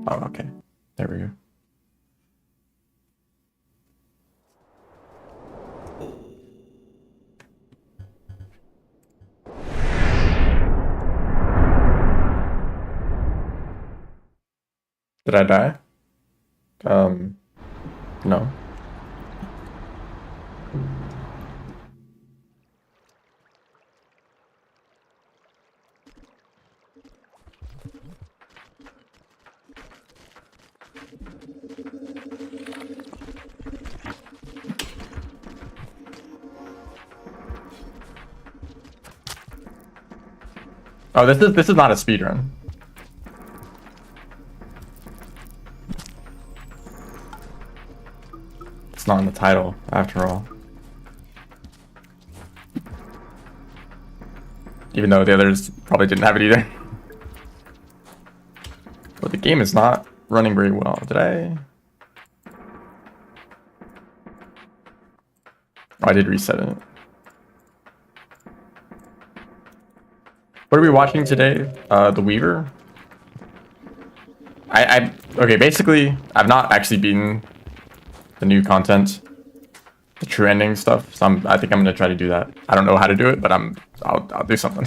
Oh, okay. There we go. Did I die? No. Oh, this is not a speed run. It's not in the title, after all. Even though the others probably didn't have it either. But the game is not running very well. Did I? Oh, I did reset it. What are we watching today? The Weaver? Okay, basically, I've not actually beaten the new content, the true ending stuff, so I think I'm gonna try to do that. I don't know how to do it, but I'll do something.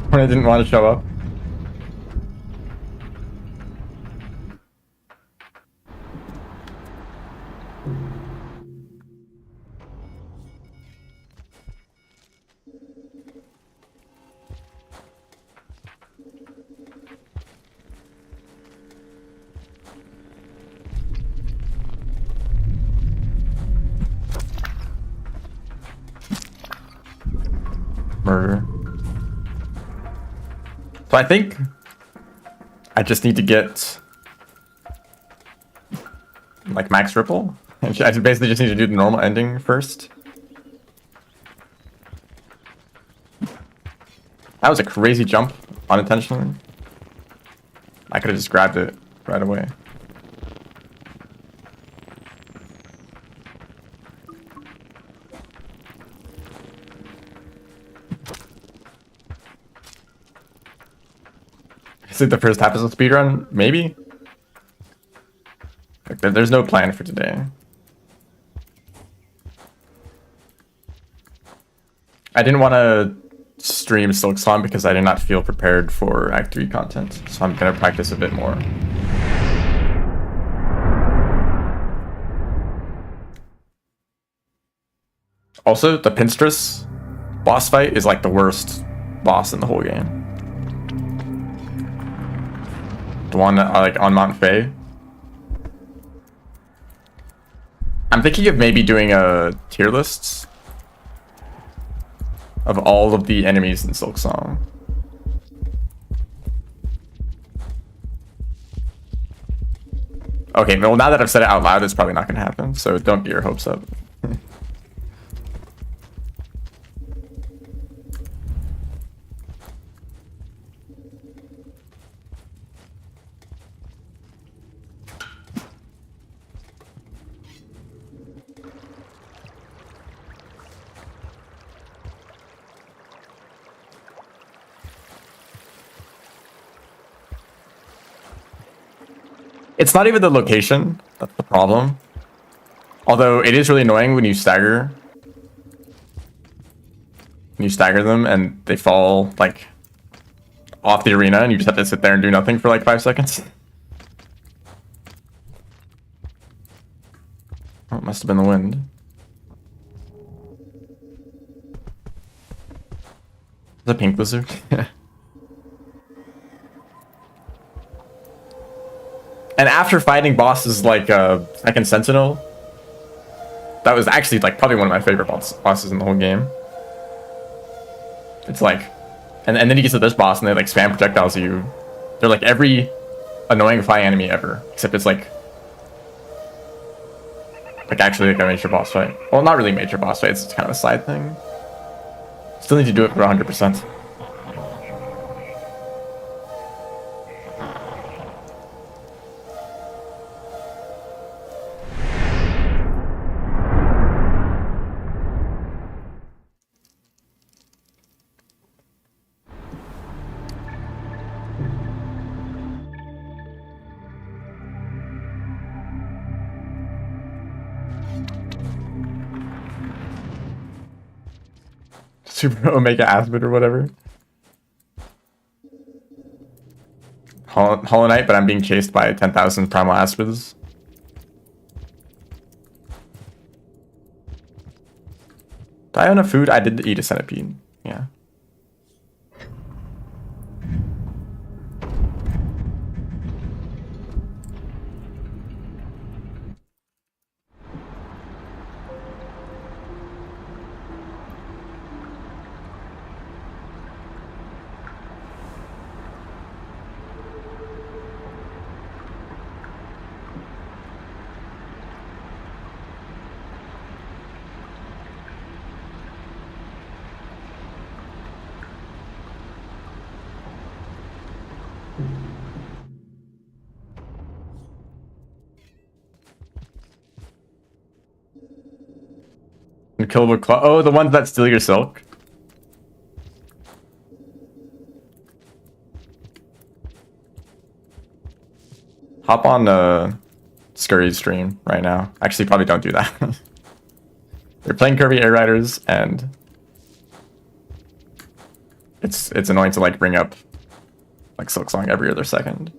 When I didn't want to show up. Murder. So I think I just need to get like max ripple. I basically just need to do the normal ending first. That was a crazy jump, unintentionally. I could have just grabbed it right away. Is it the first half of the speedrun? Maybe? Like, there's no plan for today. I didn't want to stream Silksong because I did not feel prepared for Act 3 content, so I'm gonna practice a bit more. Also, the Pinstress boss fight is like the worst boss in the whole game. The one like on Mount Fae. I'm thinking of maybe doing a tier list of all of the enemies in Silksong. Okay, well now that I've said it out loud, it's probably not gonna happen, so don't get your hopes up. It's not even the location that's the problem. Although it is really annoying when you stagger. When you stagger them and they fall like off the arena and you just have to sit there and do nothing for like 5 seconds. Oh, it must have been the wind. The pink lizard. And after fighting bosses like Second Sentinel, that was actually like probably one of my favorite bosses in the whole game. It's like, and then you get to this boss and they like spam projectiles at you. They're like every annoying fire enemy ever, except it's like Like actually like a major boss fight. Well, not really major boss fight, it's kind of a side thing. Still need to do it for 100%. Super Omega Aspid or whatever. Hollow Knight, but I'm being chased by 10,000 Primal Aspids. Do I own a food? I did eat a centipede. Yeah. Killable Claw. Oh, the ones that steal your silk. Hop on Scurry's stream right now. Actually, probably don't do that. They're playing Curvy Air Riders, and it's annoying to like bring up like Silksong every other second.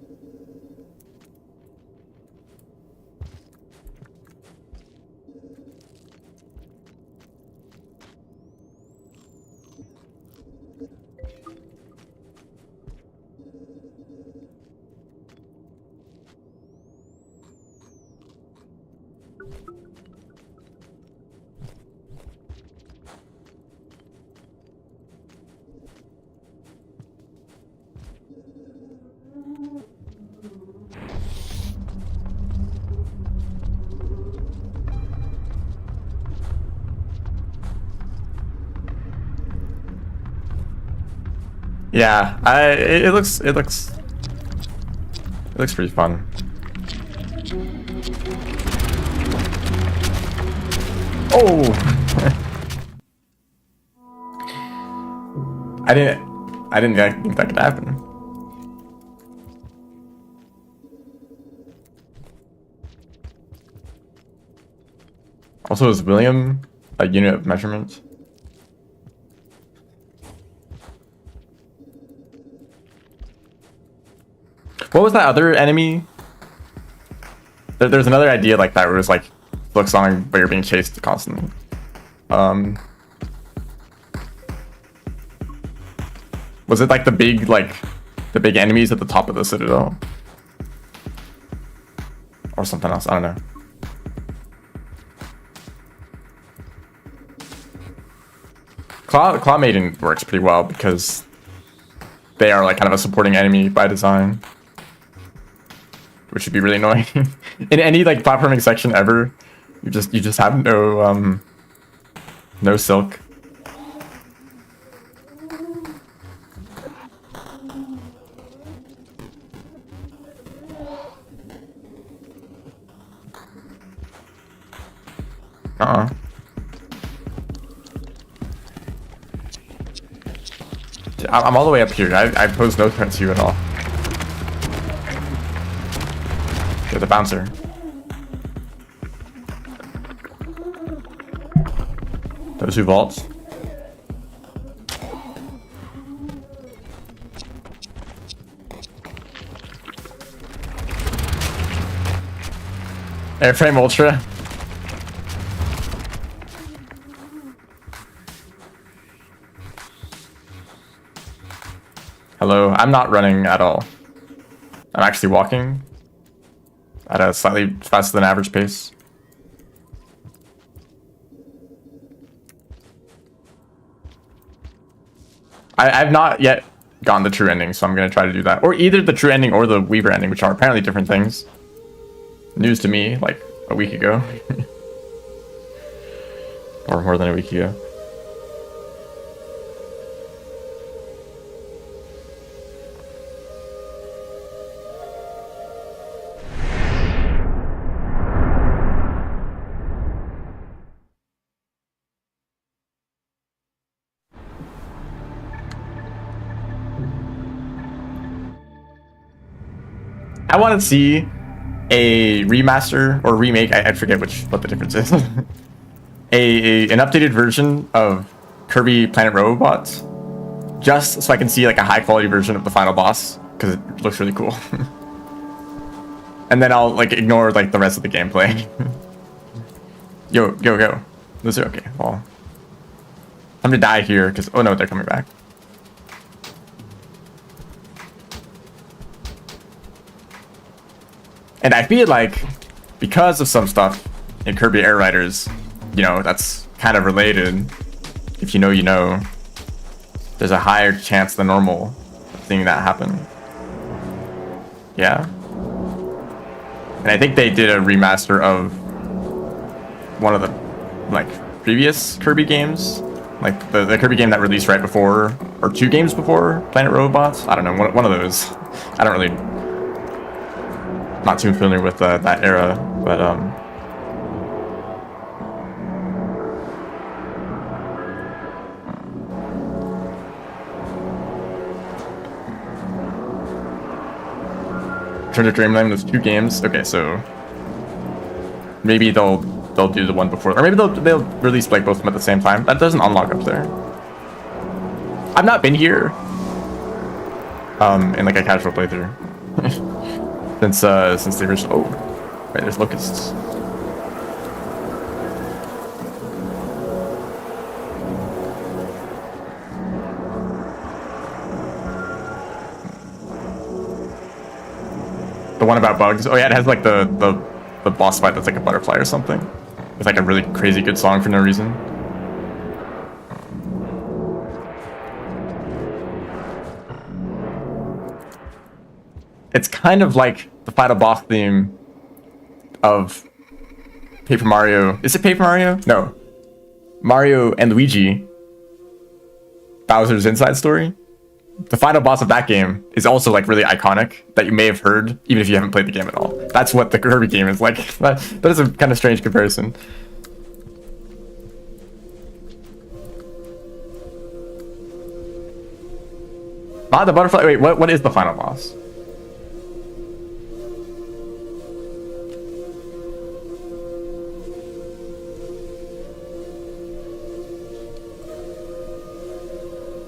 Yeah, it looks pretty fun. Oh, I didn't think that could happen. Also, is William a unit of measurement? What was that other enemy? There's another idea like that where it was like looks on but you're being chased constantly. Was it like the big enemies at the top of the citadel? Or something else, I don't know. Claw Maiden works pretty well because they are like kind of a supporting enemy by design. Which would be really annoying. In any like platforming section ever, you just have no silk. I'm all the way up here. I pose no threat to you at all. You're the bouncer. Those who vaults. Airframe Ultra. Hello, I'm not running at all. I'm actually walking at a slightly faster than average pace. I've not yet gotten the true ending, so I'm going to try to do that. Or either the true ending or the Weaver ending, which are apparently different things. News to me, like a week ago. or more than a week ago. I want to see a remaster or remake. I forget what the difference is. An updated version of Kirby Planet Robots, just so I can see like a high quality version of the final boss because it looks really cool. And then I'll like ignore like the rest of the gameplay. Go. Those are okay. Well, I'm gonna die here because oh no, they're coming back. And I feel like, because of some stuff in Kirby Air Riders, you know, that's kind of related. If you know, you know. There's a higher chance than normal of seeing that happen. Yeah. And I think they did a remaster of one of the, like, previous Kirby games. Like, the Kirby game that released right before, or 2 games before Planet Robots. I don't know, one of those. I don't really... Not too familiar with that era, but Return to Dreamland was 2 games. Okay, so maybe they'll do the one before, or maybe they'll release like both of them at the same time. That doesn't unlock up there. I've not been here in like a casual playthrough. Since the original. Oh, right, there's locusts. The one about bugs. Oh yeah, it has like the boss fight that's like a butterfly or something. With like a really crazy good song for no reason. It's kind of like the final boss theme of Paper Mario. Is it Paper Mario? No. Mario and Luigi. Bowser's Inside Story. The final boss of that game is also like really iconic that you may have heard even if you haven't played the game at all. That's what the Kirby game is like. That is a kind of strange comparison. Ah, the butterfly. Wait, what is the final boss?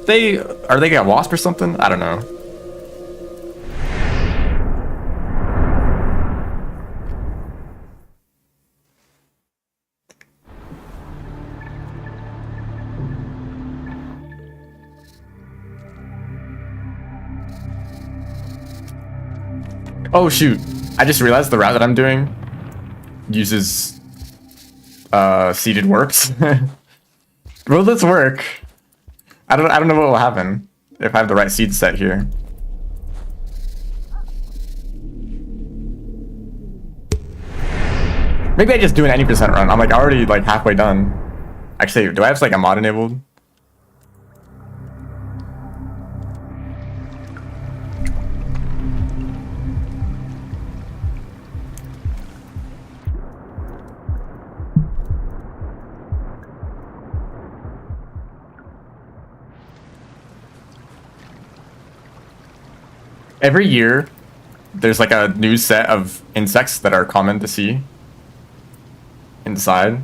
Are they a wasp or something? I don't know. Oh shoot! I just realized the route that I'm doing uses seeded works. Will this work? I don't know what will happen if I have the right seed set here. Maybe I just do an 90% run. I'm like already like halfway done. Actually, do I have like a mod enabled? Every year, there's like a new set of insects that are common to see inside.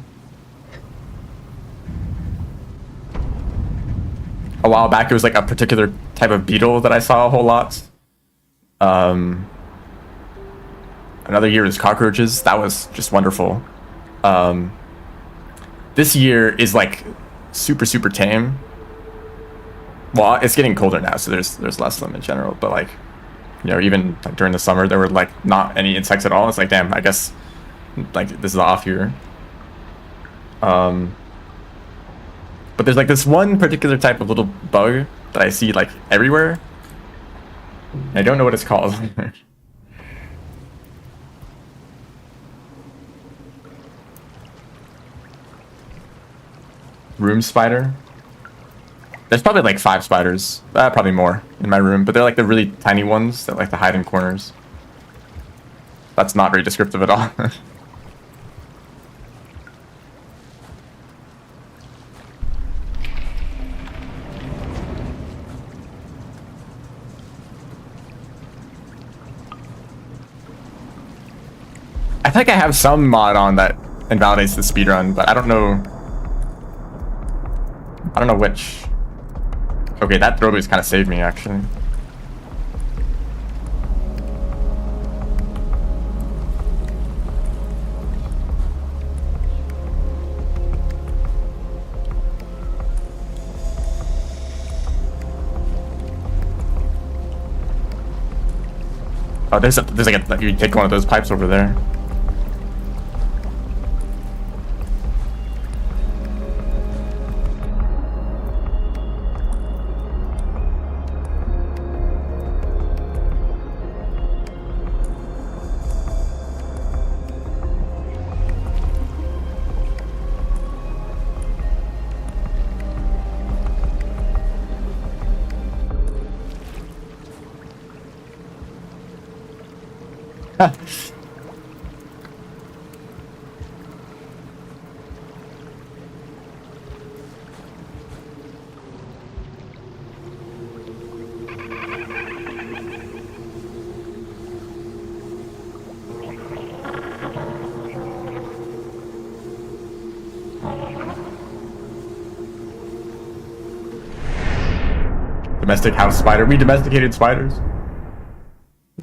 A while back, it was like a particular type of beetle that I saw a whole lot. Another year was cockroaches. That was just wonderful. This year is like super tame. Well, it's getting colder now, so there's less of them in general, but like, you know, even like during the summer, there were like not any insects at all. It's like, damn, I guess like this is off here. But there's like this one particular type of little bug that I see like everywhere. I don't know what it's called. room spider. There's probably like 5 spiders, probably more in my room, but they're like the really tiny ones that like to hide in corners. That's not very descriptive at all. I think I have some mod on that invalidates the speedrun, but I don't know. I don't know which. Okay, that throw boost kind of saved me, actually. Oh, there's like a, you take one of those pipes over there. Domestic house spider. We domesticated spiders.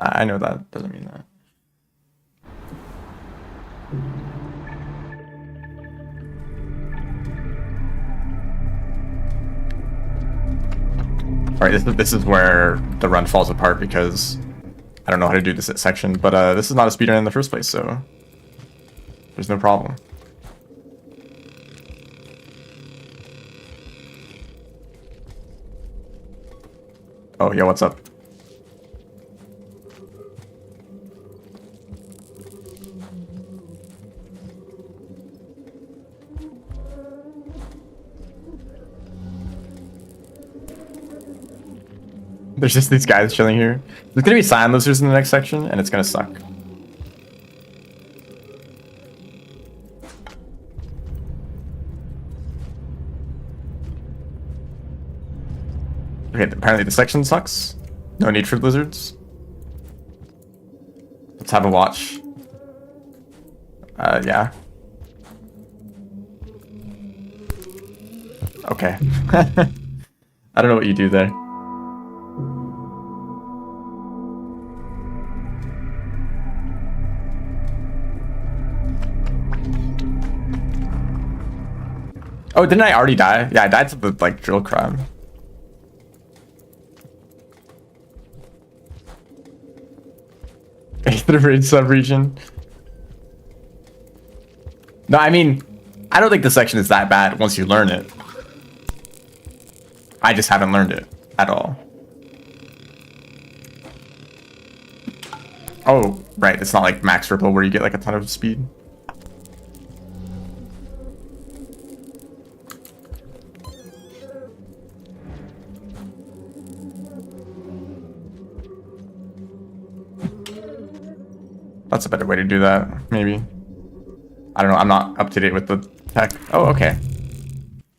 I know that doesn't mean that. All right, this is where the run falls apart because I don't know how to do this section. But this is not a speedrun in the first place, so there's no problem. Oh yeah, what's up? There's just these guys chilling here. There's gonna be silencers in the next section, and it's gonna suck. Okay, apparently the section sucks. No need for blizzards. Let's have a watch. Yeah. Okay. I don't know what you do there. Oh, didn't I already die? Yeah, I died to the, like, drill crab. The ridge sub-region. No, I mean, I don't think the section is that bad once you learn it. I just haven't learned it at all. Oh, right, it's not like Max Ripple where you get like a ton of speed. That's a better way to do that, maybe. I don't know, I'm not up to date with the tech. Oh, okay.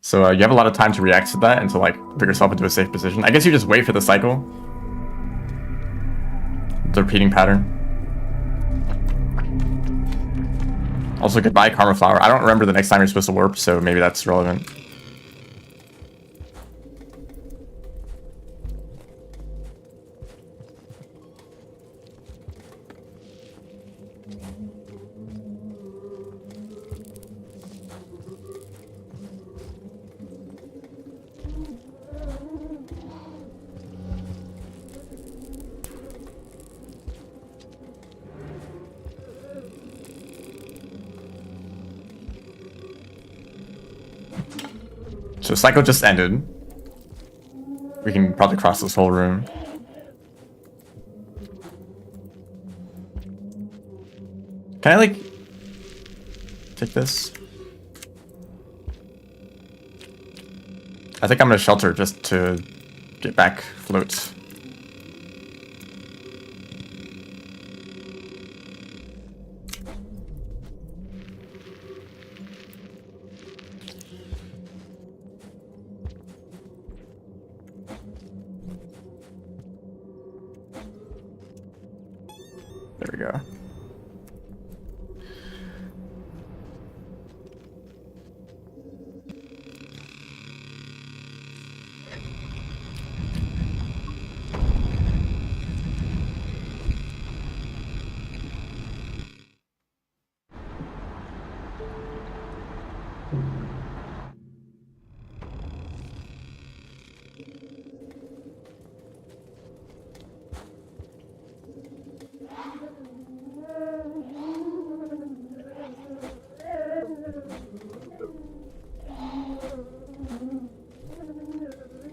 So you have a lot of time to react to that and to like put yourself into a safe position. I guess you just wait for the cycle. The repeating pattern. Also, goodbye, Karma Flower. I don't remember the next time you're supposed to warp, so maybe that's relevant. So cycle just ended. We can probably cross this whole room. Can I like take this? I think I'm gonna shelter just to get back floats. There we go.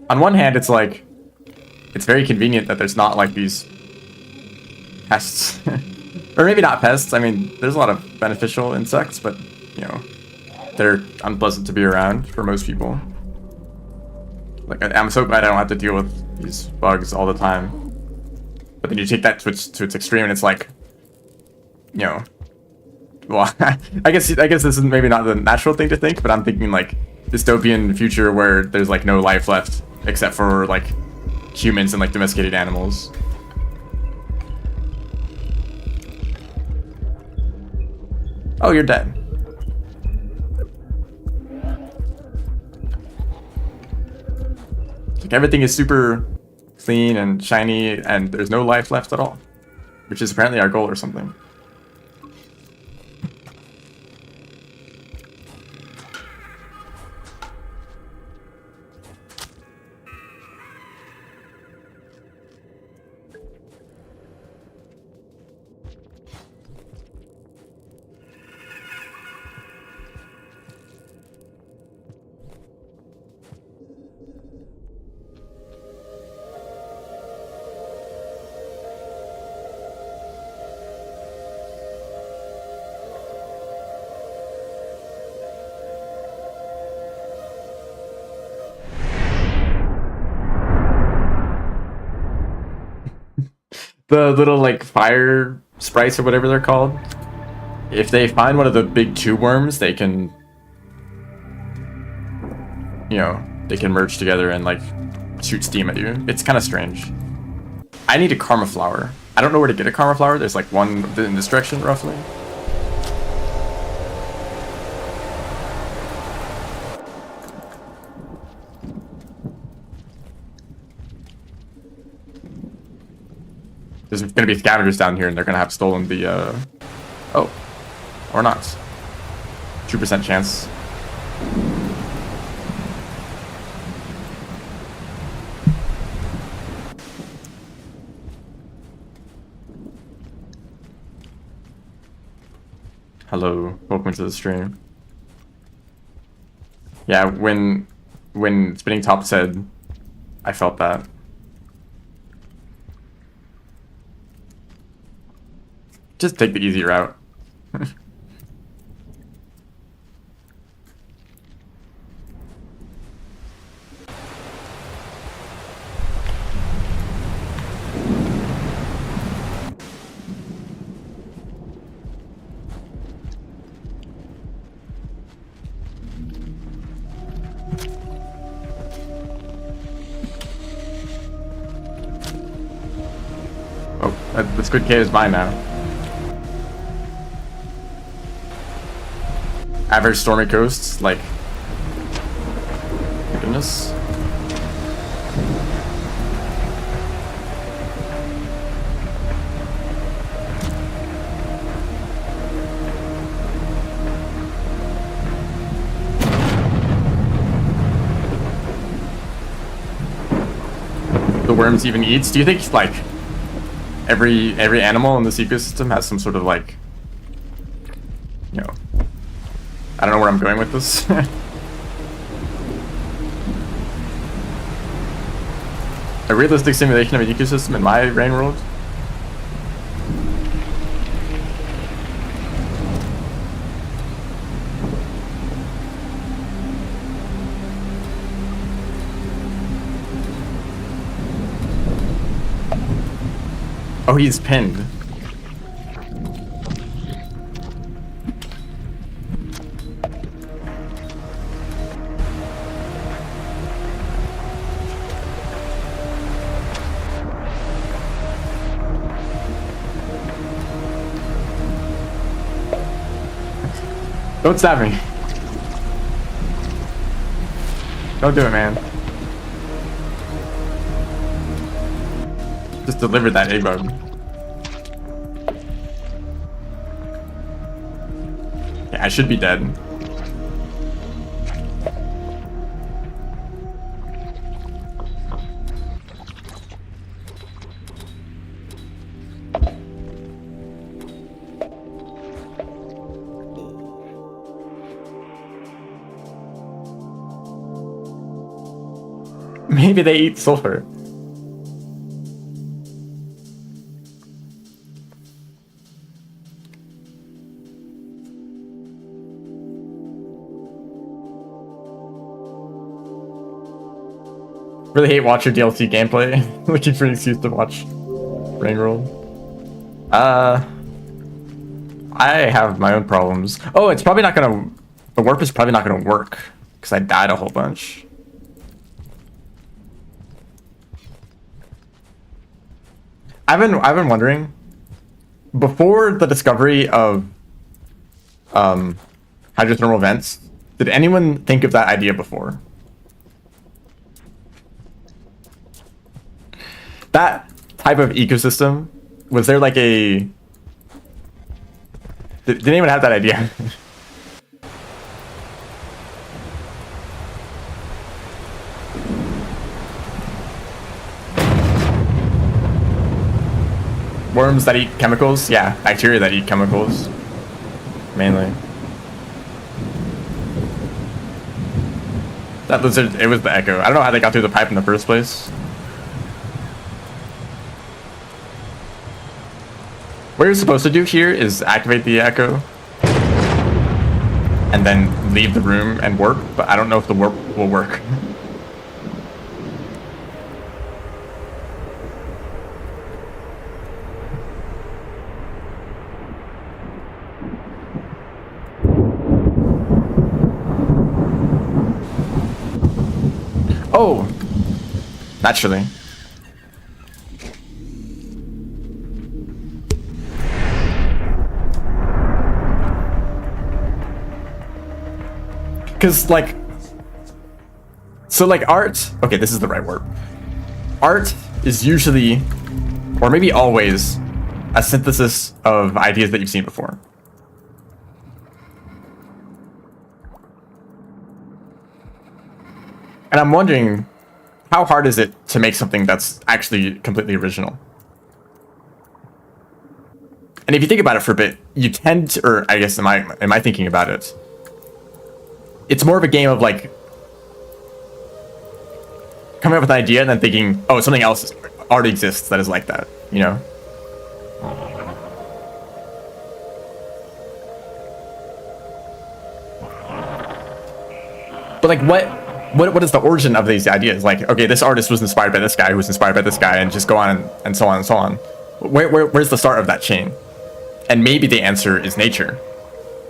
On one hand, it's like, it's very convenient that there's not like these pests. Or maybe not pests, I mean, there's a lot of beneficial insects, but, you know, they're unpleasant to be around for most people. Like, I'm so glad I don't have to deal with these bugs all the time. But then you take that to its extreme and it's like, you know, well, I guess this is maybe not the natural thing to think, but I'm thinking like dystopian future where there's like no life left except for like humans and like domesticated animals. Oh, you're dead. Like everything is super clean and shiny and there's no life left at all, which is apparently our goal or something. The little like fire sprites or whatever they're called, if they find one of the big tube worms, they can, you know, they can merge together and like shoot steam at you. It's kind of strange. I need a karma flower. I don't know where to get a karma flower. There's like one in this direction roughly. There's gonna be scavengers down here and they're gonna have stolen the, oh. Or not. 2% chance. Hello, welcome to the stream. Yeah, when Spinning Top said, I felt that. Just take the easy route. Oh, the Squid Cave is mine now. Average stormy coasts, like, my goodness. The worms even eats? Do you think like every animal in this ecosystem has some sort of like, you know, I don't know where I'm going with this. A realistic simulation of an ecosystem in my brain world? Oh, he's pinned. Don't stab me. Don't do it, man. Just delivered that A-bug. Yeah, I should be dead. Maybe they eat sulfur. Really hate Watcher DLC gameplay. Looking for an excuse to watch Rain World. I have my own problems. Oh, it's probably not gonna... The warp is probably not gonna work. Because I died a whole bunch. I've been wondering, before the discovery of hydrothermal vents, did anyone think of that idea before? That type of ecosystem, was there like a... Did anyone have that idea? Worms that eat chemicals? Yeah, bacteria that eat chemicals. Mainly. That lizard, it was the Echo. I don't know how they got through the pipe in the first place. What you're supposed to do here is activate the Echo and then leave the room and warp, but I don't know if the warp will work. Oh, naturally. Because, like, so, like, art, okay, this is the right word. Art is usually, or maybe always, a synthesis of ideas that you've seen before. And I'm wondering, how hard is it to make something that's actually completely original? And if you think about it for a bit, you tend to, or I guess am I thinking about it? It's more of a game of like coming up with an idea and then thinking, oh, something else already exists that is like that, you know? But like what is the origin of these ideas? Like, okay, this artist was inspired by this guy who was inspired by this guy, and just go on and so on and so on. Where's the start of that chain? And maybe the answer is nature.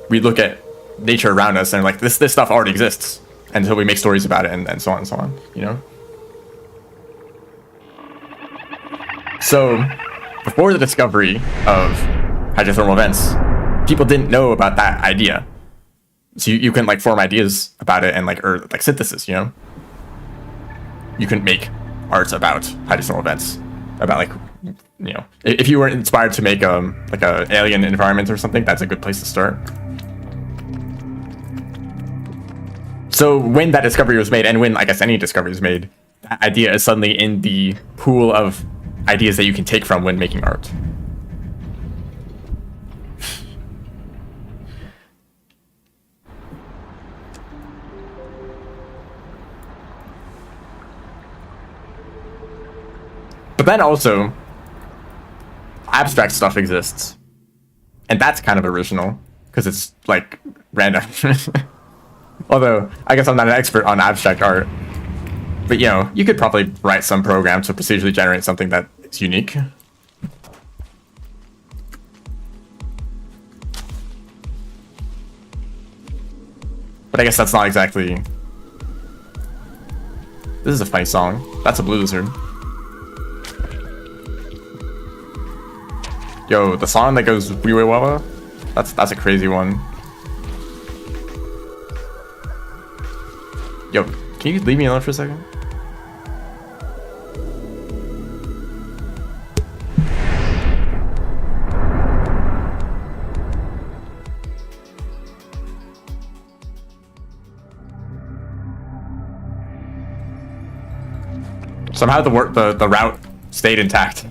We look at nature around us and like this stuff already exists until we make stories about it and so on and so on, you know? So before the discovery of hydrothermal vents, people didn't know about that idea. So you can like form ideas about it and like, or like synthesis, you know? You can make art about hydrothermal vents, about like, you know, if you were inspired to make like a alien environment or something, that's a good place to start. So when that discovery was made, and when I guess any discovery is made, that idea is suddenly in the pool of ideas that you can take from when making art. But then also, abstract stuff exists. And that's kind of original, because it's like random. Although, I guess I'm not an expert on abstract art. But, you know, you could probably write some program to procedurally generate something that is unique. But I guess that's not exactly... This is a funny song. That's a Blue Lizard. Yo, the song that goes Wee Wee Wawa? That's a crazy one. Yo, can you leave me alone for a second? Somehow the route stayed intact.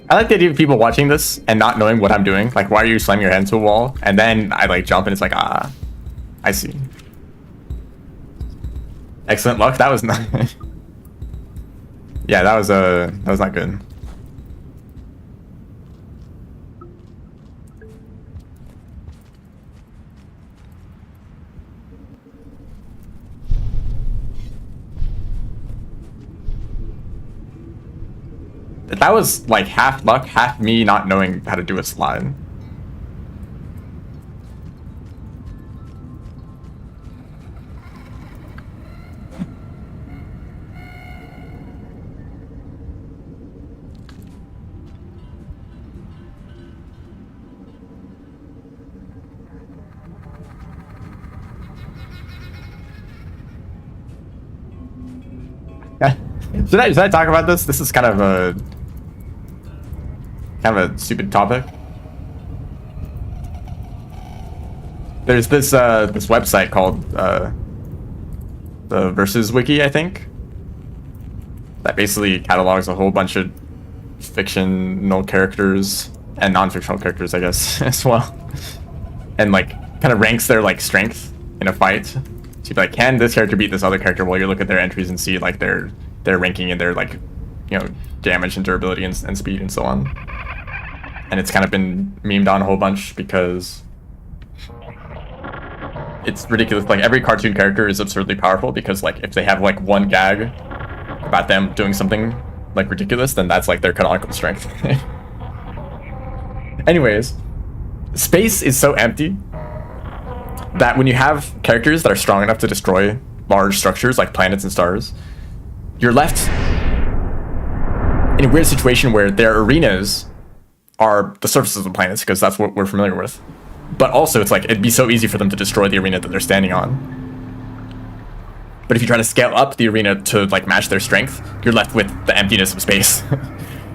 I like the idea of people watching this and not knowing what I'm doing. Like, why are you slamming your head into a wall? And then I like jump and it's like, ah, I see. Excellent luck. That was not. Yeah, that was not good. That was like half luck, half me not knowing how to do a slide. Should I talk about this? This is kind of a stupid topic. There's this this website called the Versus Wiki, I think, that basically catalogs a whole bunch of fictional characters and non-fictional characters, I guess, as well, and like kind of ranks their like strength in a fight. So you'd be like, can this character beat this other character? While you look at their entries and see like their ranking and their like, you know, damage and durability and speed and so on. And it's kind of been memed on a whole bunch because it's ridiculous. Like, every cartoon character is absurdly powerful because, like, if they have like one gag about them doing something like ridiculous, then that's like their canonical strength. Anyways, space is so empty that when you have characters that are strong enough to destroy large structures like planets and stars, you're left in a weird situation where their arenas are the surfaces of the planets, because that's what we're familiar with. But also, it's like, it'd be so easy for them to destroy the arena that they're standing on. But if you try to scale up the arena to like match their strength, you're left with the emptiness of space.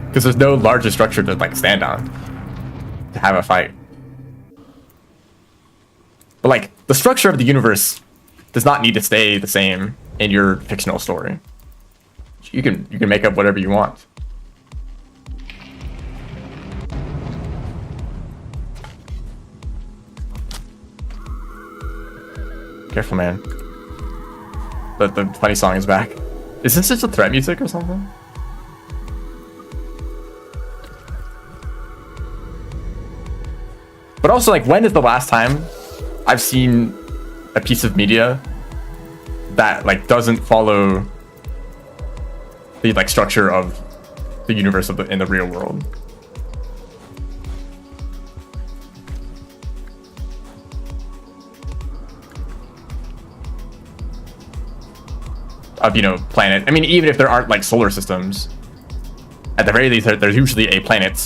Because there's no larger structure to like stand on to have a fight. But like, the structure of the universe does not need to stay the same in your fictional story. You can make up whatever you want. Careful, man. The funny song is back. Is this just a threat music or something? But also, like, when is the last time I've seen a piece of media that like doesn't follow the like structure of the universe of in the real world? Of, you know, planet. I mean, even if there aren't like solar systems, at the very least, there's usually a planet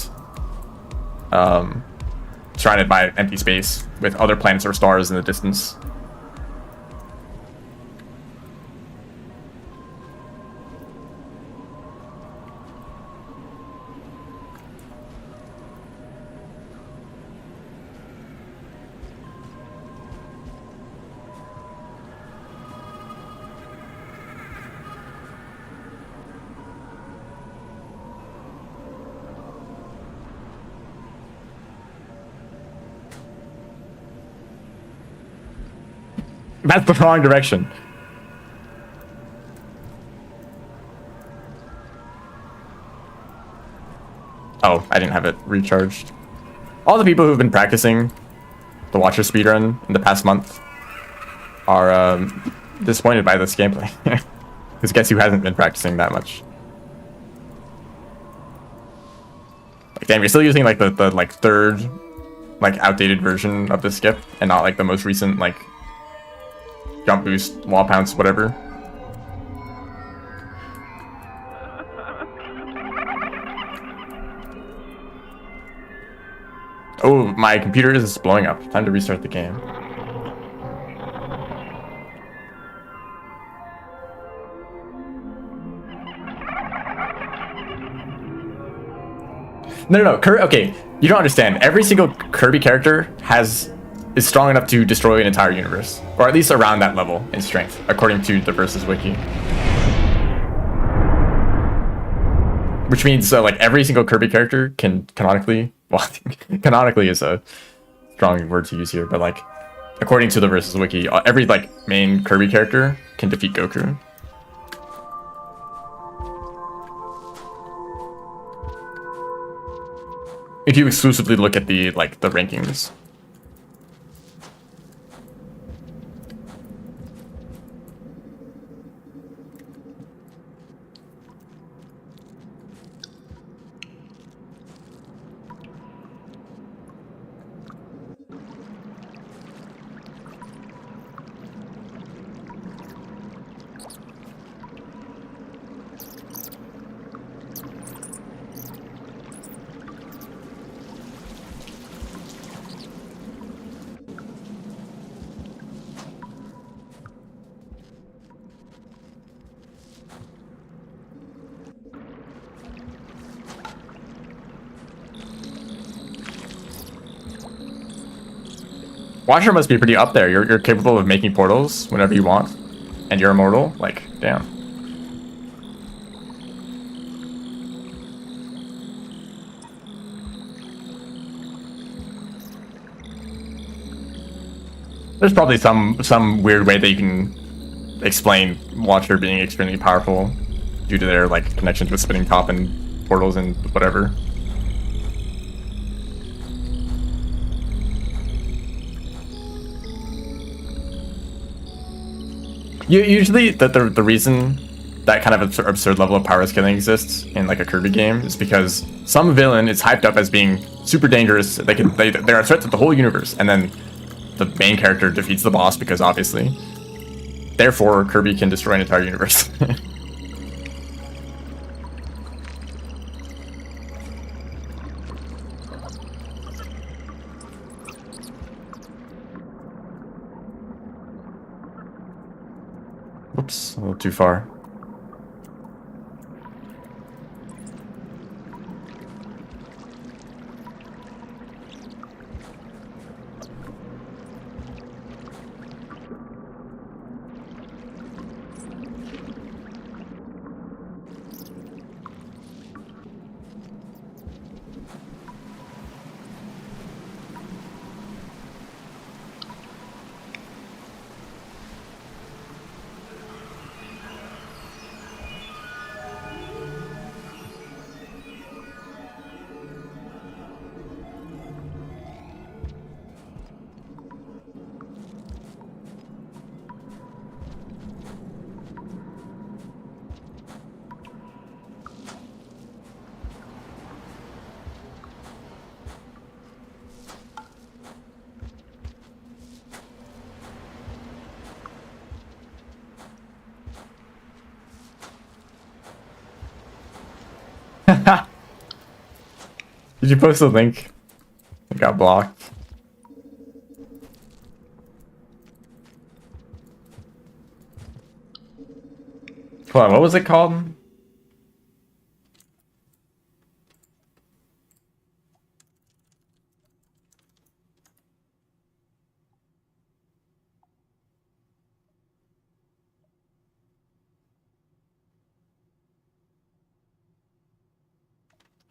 surrounded by empty space with other planets or stars in the distance. That's the wrong direction. I didn't have it recharged. All the people who've been practicing the Watcher speedrun in the past month are disappointed by this gameplay. Because guess who hasn't been practicing that much? Like, damn, you're still using like the like third, like outdated version of the skip, and not like the most recent like jump boost, wall pounce, whatever. Oh, my computer is blowing up. Time to restart the game. No. Okay, you don't understand. Every single Kirby character is strong enough to destroy an entire universe, or at least around that level in strength, according to the Versus Wiki. Which means like every single Kirby character can canonically, well, canonically is a strong word to use here, but like according to the Versus Wiki, every like main Kirby character can defeat Goku. If you exclusively look at the like the rankings. Watcher must be pretty up there. You're capable of making portals whenever you want, and you're immortal. Like, damn. There's probably some weird way that you can explain Watcher being extremely powerful due to their like connections with Spinning Top and portals and whatever. Usually, the reason that kind of absurd level of power scaling exists in like a Kirby game is because some villain is hyped up as being super dangerous. They're a threat to the whole universe, and then the main character defeats the boss because obviously, therefore Kirby can destroy an entire universe. Whoops, a little too far. Did you post the link? It got blocked. Hold on, what was it called?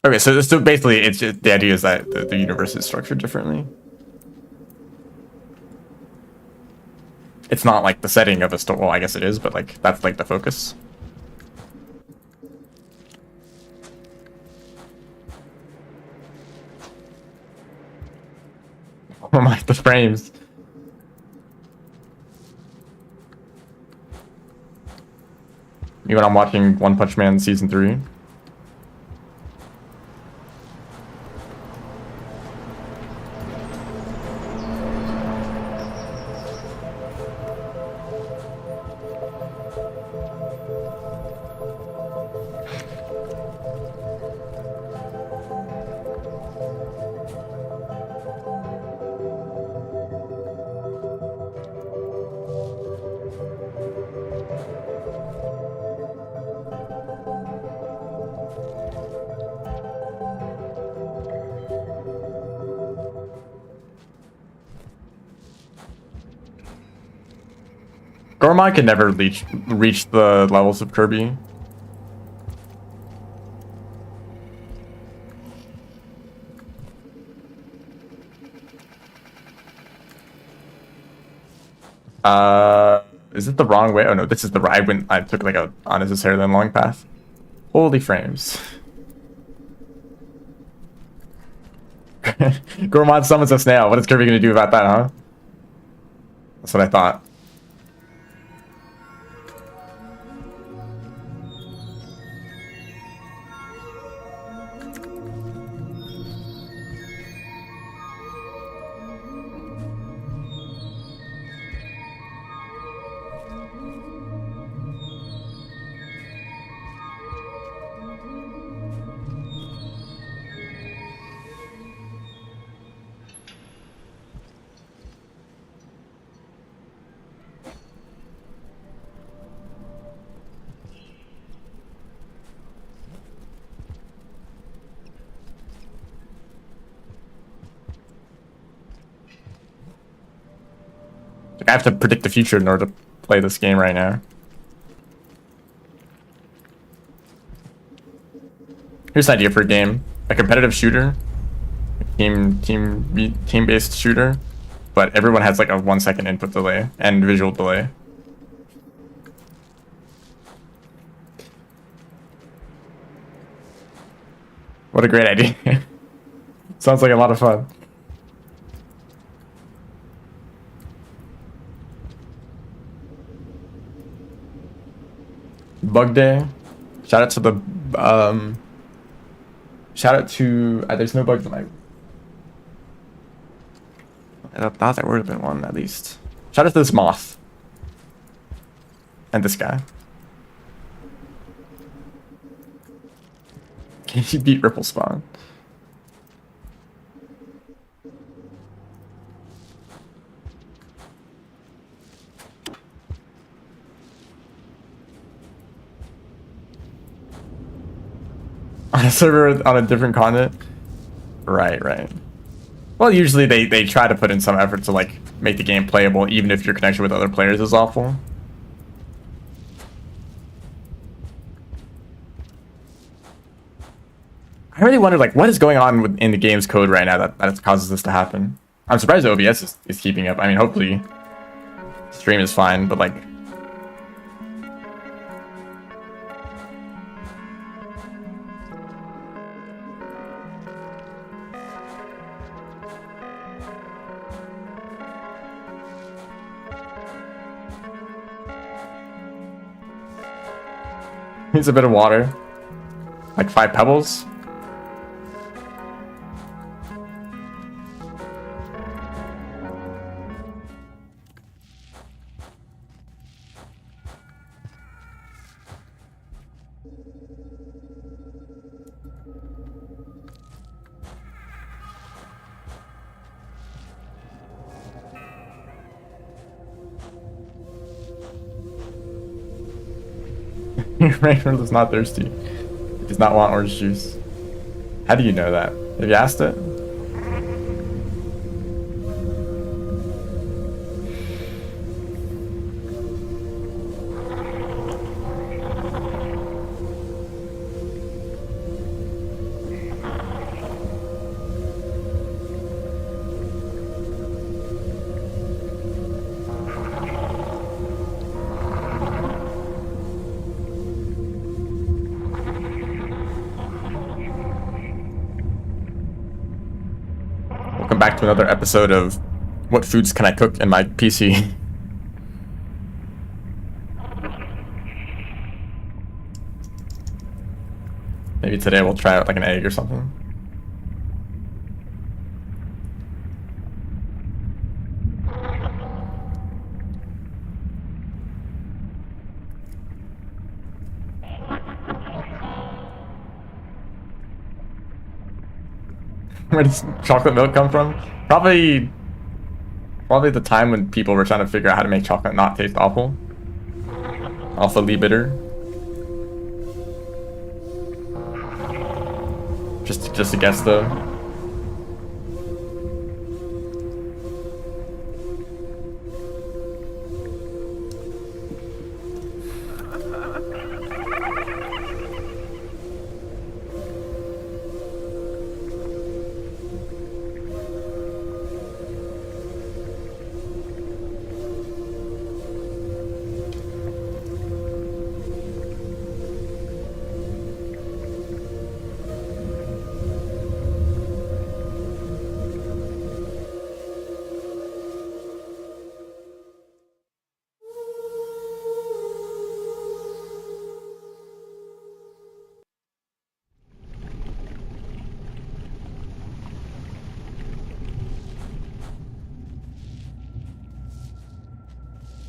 Okay, so basically, it's just, the idea is that the universe is structured differently. It's not like the setting of a story. Well, I guess it is, but like that's like the focus. Oh my, the frames. You when I'm watching One Punch Man season 3. Gormon can never reach the levels of Kirby. Is it the wrong way? Oh no, this is the right. I took like a unnecessarily long path. Holy frames. Gormon summons a snail. What is Kirby gonna do about that, huh? That's what I thought. I have to predict the future in order to play this game right now. Here's an idea for a game: a competitive shooter, team-based shooter, but everyone has like a 1-second input delay and visual delay. What a great idea! Sounds like a lot of fun. Bug day. Shout out to the shout out to there's no bugs in my I thought there would have been one at least. Shout out to this moth. And this guy. Can you beat Ripple Spawn? On a server on a different continent? Right. Well, usually they try to put in some effort to like make the game playable even if your connection with other players is awful. I really wonder like what is going on in the game's code right now that causes this to happen. I'm surprised OBS is keeping up. I mean, hopefully stream is fine, but like needs a bit of water. Like 5 pebbles. Raymond is not thirsty. He does not want orange juice. How do you know that? Have you asked it? Welcome back to another episode of What Foods Can I Cook in My PC? Maybe today we'll try out like an egg or something. Where does chocolate milk come from? Probably the time when people were trying to figure out how to make chocolate not taste awful. Awfully bitter. Just a guess though.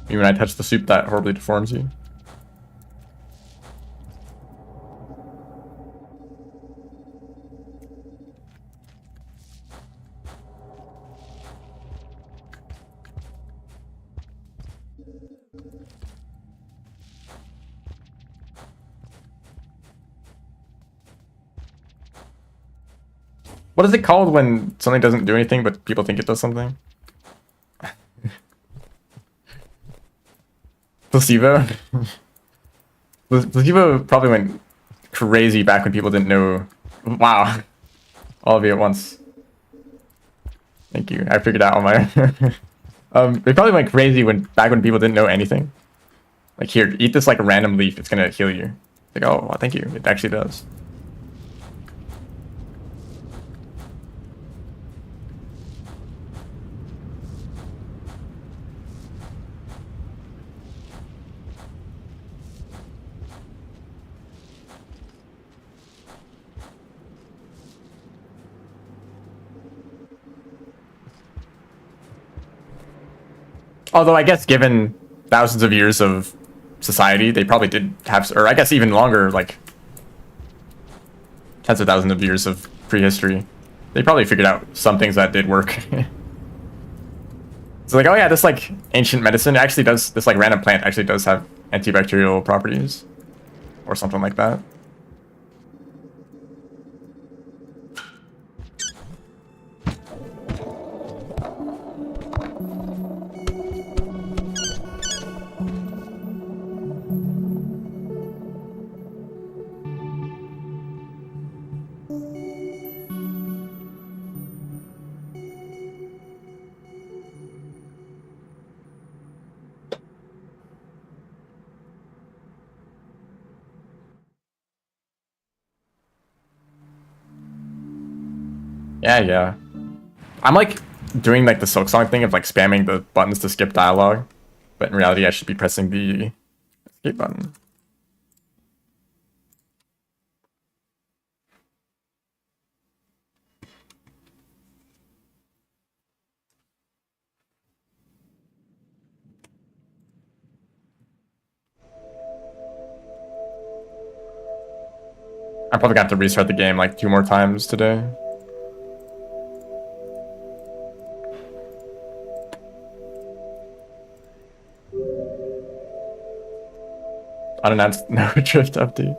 Me when I touch the soup that horribly deforms you. What is it called when something doesn't do anything but people think it does something? Placebo? Placebo probably went crazy back when people didn't know. Wow. All of you at once. Thank you. I figured out on my they probably went crazy back when people didn't know anything. Like, here, eat this like a random leaf, it's gonna heal you. Like, oh, well, thank you. It actually does. Although I guess given thousands of years of society, they probably did have, or I guess even longer, like tens of thousands of years of prehistory. They probably figured out some things that did work. It's like, oh yeah, this like ancient medicine actually does, this like random plant actually does have antibacterial properties. Or something like that. Yeah. I'm like doing like the Silksong thing of like spamming the buttons to skip dialogue, but in reality I should be pressing the escape button. I'm probably gonna have to restart the game like 2 more times today. Unannounced no drift update.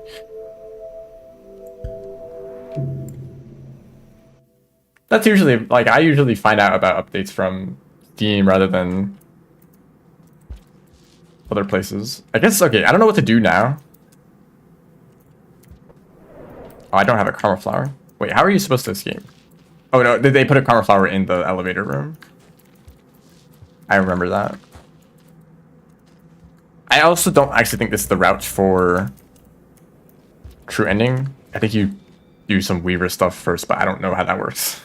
That's usually, like, I usually find out about updates from Steam rather than other places. I guess, okay, I don't know what to do now. Oh, I don't have a karma flower. Wait, how are you supposed to escape? Oh no, they put a karma flower in the elevator room. I remember that. I also don't actually think this is the route for true ending. I think you do some Weaver stuff first, but I don't know how that works.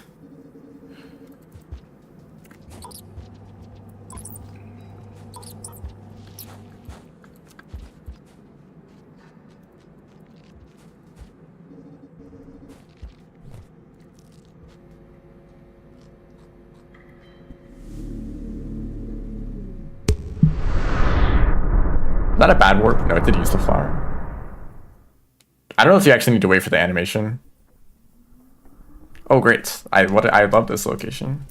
Is that a bad warp? No, it did use the flower. I don't know if you actually need to wait for the animation. Oh, great. I love this location.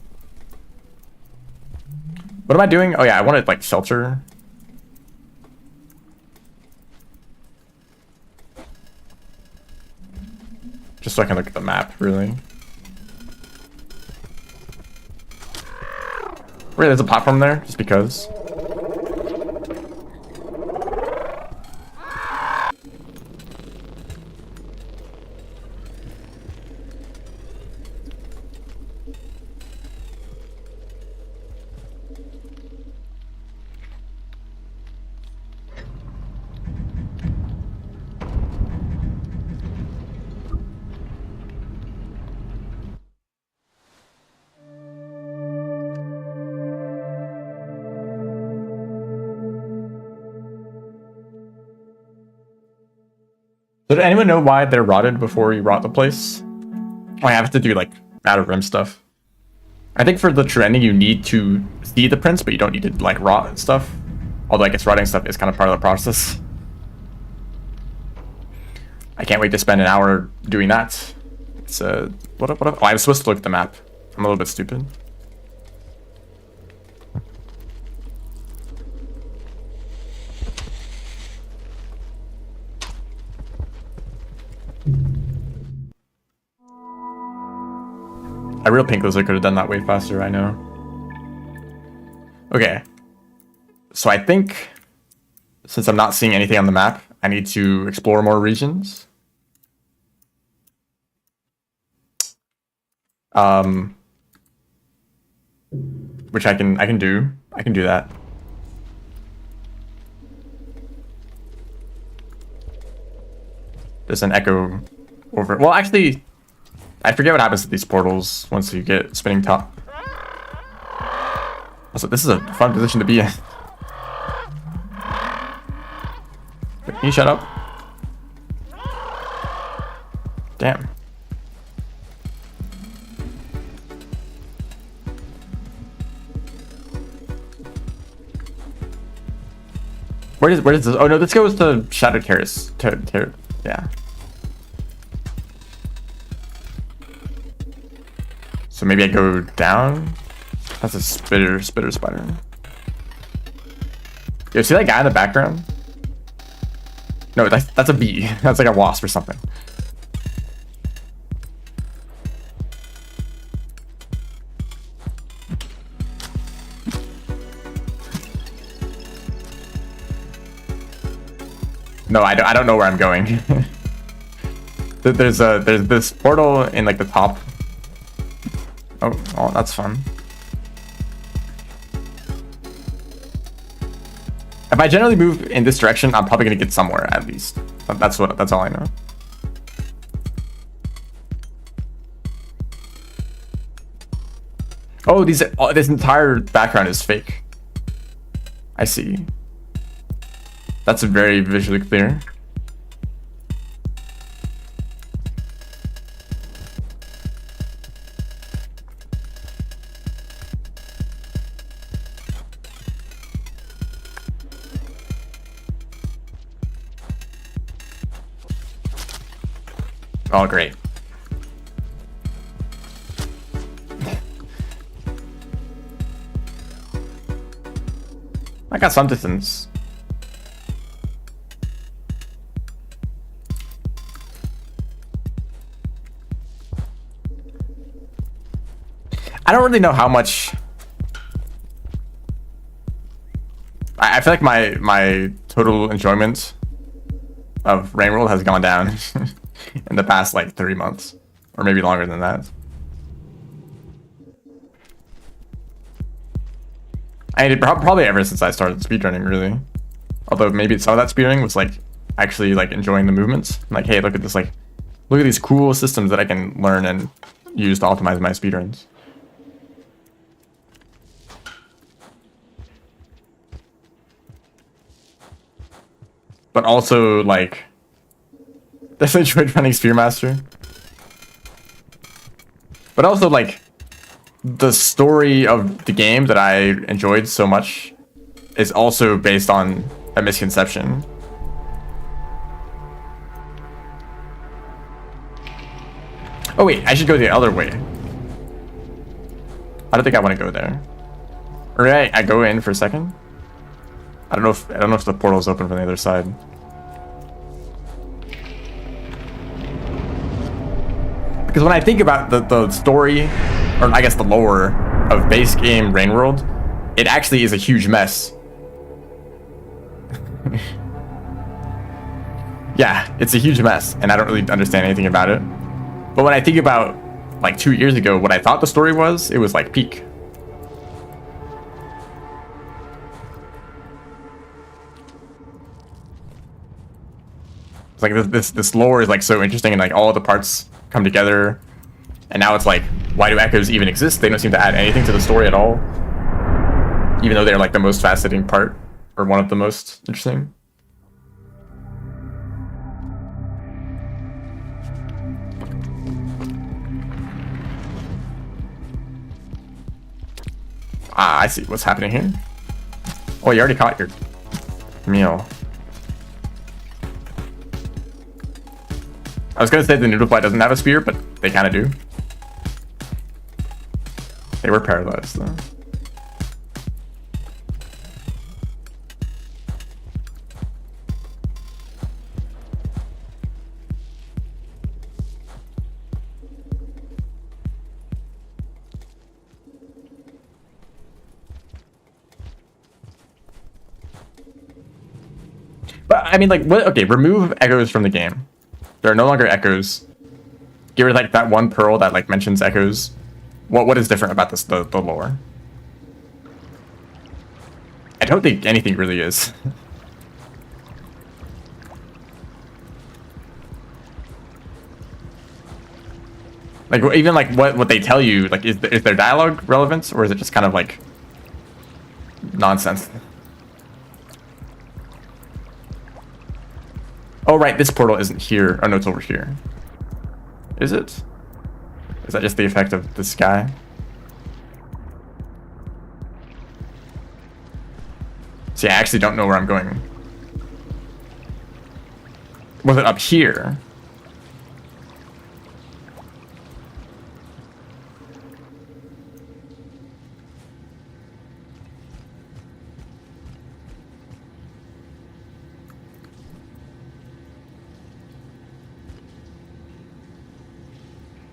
What am I doing? Oh yeah, I wanted like shelter. Just so I can look at the map, really. Wait, there's a platform there, just because. Did anyone know why they're rotted before you rot the place? Oh, I have to do like out of rim stuff. I think for the true ending, you need to see the prints, but you don't need to like rot and stuff. Although I guess rotting stuff is kind of part of the process. I can't wait to spend an hour doing that. It's what up? Oh, I was supposed to look at the map. I'm a little bit stupid. A real pink lizard could have done that way faster, I know. Okay. So I think, since I'm not seeing anything on the map, I need to explore more regions. Which I can do. I can do that. There's an echo over. Well, actually, I forget what happens to these portals once you get spinning top. Also, this is a fun position to be in. Can you shut up? Damn. Where does this? Oh no, this goes to Shadow Terrace. Yeah. So maybe I go down. That's a spitter spider. Yo, see that guy in the background? No, that's a bee. That's like a wasp or something. No, I don't know where I'm going. There's this portal in like the top. Oh, that's fun. If I generally move in this direction, I'm probably gonna get somewhere at least. That's all I know. Oh, this entire background is fake. I see. That's very visually clear. Oh, great. I got some distance. I don't really know how much. I feel like my total enjoyment of Rain World has gone down in the past like 3 months, or maybe longer than that. I mean, probably ever since I started speedrunning, really. Although maybe some of that speedrunning was like actually like enjoying the movements. Like, hey, look at this, like, look at these cool systems that I can learn and use to optimize my speedruns. But also, like, definitely enjoyed running Spearmaster. But also, like, the story of the game that I enjoyed so much is also based on a misconception. Oh wait, I should go the other way. I don't think I want to go there. Or I go in for a second. I don't know if the portal's open from the other side. Because when I think about the story, or I guess the lore of base game Rain World, it actually is a huge mess. Yeah, it's a huge mess, and I don't really understand anything about it. But when I think about like 2 years ago, what I thought the story was, it was like peak. It's like this lore is like so interesting, and like all the parts come together. And now it's like, why do echoes even exist? They don't seem to add anything to the story at all. Even though they're like the most fascinating part, or one of the most interesting. Ah, I see what's happening here. Oh, you already caught your meal. I was gonna say the Noodlefly doesn't have a spear, but they kind of do. They were paralyzed though. But I mean, like, what? Okay, remove echoes from the game. There are no longer echoes. Get rid of like that one pearl that like mentions echoes. What is different about this the lore? I don't think anything really is. Like even like what they tell you, like is there dialogue relevance, or is it just kind of like nonsense? Oh right, this portal isn't here. Oh no, it's over here. Is it? Is that just the effect of the sky? See, I actually don't know where I'm going. Was it up here?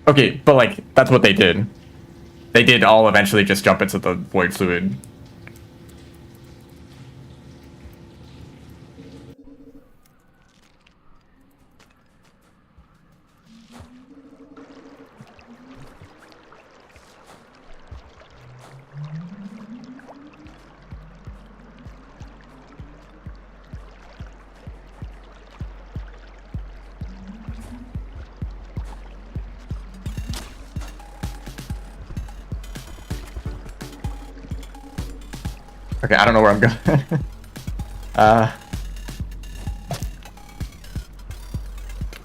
Okay, but like, that's what they did. They did all eventually just jump into the void fluid. Okay, I don't know where I'm going.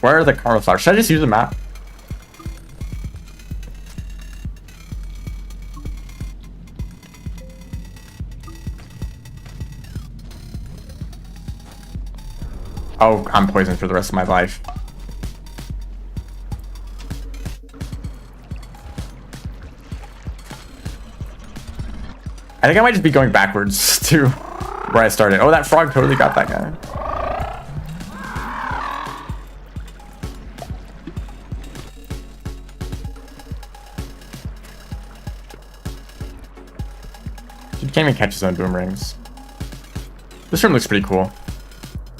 Where are the Karma flowers? Should I just use the map? Oh, I'm poisoned for the rest of my life. I think I might just be going backwards to where I started. Oh, that frog totally got that guy. He can't even catch his own boomerangs. This room looks pretty cool.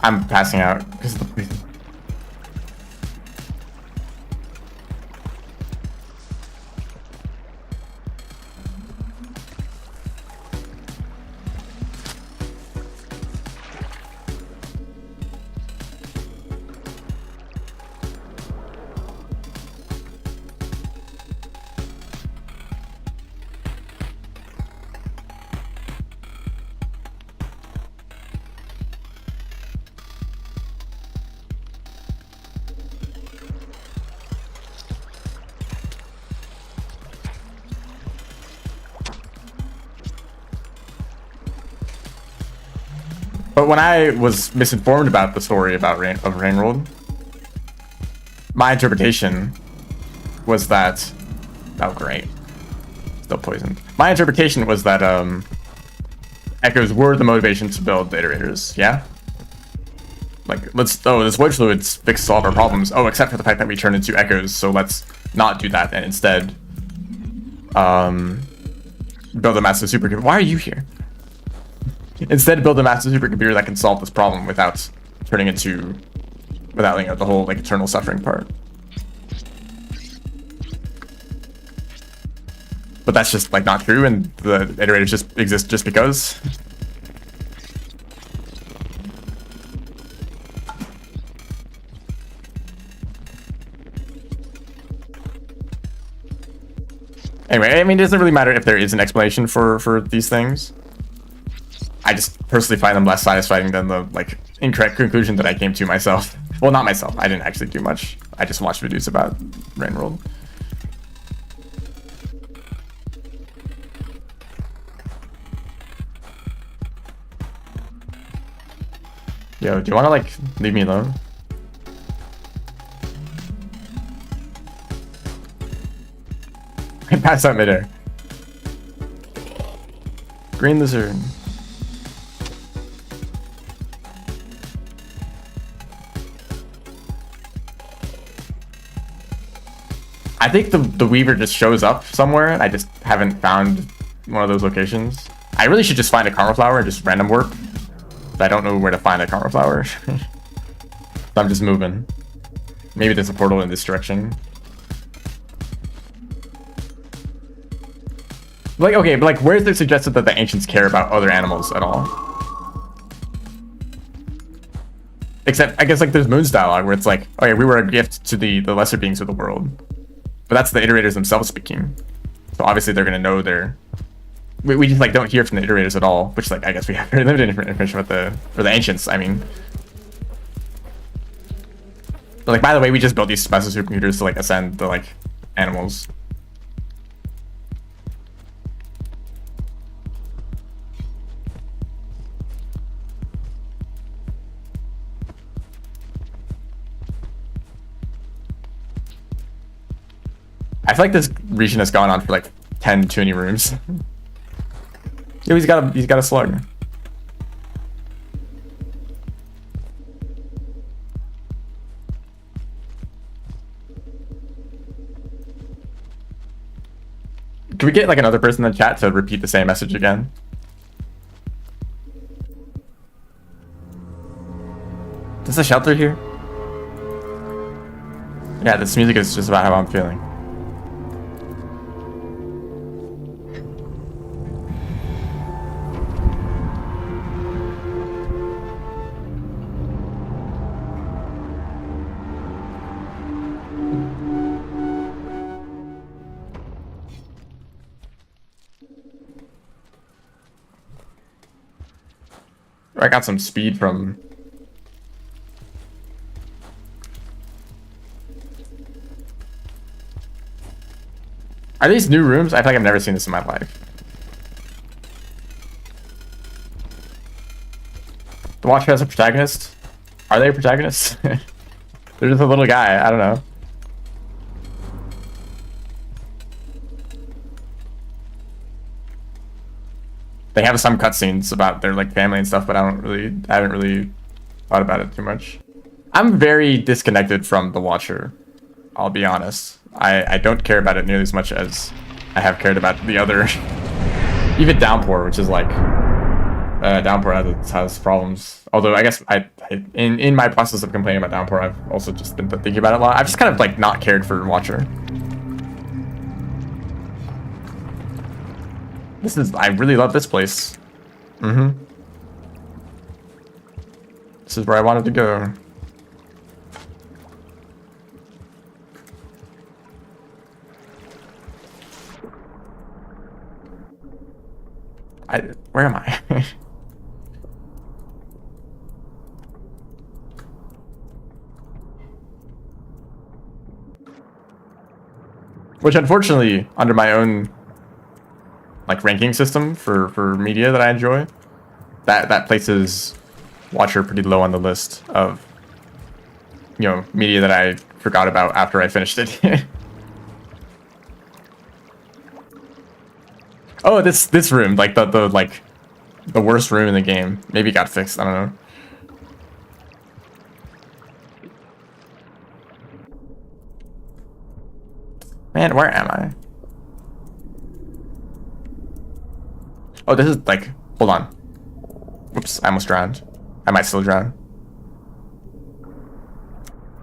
I'm passing out because of the poison. But when I was misinformed about the story about Rainworld, my interpretation was that... Oh, great. Still poisoned. My interpretation was that echoes were the motivation to build the iterators, yeah? Like, this void fluid fixes all of our problems. Oh, except for the fact that we turn into echoes, so let's not do that and instead build a massive supercomputer. Why are you here? Instead, build a massive supercomputer that can solve this problem without turning into, without, you know, the whole like eternal suffering part. But that's just like not true, and the iterators just exist just because. Anyway, I mean, it doesn't really matter if there is an explanation for these things. I just personally find them less satisfying than the like incorrect conclusion that I came to myself. Well, not myself. I didn't actually do much. I just watched videos about Rainworld. Yo, do you want to like leave me alone? I passed out midair. Green lizard. I think the Weaver just shows up somewhere, and I just haven't found one of those locations. I really should just find a Karma Flower and just random work. But I don't know where to find a Karma Flower. So I'm just moving. Maybe there's a portal in this direction. Like, okay, but like, where's it suggested that the ancients care about other animals at all? Except, I guess, like, there's Moon's dialogue where it's like, okay, we were a gift to the lesser beings of the world. But that's the iterators themselves speaking. So obviously they're gonna know their... We just, like, don't hear from the iterators at all, which, like, I guess we have very limited information with for the ancients, I mean. But, like, by the way, we just built these massive supercomputers to, like, ascend the, like, animals. I feel like this region has gone on for like 10 20 rooms. Yo, he's got a slug. Can we get like another person in the chat to repeat the same message again? There's a shelter here? Yeah, this music is just about how I'm feeling. I got some speed from... Are these new rooms? I feel like I've never seen this in my life. The Watcher has a protagonist? Are they protagonists? They're just a little guy, I don't know. They have some cutscenes about their like family and stuff, but I haven't really thought about it too much. I'm very disconnected from the Watcher, I'll be honest. I don't care about it nearly as much as I have cared about the other. Even Downpour, which is like Downpour has problems. Although I guess in my process of complaining about Downpour, I've also just been thinking about it a lot. I've just kind of like not cared for Watcher. I really love this place. This is where I wanted to go. Where am I? Which unfortunately, under my own like ranking system for media that I enjoy, that place is Watcher pretty low on the list of, you know, media that I forgot about after I finished it. Oh, this room, like the worst room in the game. Maybe it got fixed. I don't know. Man, where am I? Oh, this is like, hold on. Whoops, I almost drowned. I might still drown.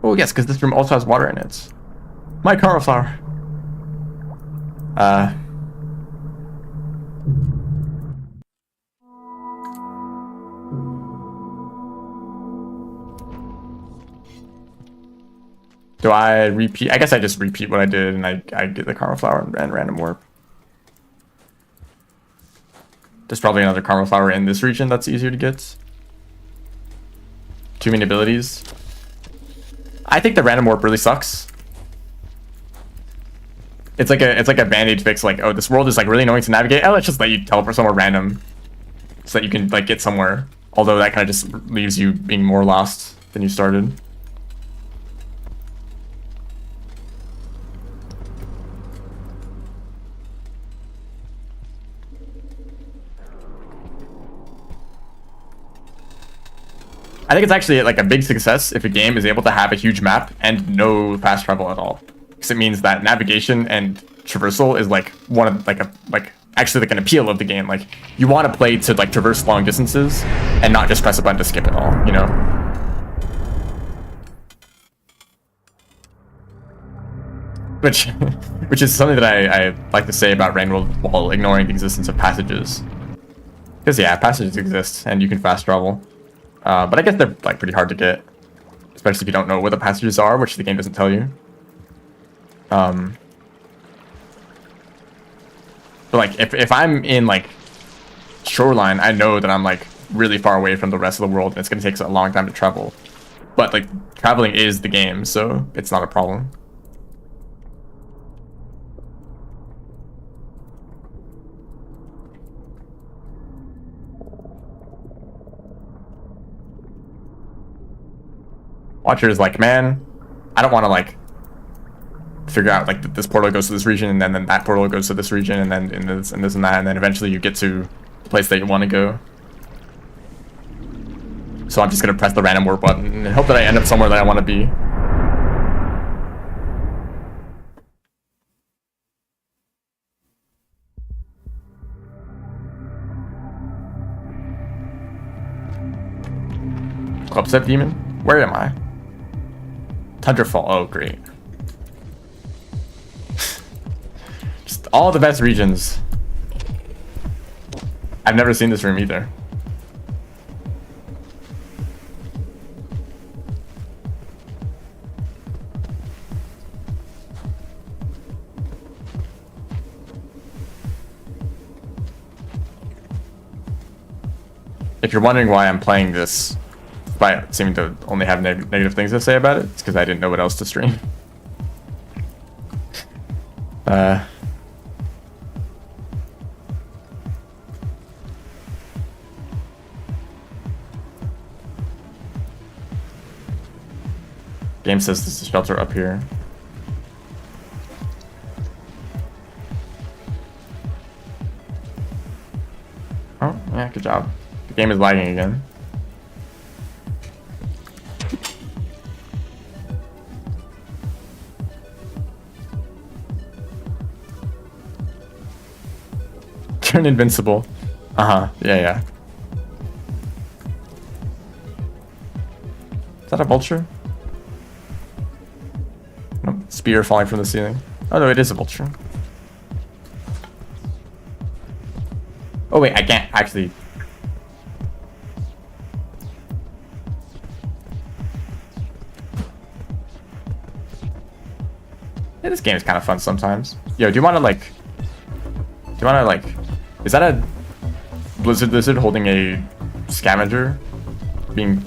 Oh yes, because this room also has water in it. My cauliflower. Do I repeat? I guess I just repeat what I did and I get the cauliflower and random warp. There's probably another cauliflower in this region that's easier to get. Too many abilities. I think the random warp really sucks. It's like a band-aid fix, like, oh, this world is like really annoying to navigate. Oh, let's just let you teleport somewhere random so that you can like get somewhere. Although that kind of just leaves you being more lost than you started. I think it's actually like a big success if a game is able to have a huge map and no fast travel at all, because it means that navigation and traversal is like one of actually like an appeal of the game. Like you want to play to like traverse long distances and not just press a button to skip it all, you know. Which is something that I like to say about Rainworld while ignoring the existence of passages. Because yeah, passages exist and you can fast travel. But I guess they're like pretty hard to get, especially if you don't know what the passages are, which the game doesn't tell you. But like if I'm in like Shoreline, I know that I'm like really far away from the rest of the world and it's gonna take a long time to travel. But like traveling is the game, so it's not a problem. Watcher is like, man, I don't want to like figure out like this portal goes to this region and then that portal goes to this region and then in this and this and that, and then eventually you get to the place that you want to go. So I'm just gonna press the random warp button and hope that I end up somewhere that I want to be. Clubstep Demon? Where am I? Tundrafall. Oh, great. Just all the best regions. I've never seen this room either. If you're wondering why I'm playing this, despite seeming to only have negative things to say about it, it's because I didn't know what else to stream. Game says there's a shelter up here. Oh, yeah, good job. The game is lagging again. Turn invincible. Uh-huh, yeah. Is that a vulture? Nope. Spear falling from the ceiling. Oh no, it is a vulture. Oh wait, I can't actually. Yeah, this game is kind of fun sometimes. Yo, do you want to like? Is that a Blizzard lizard holding a scavenger being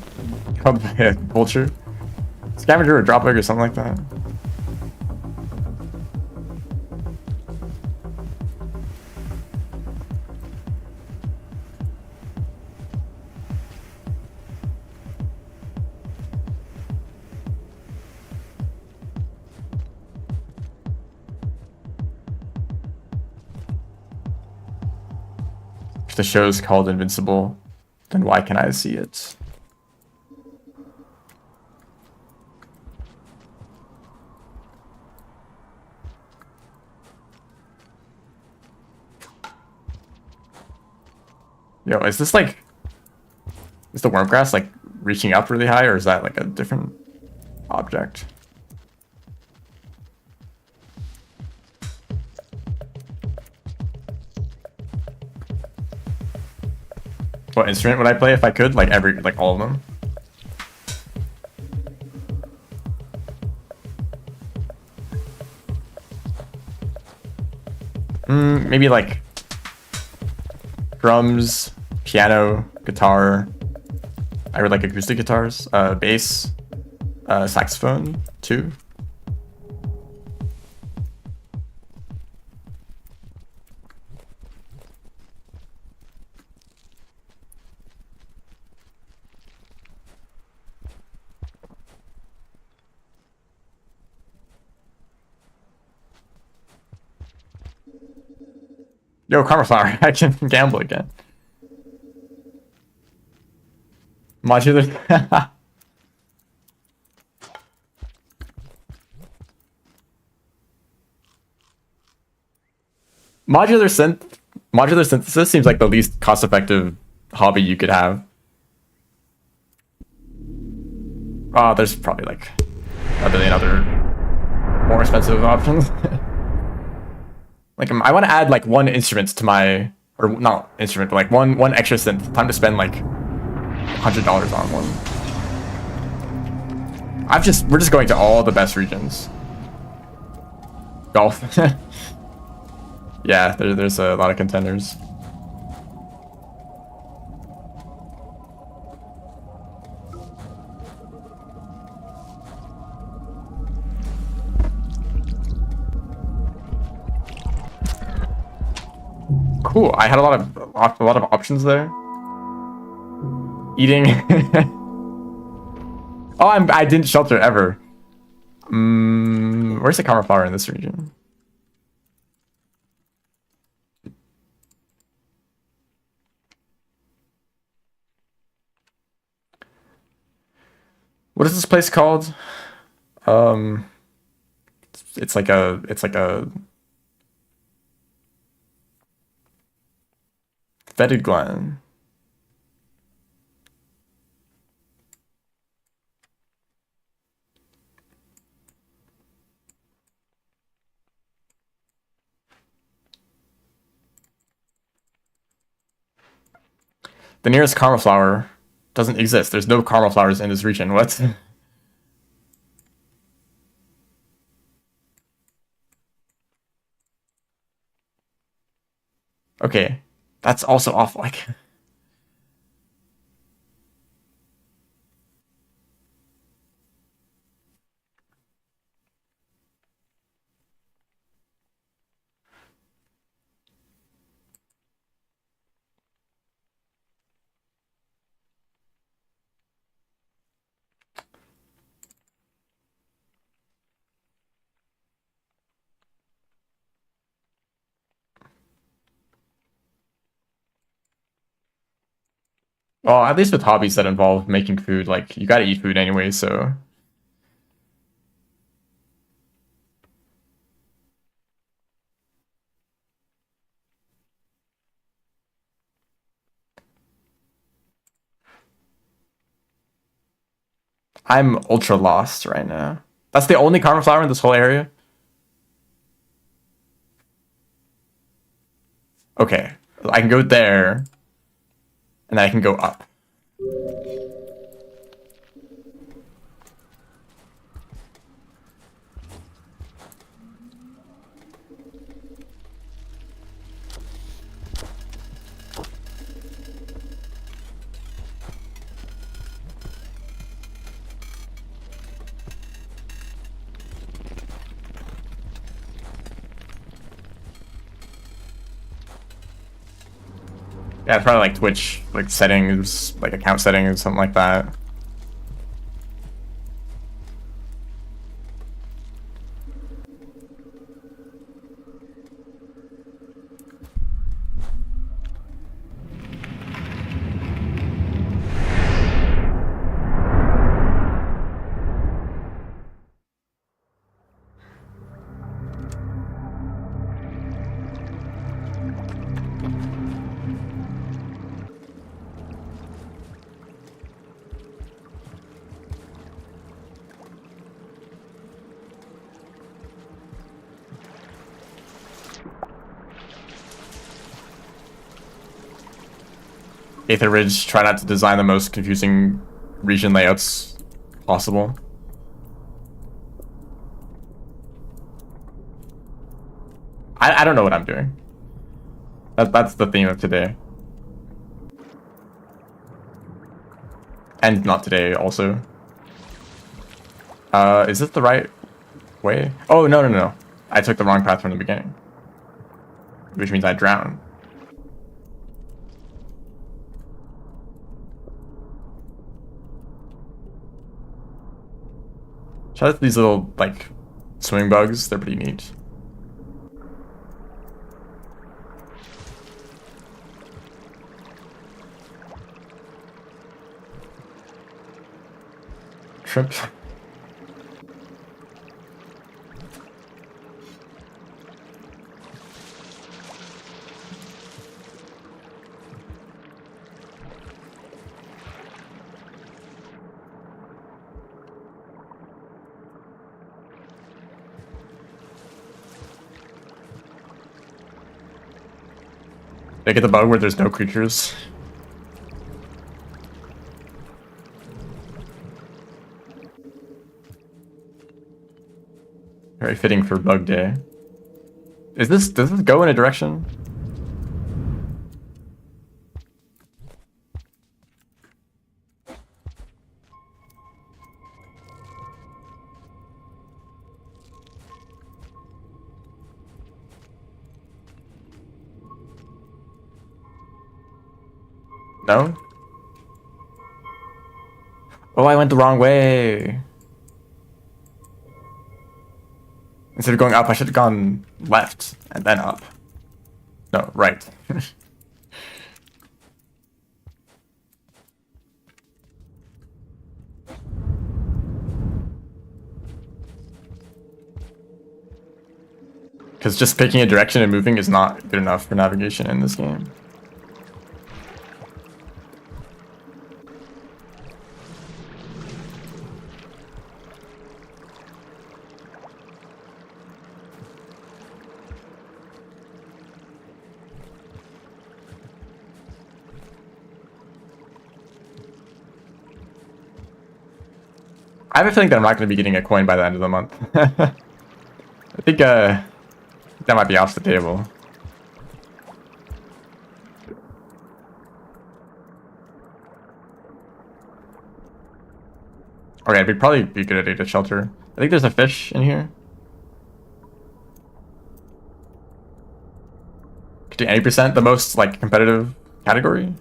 called by a vulture? Scavenger or dropleg or something like that. the show's called Invincible, then why can't I see it? Yo, is this like... Is the wormgrass like reaching up really high, or is that like a different object? What instrument would I play if I could? Like all of them? Maybe like drums, piano, guitar. I would like acoustic guitars, bass, saxophone too. Yo, Karma Flower, I can gamble again. Modular. Modular synthesis seems like the least cost-effective hobby you could have. There's probably like a billion other more expensive options. Like I want to add like one instrument to my, or not instrument, but like one extra synth. Time to spend like $100 on one. We're just going to all the best regions. Golf. Yeah, there's a lot of contenders. Cool. I had a lot of options there. Eating. Oh, I didn't shelter ever. Where's the Karma Flower in this region? What is this place called? It's like a fetid gland. The nearest Karma Flower doesn't exist. There's no Karma Flowers in this region. What? Okay, that's also awful. Like, well, at least with hobbies that involve making food, like you gotta eat food anyway, so. I'm ultra lost right now. That's the only Karma Flower in this whole area? Okay, I can go there, and then I can go up. Yeah, it's probably like Twitch, like settings, like account settings, something like that. Aether Ridge, try not to design the most confusing region layouts possible. I don't know what I'm doing. That's the theme of today. And not today, also. Is this the right way? Oh, no. I took the wrong path from the beginning. Which means I drown. Shout out to these little, like, swimming bugs. They're pretty neat. Shrimp. Did I get the bug where there's no creatures? Very fitting for bug day. Does this go in a direction? No? Oh, I went the wrong way. Instead of going up, I should have gone left and then up. No, right. Because just picking a direction and moving is not good enough for navigation in this game. I have a feeling that I'm not going to be getting a coin by the end of the month. I think that might be off the table. Okay, we'd probably be good at data shelter. I think there's a fish in here. Could do 80%, the most like competitive category.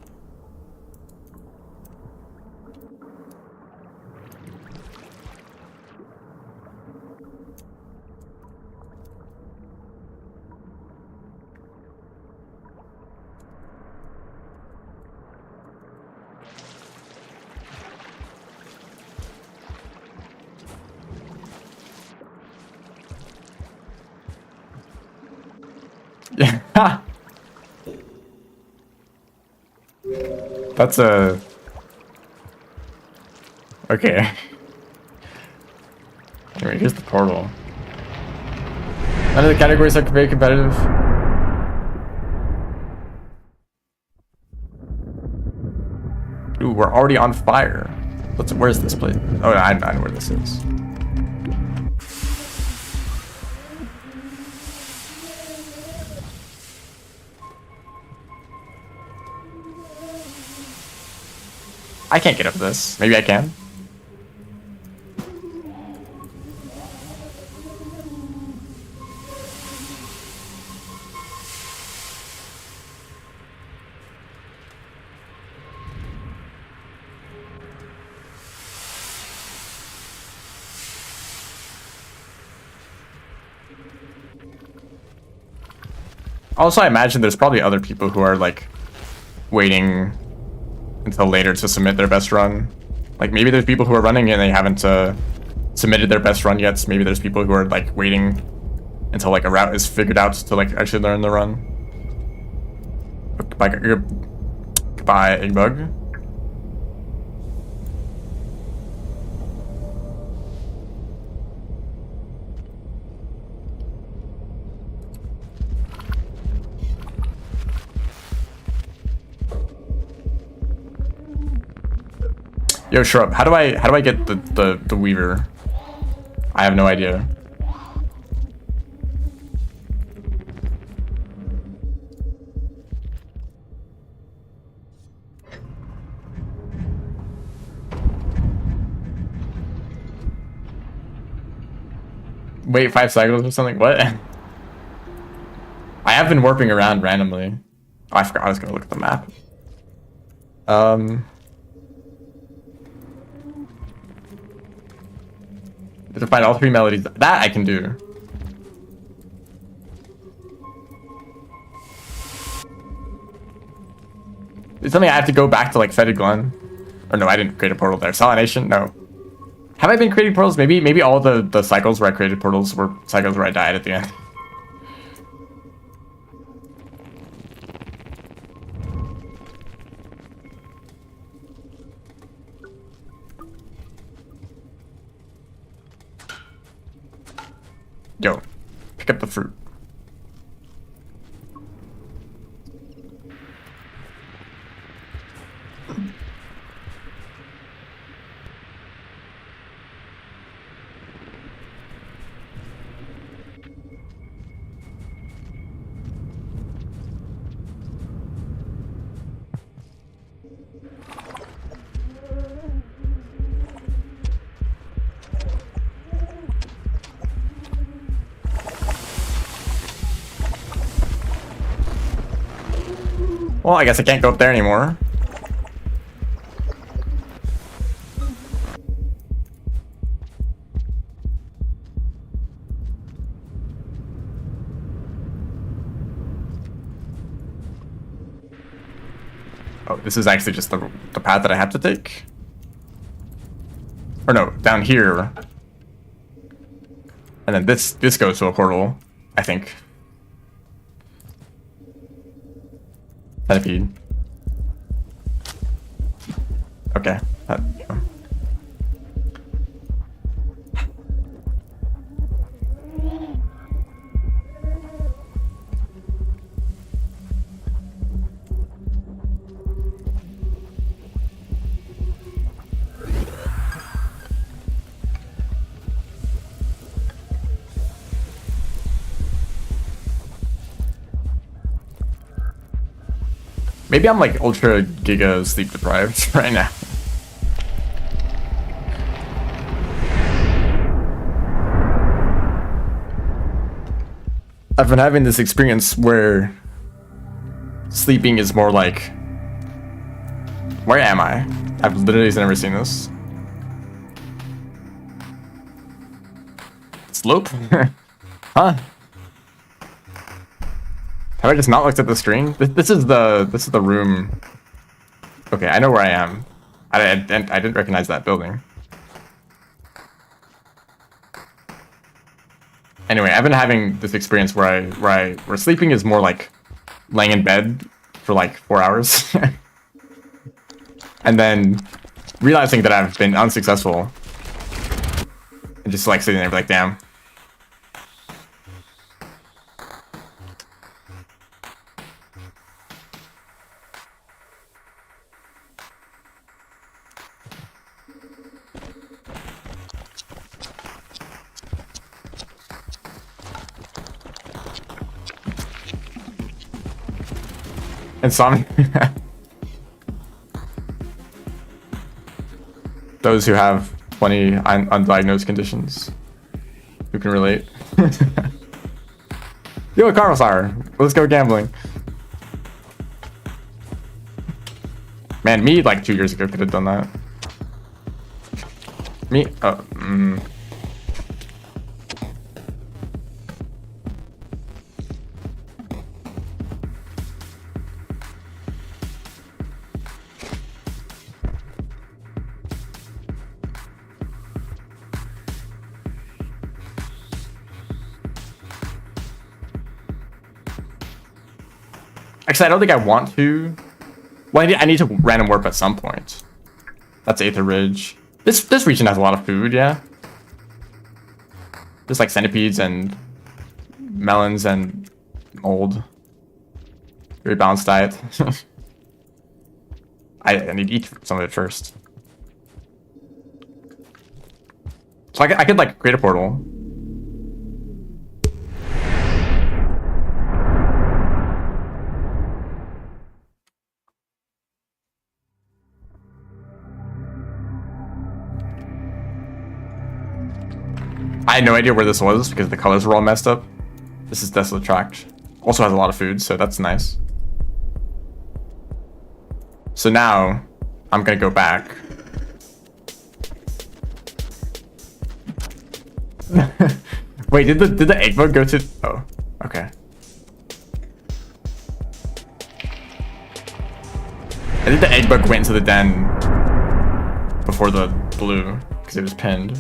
Yeah. That's a... Okay. Anyway, here's the portal. None of the categories are very competitive. Ooh, we're already on fire. Where's this place? Oh, I know where this is. I can't get up this. Maybe I can. Also, I imagine there's probably other people who are like waiting until later to submit their best run. Like maybe there's people who are running and they haven't submitted their best run yet. So maybe there's people who are like waiting until like a route is figured out to like actually learn the run. Goodbye, egg bug. Yo, Shrub, how do I get the Weaver? I have no idea. Wait 5 cycles or something? What? I have been warping around randomly. Oh, I forgot I was gonna look at the map. To find all 3 melodies. That I can do. It's something I have to go back to like Fetid Glen. Or no, I didn't create a portal there. Salination? No. Have I been creating portals? Maybe all the cycles where I created portals were cycles where I died at the end. Yo, pick up the fruit. Well, I guess I can't go up there anymore. Oh, this is actually just the path that I have to take? Or no, down here. And then this goes to a portal, I think. Centipede. Okay. Yeah. Maybe I'm like ultra giga sleep deprived right now. I've been having this experience where sleeping is more like, where am I? I've literally never seen this. Slope? Huh? Have I just not looked at the screen? This is the room. Okay, I know where I am. I didn't recognize that building. Anyway, I've been having this experience where sleeping is more like laying in bed for like 4 hours, and then realizing that I've been unsuccessful, and just like sitting there like, damn. Insomnia. Those who have plenty undiagnosed conditions who can relate. Yo, Carlsar, let's go gambling. Man, me like 2 years ago could have done that. Me? Actually, I don't think I want to. Well, I need to random warp at some point. That's Aether Ridge. This region has a lot of food, yeah. There's like centipedes and melons and mold. Very balanced diet. I need to eat some of it first. So I could like create a portal. I had no idea where this was because the colors were all messed up. This is Desolate Tract. Also has a lot of food, so that's nice. So now, I'm gonna go back. Wait, did the egg bug go to? Oh, okay. I think the egg bug went into the den before the blue because it was pinned.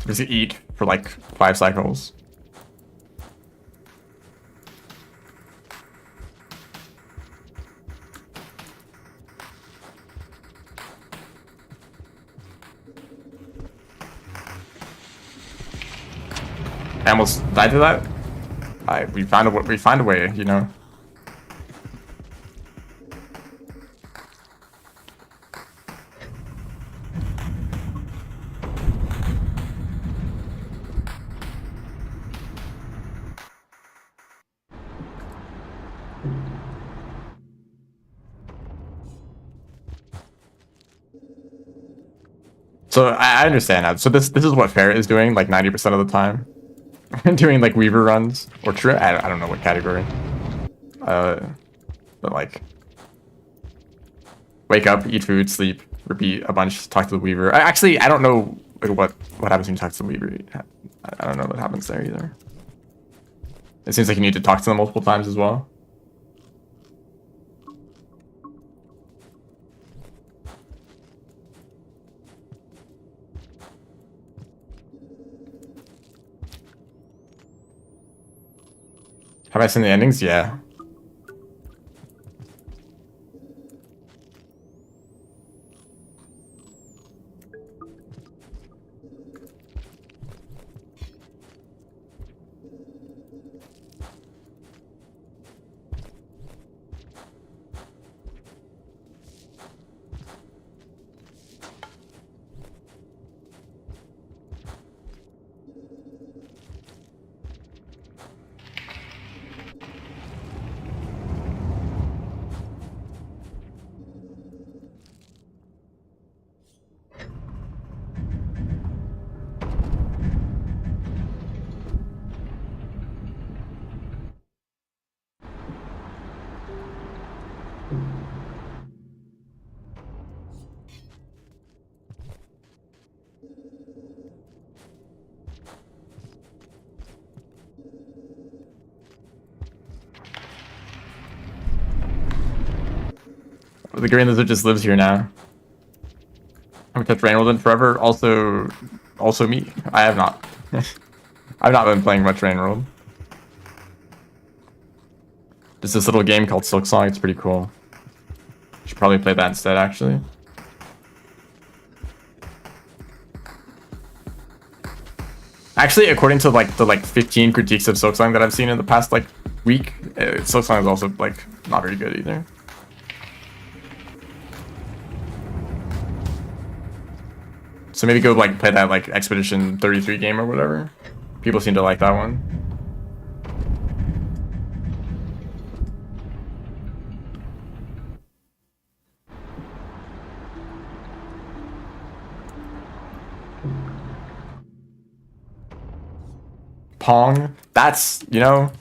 Does it eat for like 5 cycles? I almost died to that. We find a way, you know. So I understand that. So this is what Ferret is doing like 90% of the time. Doing like Weaver runs or true. I don't know what category. But like wake up, eat food, sleep, repeat a bunch, talk to the Weaver. Actually, I don't know like, what happens when you talk to the Weaver. I don't know what happens there either. It seems like you need to talk to them multiple times as well. Have I seen the endings? Yeah. The Green Lizard just lives here now. I haven't touched Rainworld in forever. Also me. I have not. I've not been playing much Rainworld. There's this little game called Silksong. It's pretty cool. Should probably play that instead, actually. Actually, according to like the 15 critiques of Silksong that I've seen in the past like week, Silksong is also like not very good either. So maybe go like play that like Expedition 33 game or whatever. People seem to like that one. Pong, that's, you know.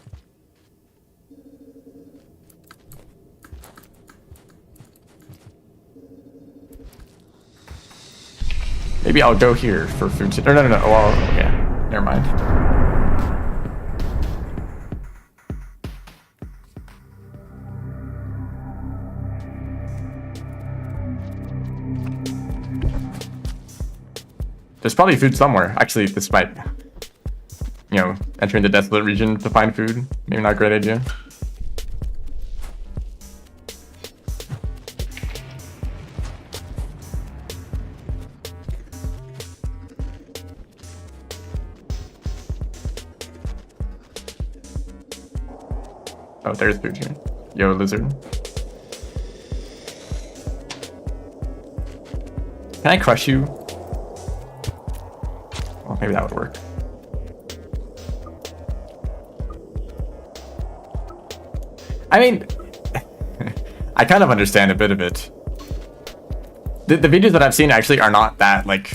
Maybe I'll go here for food. No. Oh, well, yeah. Never mind. There's probably food somewhere. Actually, this might, you know, entering the desolate region to find food. Maybe not a great idea. Oh, there's food here. Yo, lizard. Can I crush you? Well, maybe that would work. I mean, I kind of understand a bit of it. The videos that I've seen actually are not that, like,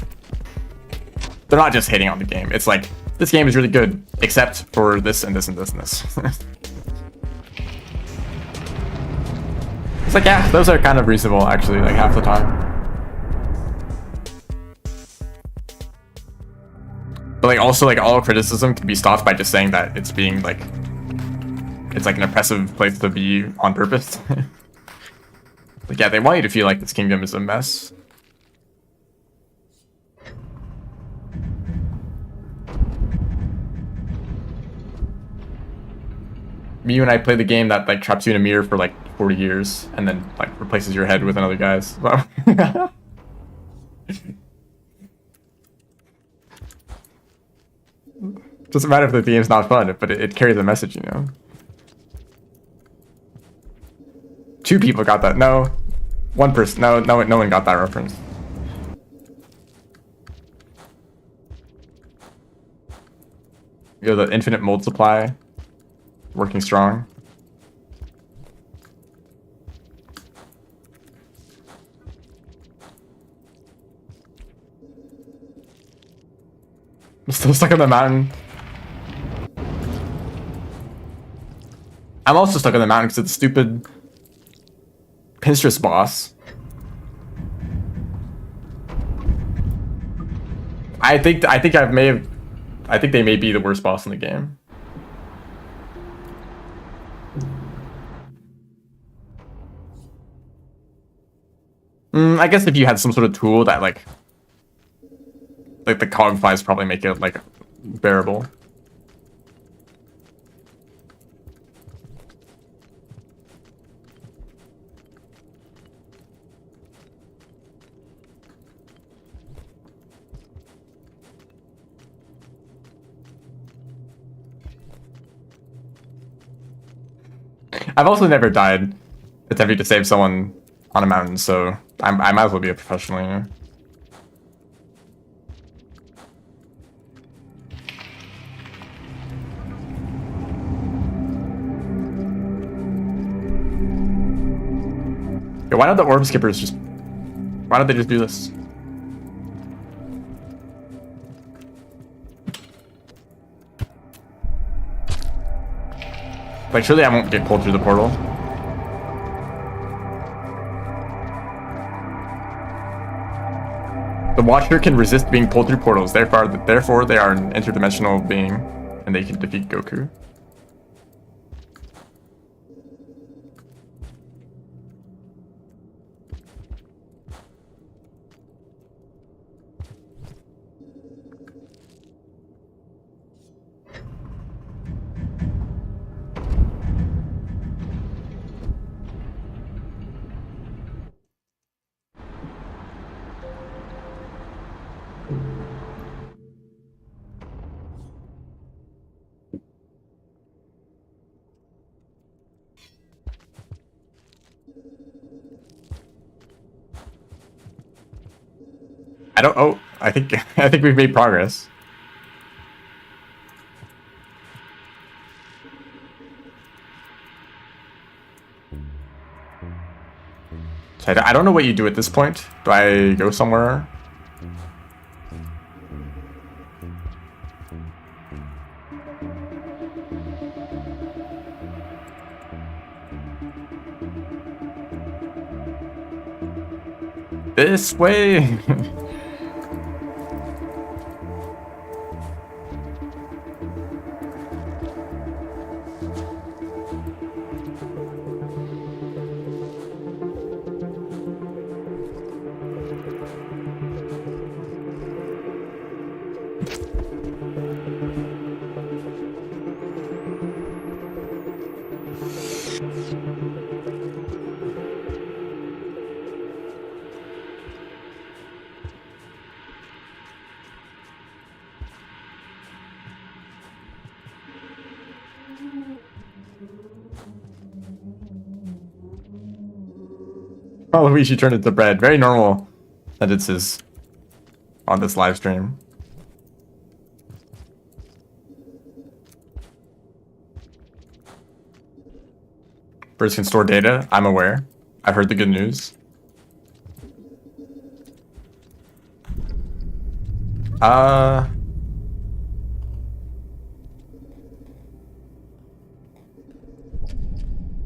they're not just hating on the game. It's like, this game is really good, except for this and this and this and this. It's like, yeah, those are kind of reasonable, actually, like half the time. But like, also, like, all criticism can be stopped by just saying that it's being, like, it's like an oppressive place to be on purpose. Like, yeah, they want you to feel like this kingdom is a mess. You and I play the game that like traps you in a mirror for like 40 years and then like replaces your head with another guy's. So. Doesn't matter if the game's not fun, but it carries a message, you know. 2 people got that. No, 1 person. No one got that reference. You know, the infinite mold supply working strong. I'm still stuck on the mountain. I'm also stuck on the mountain because it's stupid Pinstress boss. I think they may be the worst boss in the game. I guess if you had some sort of tool that like the cog flies probably make it like bearable. I've also never died attempting to save someone on a mountain, so I might as well be a professional, you know? Yeah, why don't the orb skippers just... Why don't they just do this? Like, surely I won't get pulled through the portal. The Watcher can resist being pulled through portals, therefore they are an interdimensional being, and they can defeat Goku. I think we've made progress. So I don't know what you do at this point. Do I go somewhere? This way. Oh, Luigi turned into bread. Very normal. sentences on this live stream. Birds can store data. I'm aware. I've heard the good news.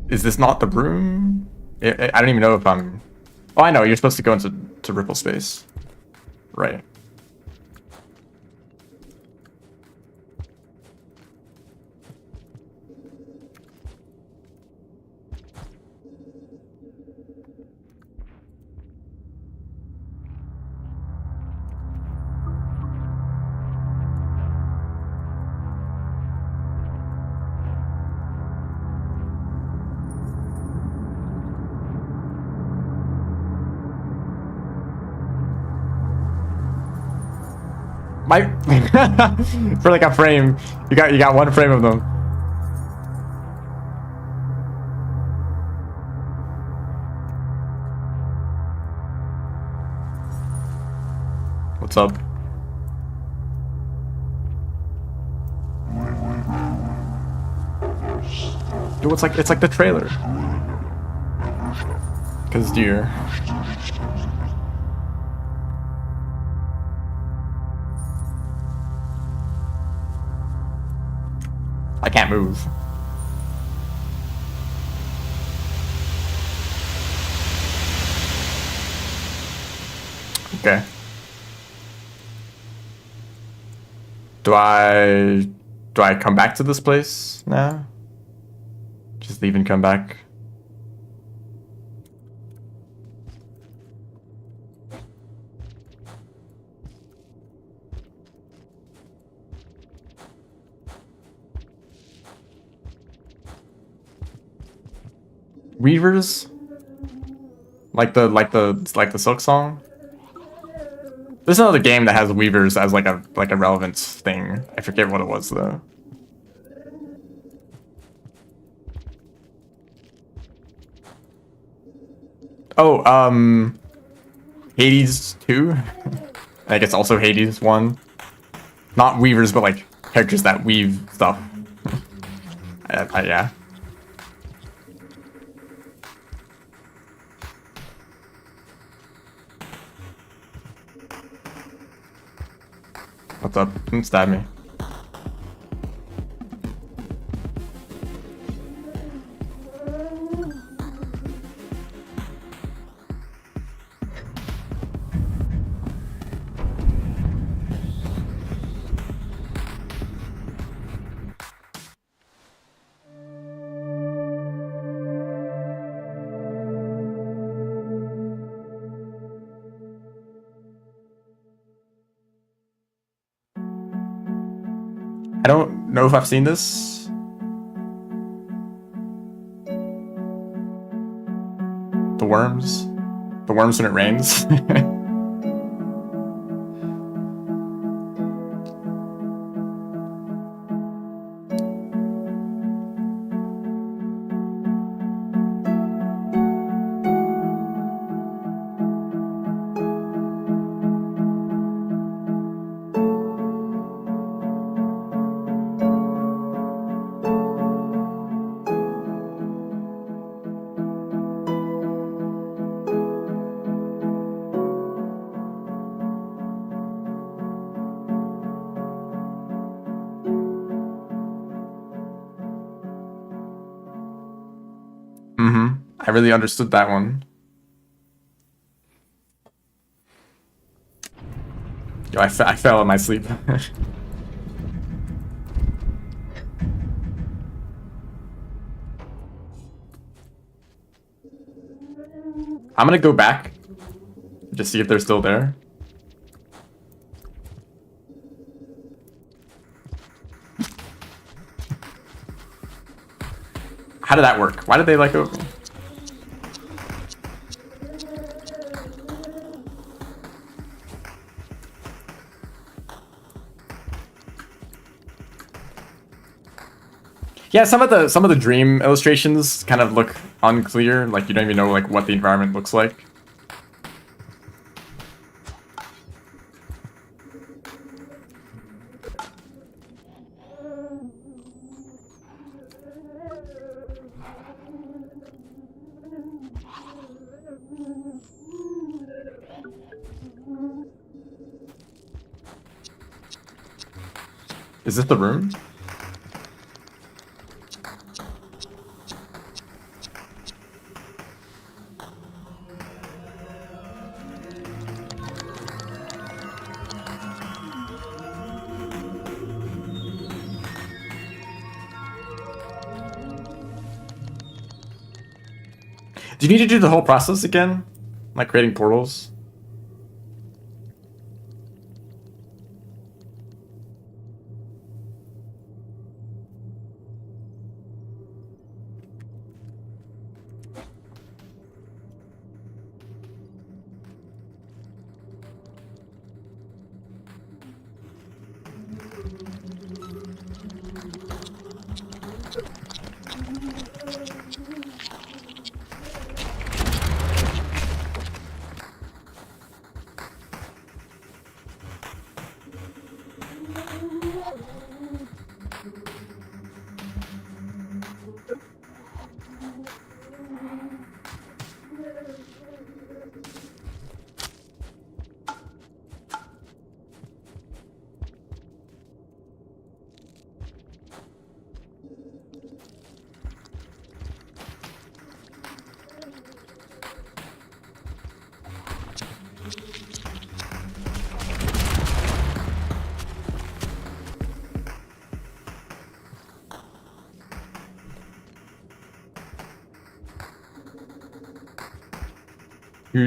Is this not the room? I don't even know if I'm... Oh, I know. You're supposed to go into Ripple space. Right. My for like a frame, you got one frame of them. What's up? Dude, it's like the trailer. Cause deer. I can't move. Okay. Do I come back to this place now? Just leave and come back. Weavers? Like the Silk Song? There's another game that has Weavers as like a relevance thing. I forget what it was though. Oh, Hades 2? I guess also Hades 1. Not Weavers, but like characters that weave stuff. Yeah. What's up? Don't stab me. I don't know if I've seen this. The worms. The worms when it rains. I really understood that one. Yo, I fell in my sleep. I'm gonna go back. Just see if they're still there. How did that work? Why did they let go of me? Yeah, some of the dream illustrations kind of look unclear, like you don't even know like what the environment looks like. Is this the room? Do you need to do the whole process again? Like creating portals?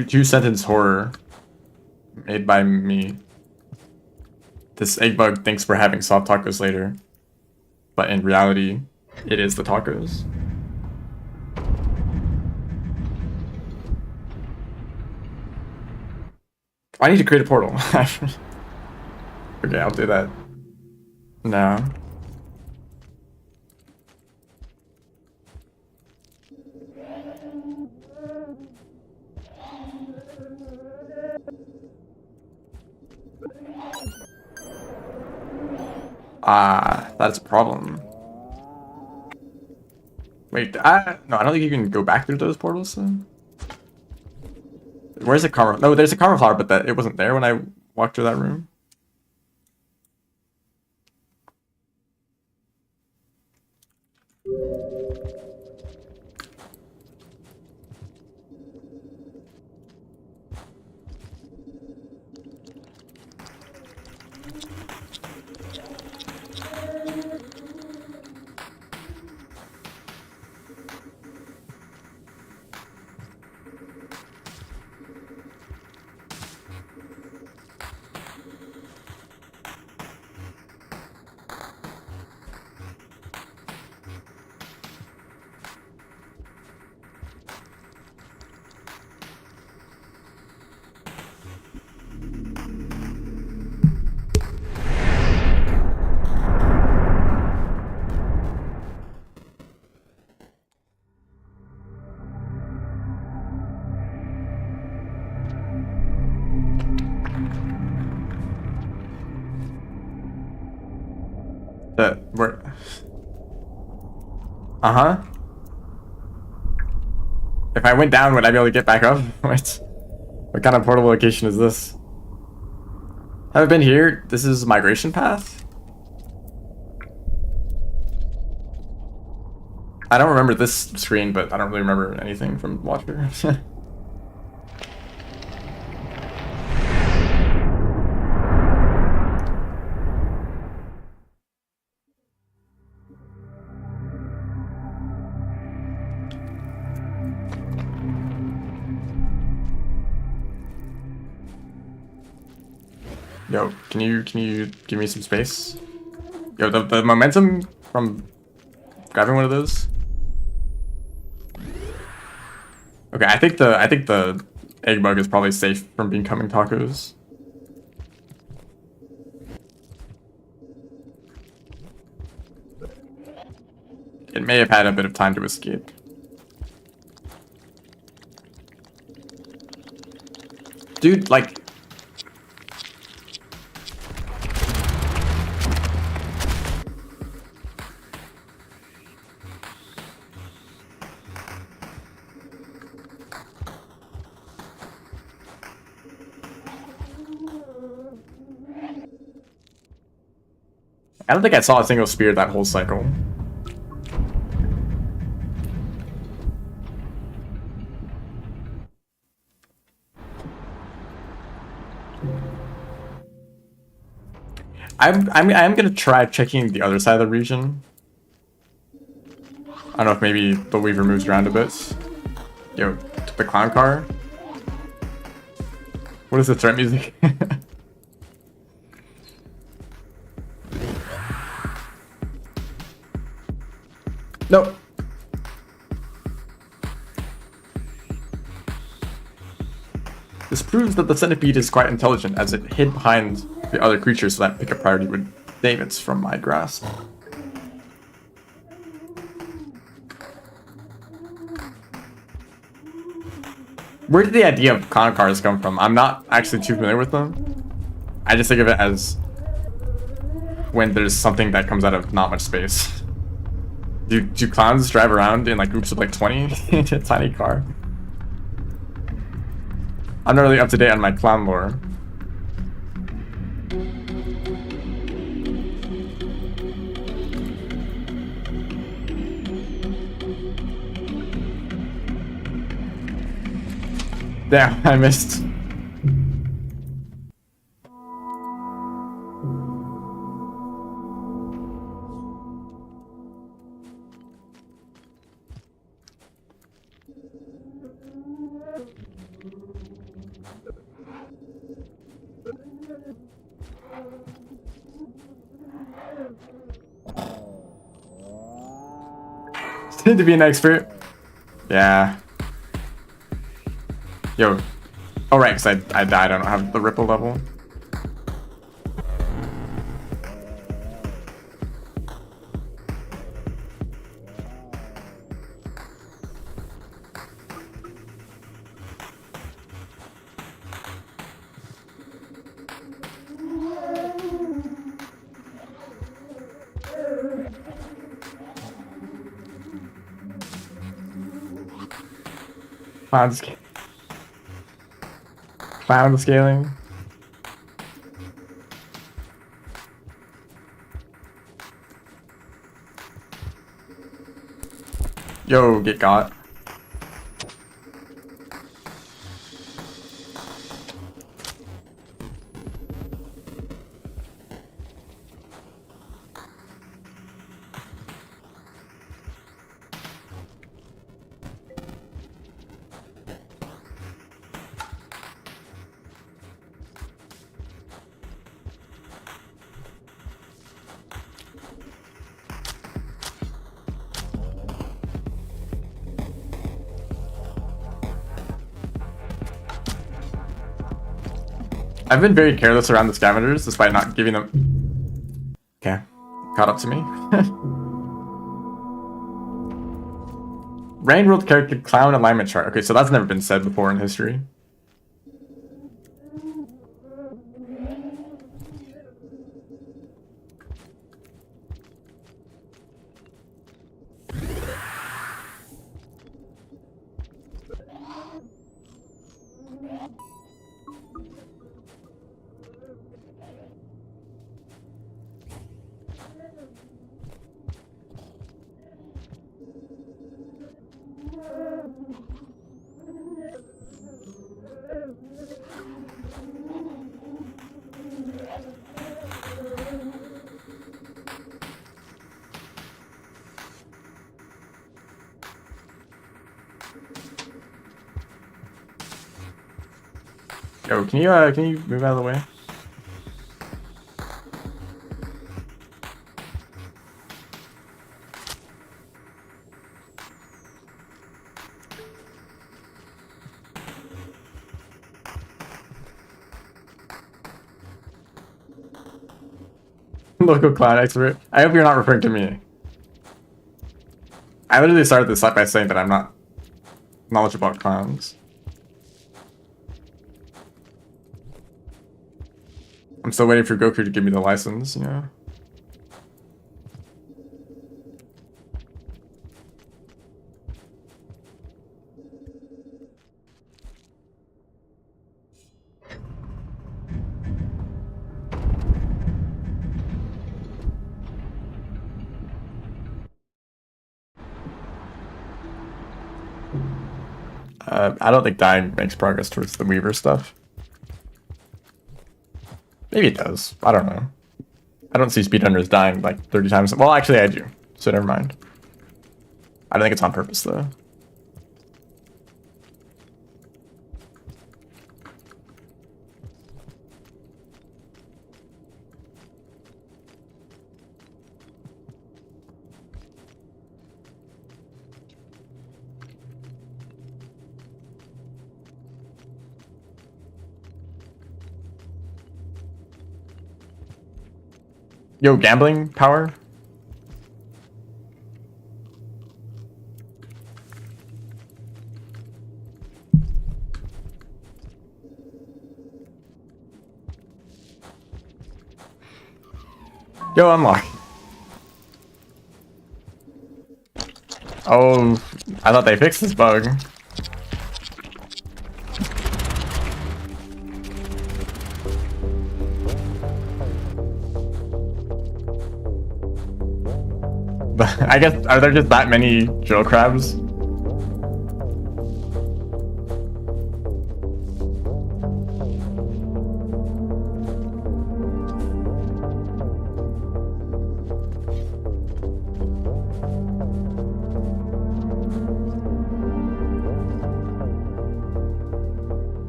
Two sentence horror made by me. This egg bug thinks we're having soft tacos later, but in reality, it is the tacos. I need to create a portal. Okay, I'll do that now. Ah, that's a problem. Wait, no, I don't think you can go back through those portals then. Where's the karma? No, there's a karma flower, but it wasn't there when I walked through that room. Where? Uh-huh. If I went down, would I be able to get back up? What kind of portable location is this? Haven't been here. This is migration path. I don't remember this screen, but I don't really remember anything from Watcher. Yo, can you give me some space? Yo, the momentum from grabbing one of those. Okay, I think the egg bug is probably safe from becoming tacos. It may have had a bit of time to escape. Dude, like... I don't think I saw a single spear that whole cycle. I'm gonna try checking the other side of the region. I don't know if maybe the Weaver moves around a bit. Yo, the clown car. What is the threat music? No. This proves that the centipede is quite intelligent, as it hid behind the other creatures so that pickup priority would save it from my grasp. Where did the idea of clown cars come from? I'm not actually too familiar with them. I just think of it as when there's something that comes out of not much space. Do clowns drive around in like groups of like 20 in a tiny car? I'm not really up to date on my clown lore. Damn, I missed. Need to be an expert. Yeah. Yo. Oh, right, because I died. I don't have the ripple level. Clown scaling. Yo, get got. I've been very careless around the scavengers, despite not giving them... Okay, caught up to me. Rain World character clown alignment chart. Okay, so that's never been said before in history. Yo, can you move out of the way? Local clown expert. I hope you're not referring to me. I literally started this up by saying that I'm not knowledgeable about clowns. I'm still waiting for Goku to give me the license, you know? I don't think dying makes progress towards the Weaver stuff. Maybe it does. I don't know. I don't see speedrunners dying like 30 times. Well, actually, I do. So never mind. I don't think it's on purpose, though. Yo, gambling power? Yo, unlock. Oh, I thought they fixed this bug. I guess, are there just that many drill crabs?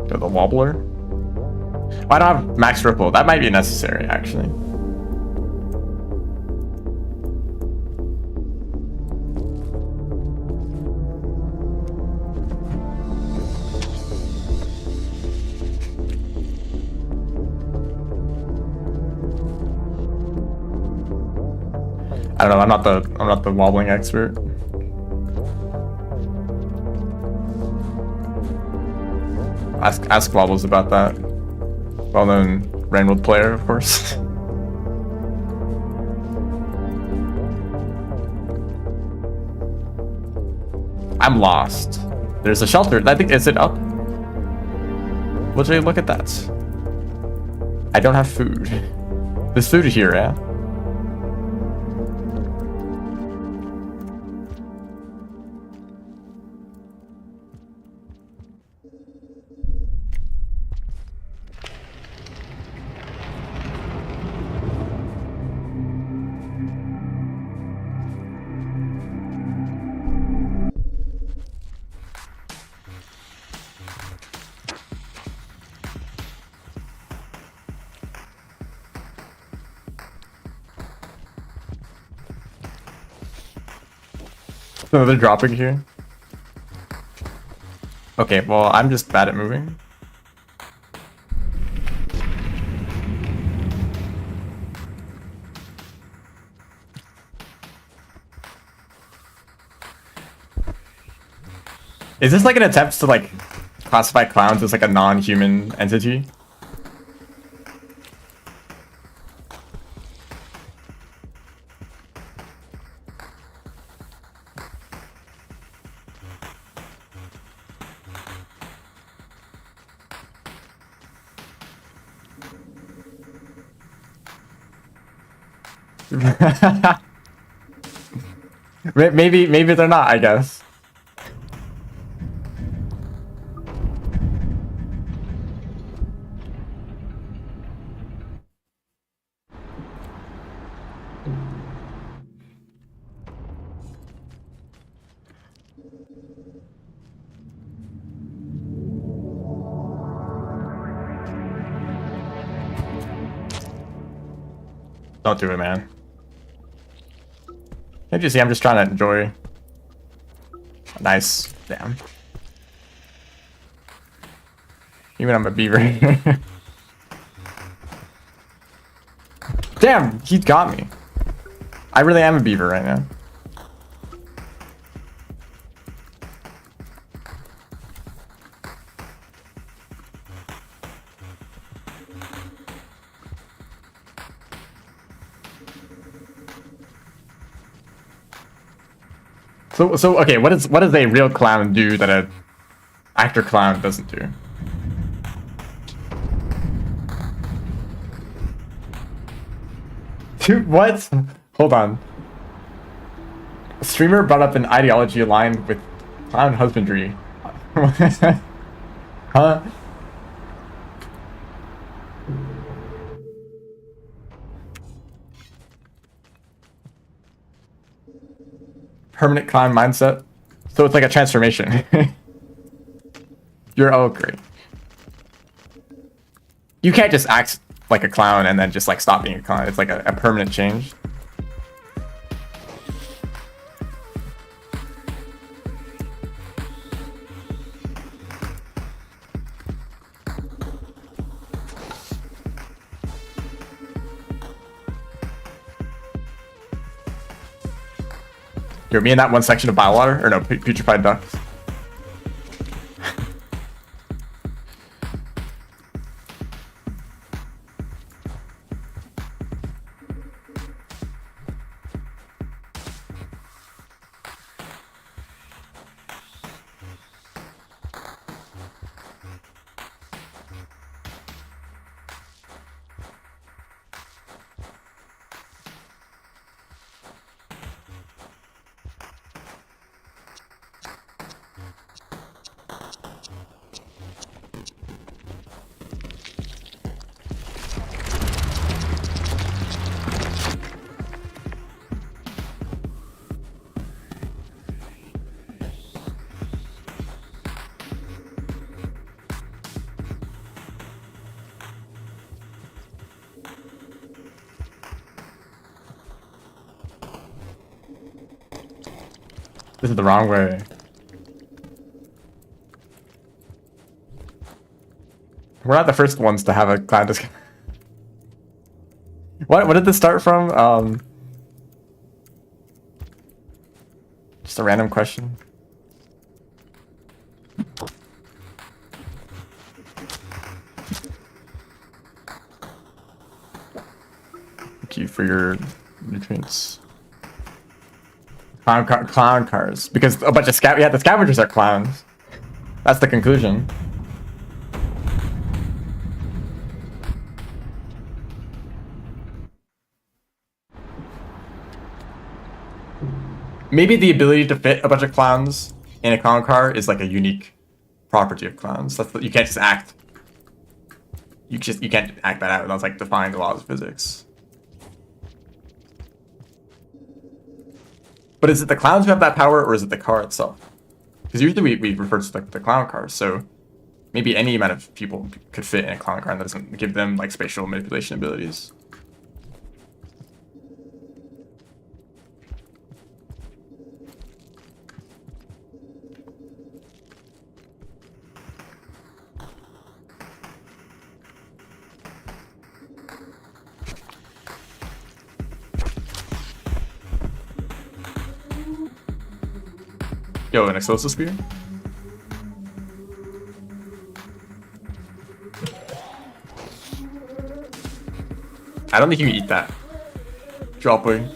The wobbler? Why don't I have max ripple? That might be necessary, actually. I don't know. I'm not the wobbling expert. Ask Wobbles about that. Well-known Rainworld player, of course. I'm lost. There's a shelter. I think, is it up? Would you look at that? I don't have food. There's food here, yeah? So they're dropping here. Okay, well, I'm just bad at moving. Is this like an attempt to like classify clowns as like a non-human entity? Maybe they're not, I guess. Don't do it, man. Can't you see I'm just trying to enjoy a nice... Damn. Even I'm a beaver. Damn, he got me. I really am a beaver right now. So okay, what does a real clown do that a actor clown doesn't do? Dude, what? Hold on. A streamer brought up an ideology aligned with clown husbandry. Huh? Permanent clown mindset. So it's like a transformation. You're oh great. You can't just act like a clown and then just like stop being a clown. It's like a permanent change. You're me in that one section of Bywater, or no, Putrefied Ducks. This is the wrong way. We're not the first ones to have a clown disc. What did this start from? Just a random question. Thank you for your nutrients. Clown cars. Because a bunch of the scavengers are clowns. That's the conclusion. Maybe the ability to fit a bunch of clowns in a clown car is like a unique property of clowns. That's you can't just act. You can't act that out. That's like defying the laws of physics. But is it the clowns who have that power, or is it the car itself? Because usually we refer to the clown cars, so maybe any amount of people could fit in a clown car, and that doesn't give them like spatial manipulation abilities. Yo, an explosive spear? I don't think you can eat that. Dropping.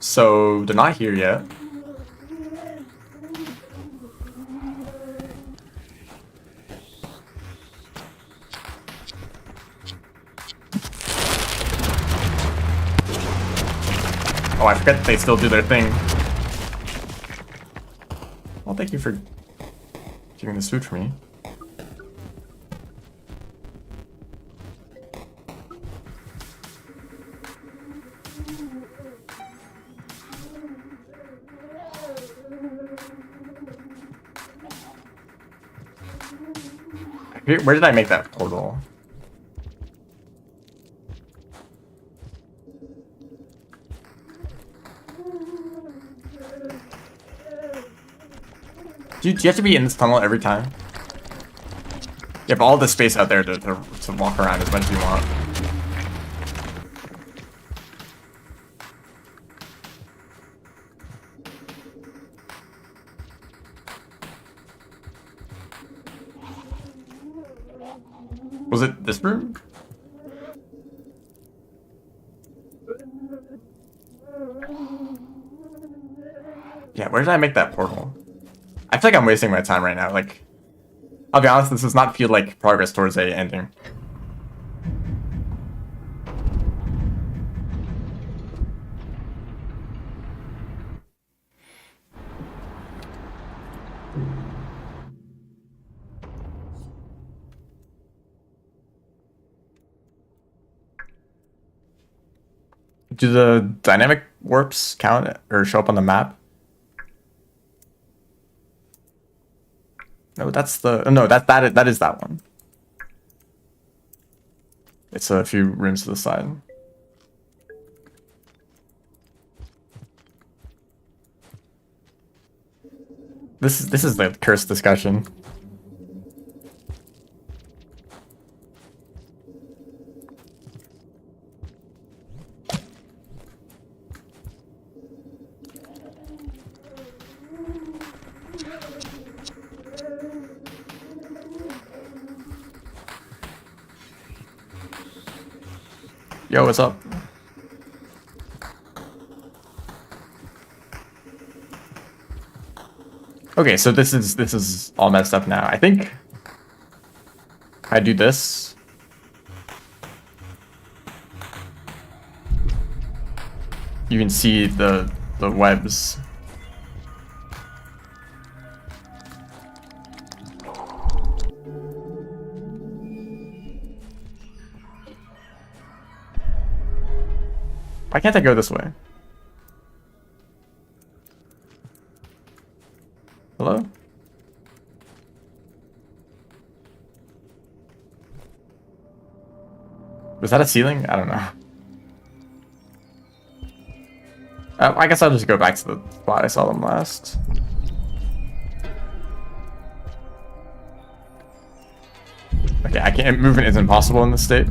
So they're not here yet. Oh, I forget they still do their thing. Well, thank you for giving this food for me. Where did I make that portal? Do you have to be in this tunnel every time? You have all the space out there to walk around as much as you want. Was it this room? Yeah, where did I make that portal? I feel like I'm wasting my time right now. Like, I'll be honest, this does not feel like progress towards a ending. Do the dynamic warps count or show up on the map? No, that's the no, that is that one. It's a few rooms to the side. This is the curse discussion. Yo, what's up? Okay, so this is all messed up now. I think I do this. You can see the webs. Why can't I go this way? Hello? Was that a ceiling? I don't know. I guess I'll just go back to the spot I saw them last. Okay, I can't. Movement is impossible in this state.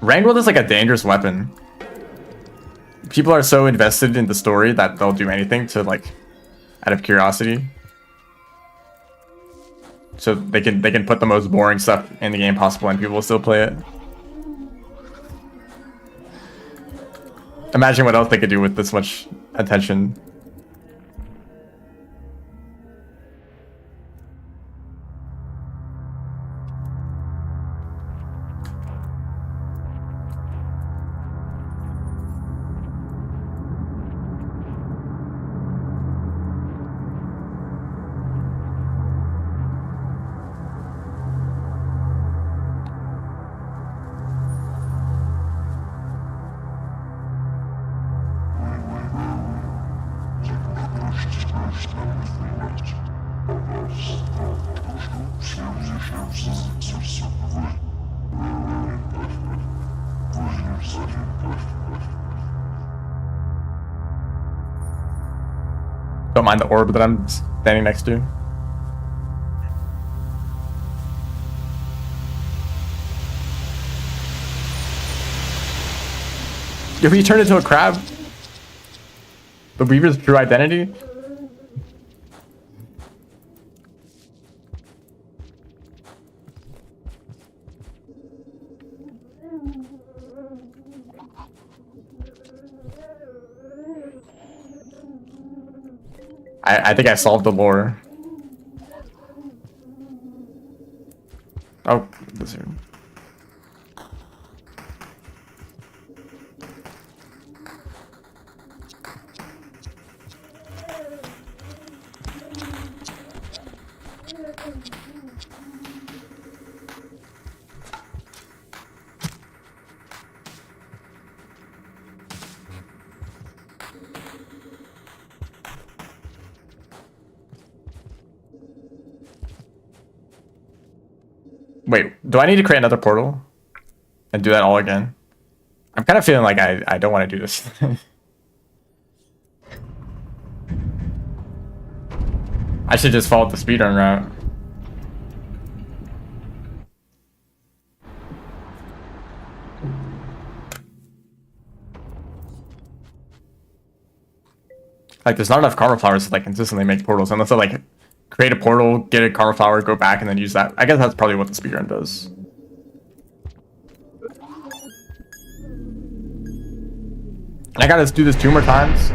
Wrangled is like a dangerous weapon. People are so invested in the story that they'll do anything to like, out of curiosity. So they can put the most boring stuff in the game possible and people will still play it. Imagine what else they could do with this much attention. Don't mind the orb that I'm standing next to. If he turned into a crab? The Weaver's true identity? I think I solved the lore. Oh, this room. Wait, do I need to create another portal? And do that all again? I'm kind of feeling like I don't want to do this. I should just follow the speedrun route. Like, there's not enough karma flowers to like consistently make portals unless I like create a portal, get a karma flower, go back, and then use that. I guess that's probably what the speedrun does. I gotta do this 2 more times.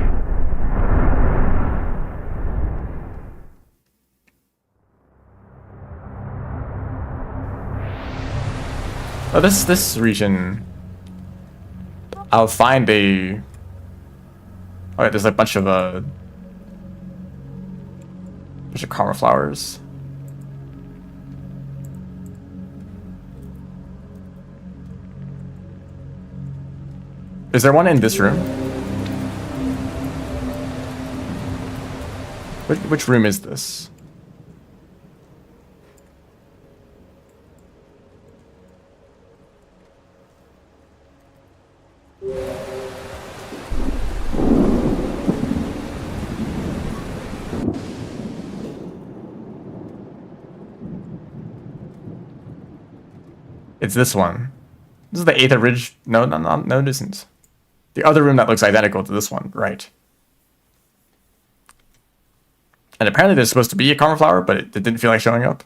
Oh, this region, I'll find a. Oh, yeah, there's a bunch of karma flowers. Is there one in this room? Which room is this? It's this one. This is the Aether Ridge. No, it isn't. The other room that looks identical to this one, right? And apparently there's supposed to be a karma flower, but it didn't feel like showing up.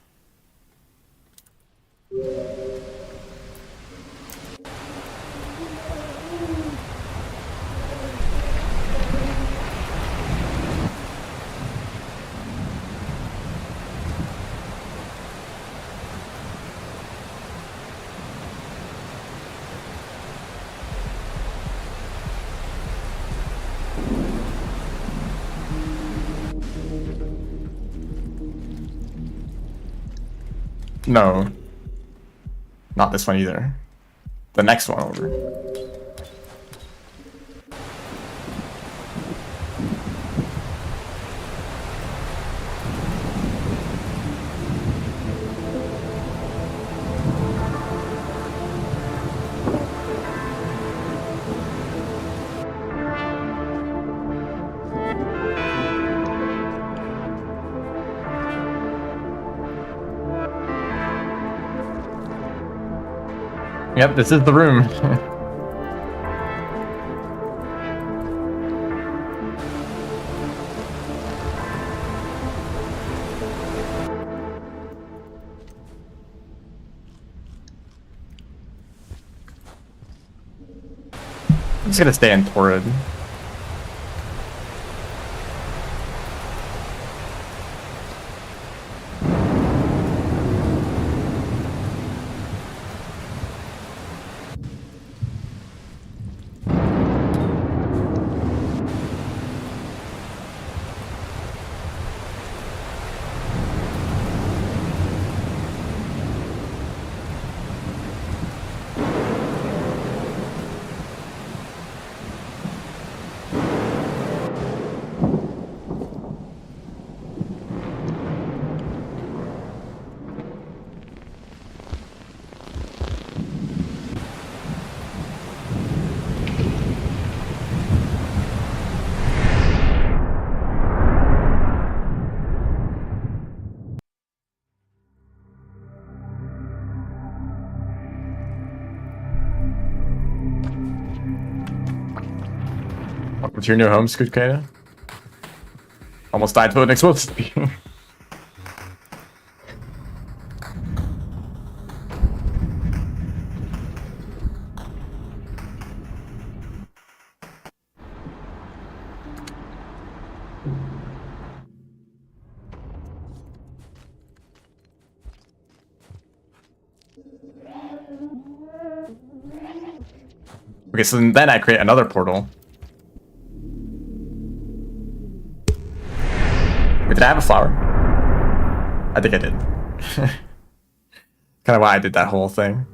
No. Not this one either. The next one over. Yep, this is the room. I'm just gonna stay in Torrid. What's your new home, Scoot Kata? Almost died to an explosive. Okay, so then I create another portal. Wait, did I have a flower? I think I did. Kind of why I did that whole thing.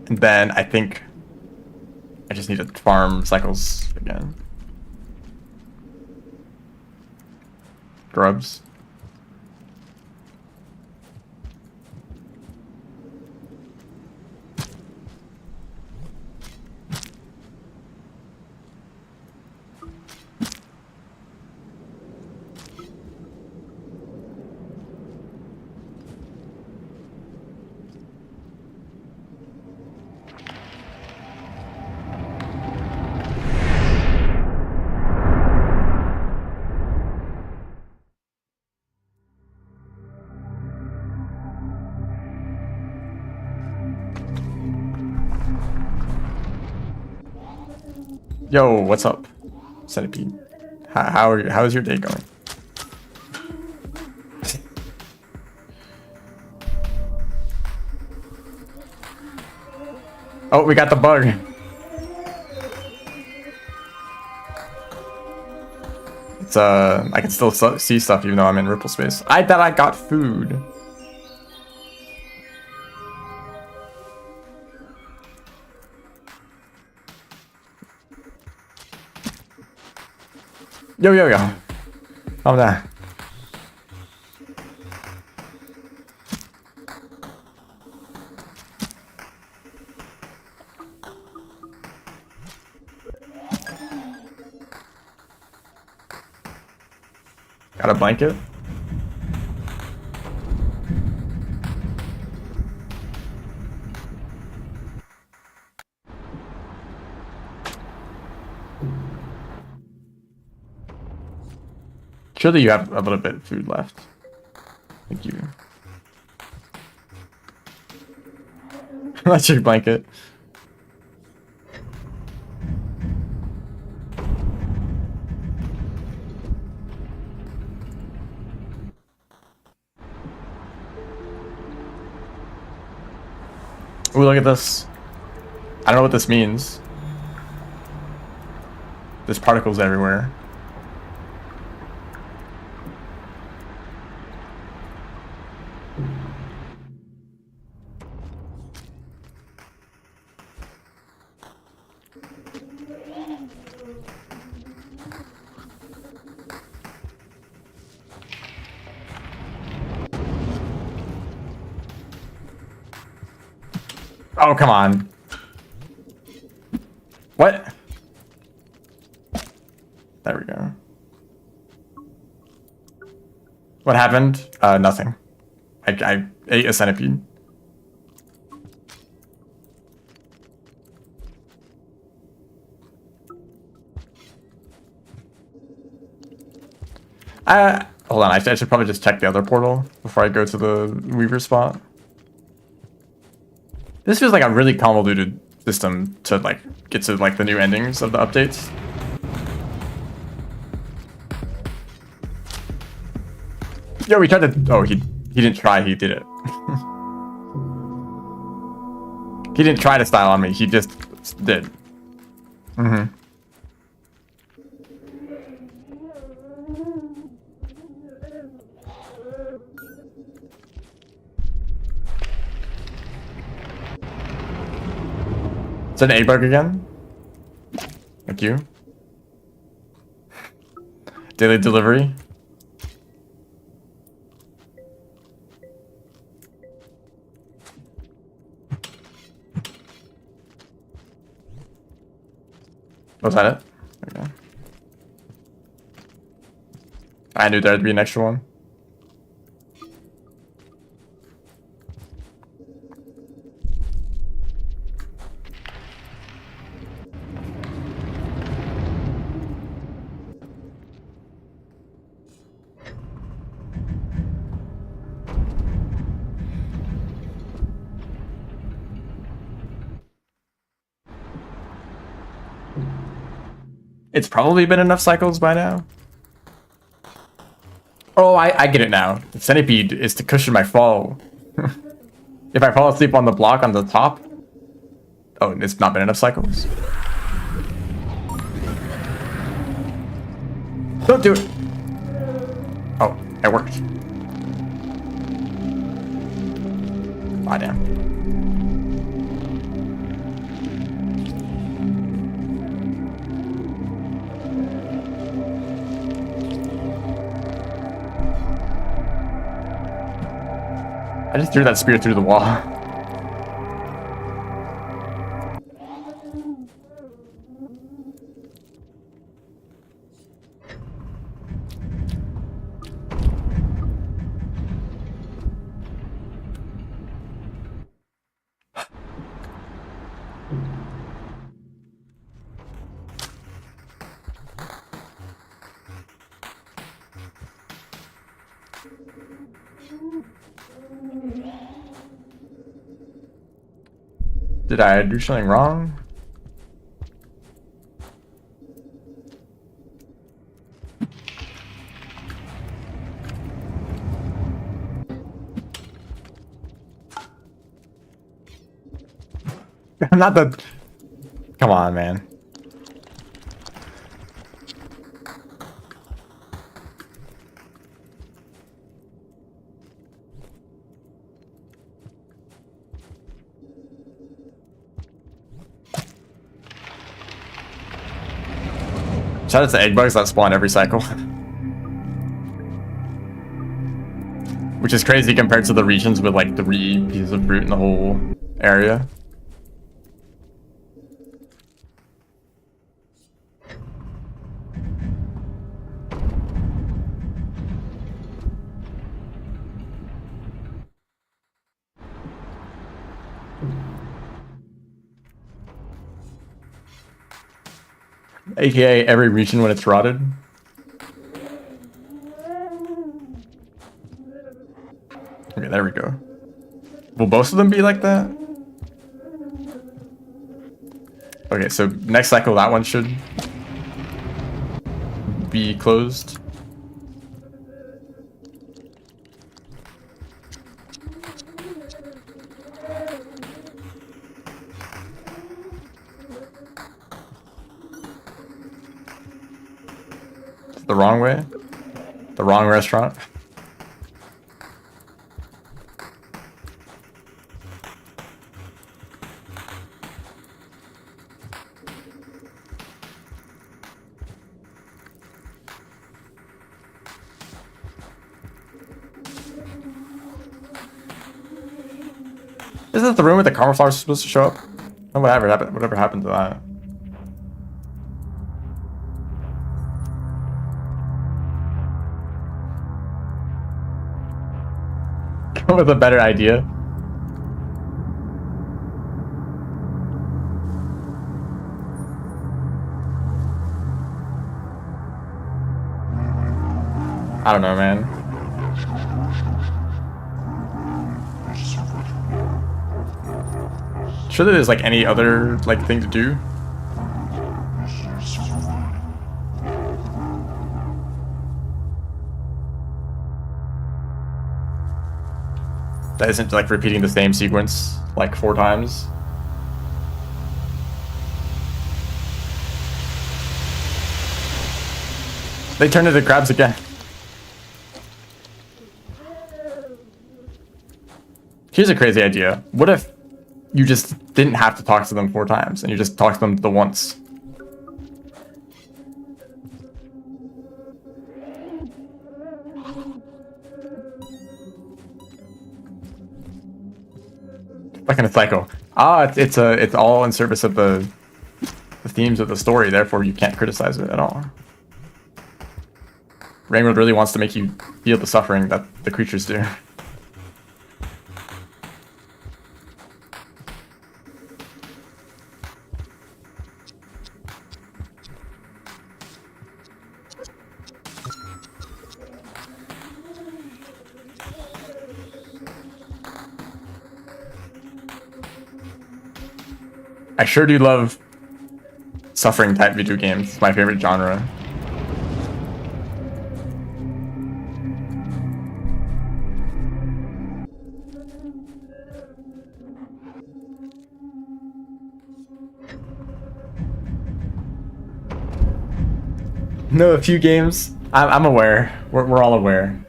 And then I think I just need to farm cycles again. Grubs. Yo, what's up, Centipede? How is your day going? Oh, we got the bug. It's I can still see stuff even though I'm in Ripple space. I bet I got food. Yo, yo, yo. Calm down. Got a blanket? Surely you have a little bit of food left. Thank you. That's your blanket. Ooh, look at this. I don't know what this means. There's particles everywhere. Oh, come on. What? There we go. What happened? Nothing. I ate a centipede. Hold on, I should probably just check the other portal before I go to the Weaver spot. This feels like a really convoluted system to like get to like the new endings of the updates. Yo, we tried to. Oh, he didn't try. He did it. He didn't try to style on me. He just did. Mm-hmm. Is that an A-bug again? Thank you. Daily delivery. Was that it? Okay. I knew there'd be an extra one. It's probably been enough cycles by now. Oh, I get it now. The centipede is to cushion my fall. If I fall asleep on the block on the top. Oh, it's not been enough cycles. Don't do it. Oh, it worked. Ah, damn. I just threw that spear through the wall. Did I do something wrong? Not the... Come on, man. Shout out to egg bugs that spawn every cycle. Which is crazy compared to the regions with like 3 pieces of fruit in the whole area. AKA every region when it's rotted. Okay, there we go. Will both of them be like that? Okay, so next cycle that one should be closed. The wrong way? The wrong restaurant? Is this the room where the cauliflower was supposed to show up? Oh, whatever happened to that? Come with a better idea. I don't know, man. Surely there's like any other like thing to do. That isn't like repeating the same sequence like 4 times. They turn into crabs again. Here's a crazy idea. What if you just didn't have to talk to them 4 times and you just talk to them the once? Like in a cycle. It's all in service of the themes of the story, therefore you can't criticize it at all. Rainworld really wants to make you feel the suffering that the creatures do. I sure do love suffering type video games. It's my favorite genre. No, a few games. I'm aware. We're all aware.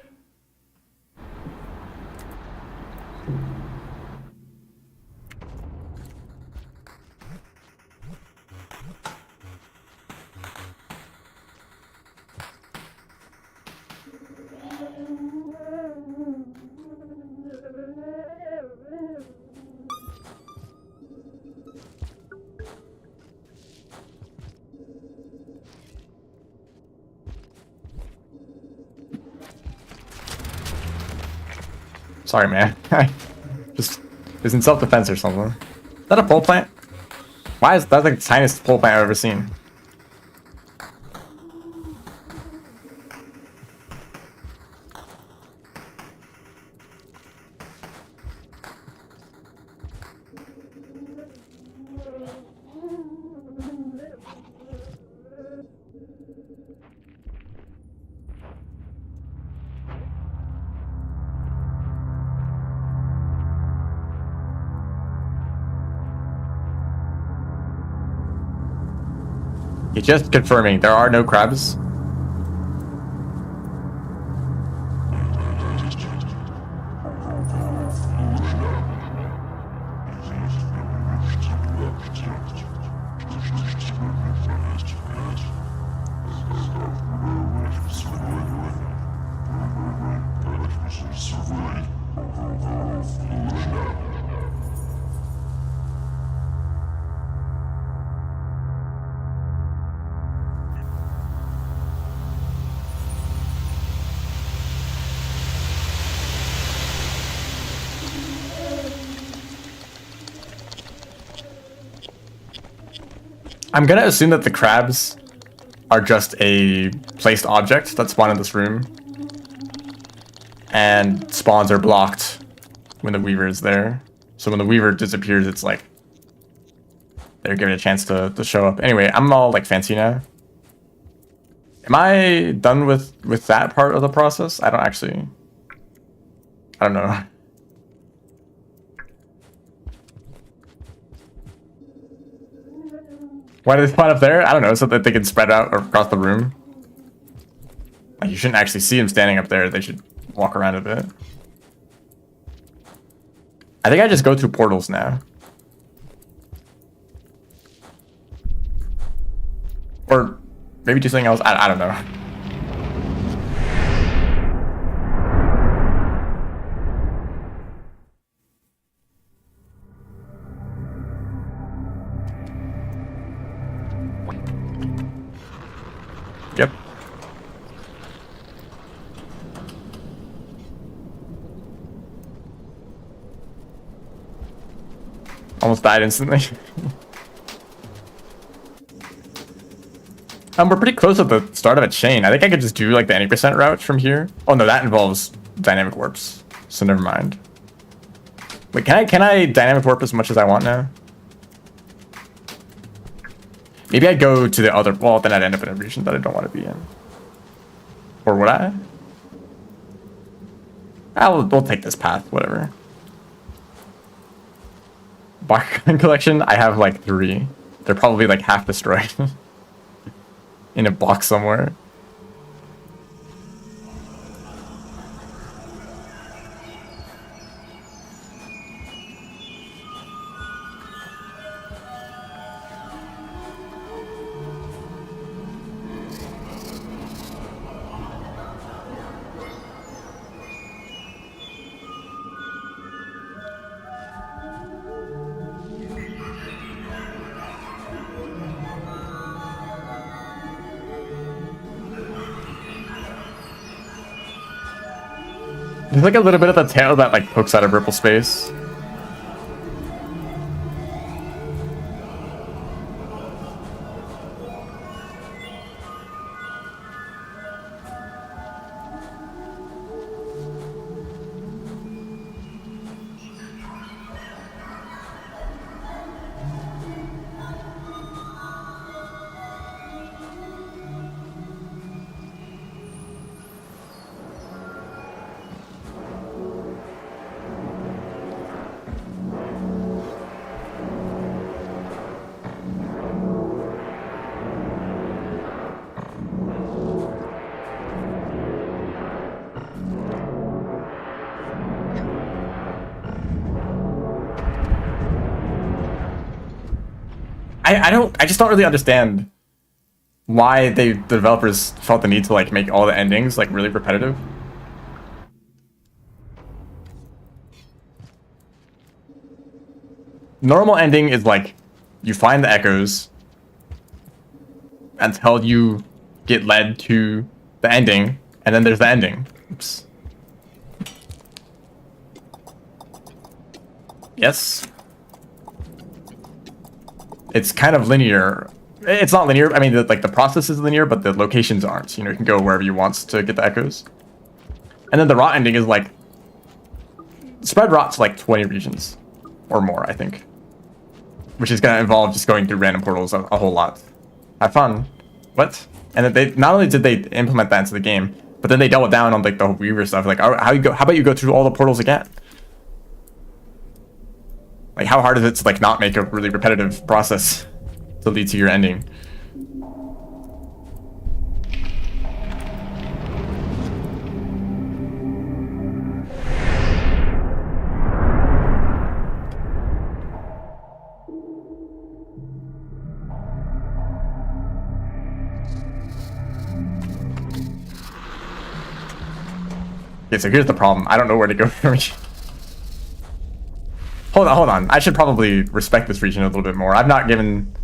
Sorry, man. Just is in self-defense or something. Is that a pole plant? Why is that the tiniest pole plant I've ever seen? Okay, just confirming, there are no crabs. I'm gonna assume that the crabs are just a placed object that spawn in this room. And spawns are blocked when the Weaver is there. So when the Weaver disappears, it's like they're given a chance to show up. Anyway, I'm all like fancy now. Am I done with that part of the process? I don't know. Why do they spawn up there? I don't know, so that they can spread out across the room. Like, you shouldn't actually see them standing up there. They should walk around a bit. I think I just go through portals now. Or maybe do something else. I don't know. Yep. Almost died instantly. We're pretty close at the start of a chain. I think I could just do like the 80% route from here. Oh no, that involves dynamic warps. So never mind. Wait, can I dynamic warp as much as I want now? Maybe I'd go to the other, well, then I'd end up in a region that I don't want to be in. Or would I? We'll take this path, whatever. Barcoin collection, I have like 3. They're probably like half destroyed. In a box somewhere. There's like a little bit of the tail that like pokes out of Ripple space. I just don't really understand why the developers felt the need to like make all the endings like really repetitive. Normal ending is like you find the echoes until you get led to the ending, and then there's the ending. Oops. Yes. It's kind of linear. It's not linear. I mean, like the process is linear, but the locations aren't. You know, you can go wherever you want to get the echoes. And then the rot ending is like spread rot to like 20 regions or more, I think, which is gonna involve just going through random portals a whole lot. Have fun. What? And then they not only did they implement that into the game, but then they doubled down on like the Weaver stuff. Like, how about you go through all the portals again? Like, how hard is it to like not make a really repetitive process to lead to your ending? Okay, so here's the problem. I don't know where to go from here. Hold on. I should probably respect this region a little bit more. I've not given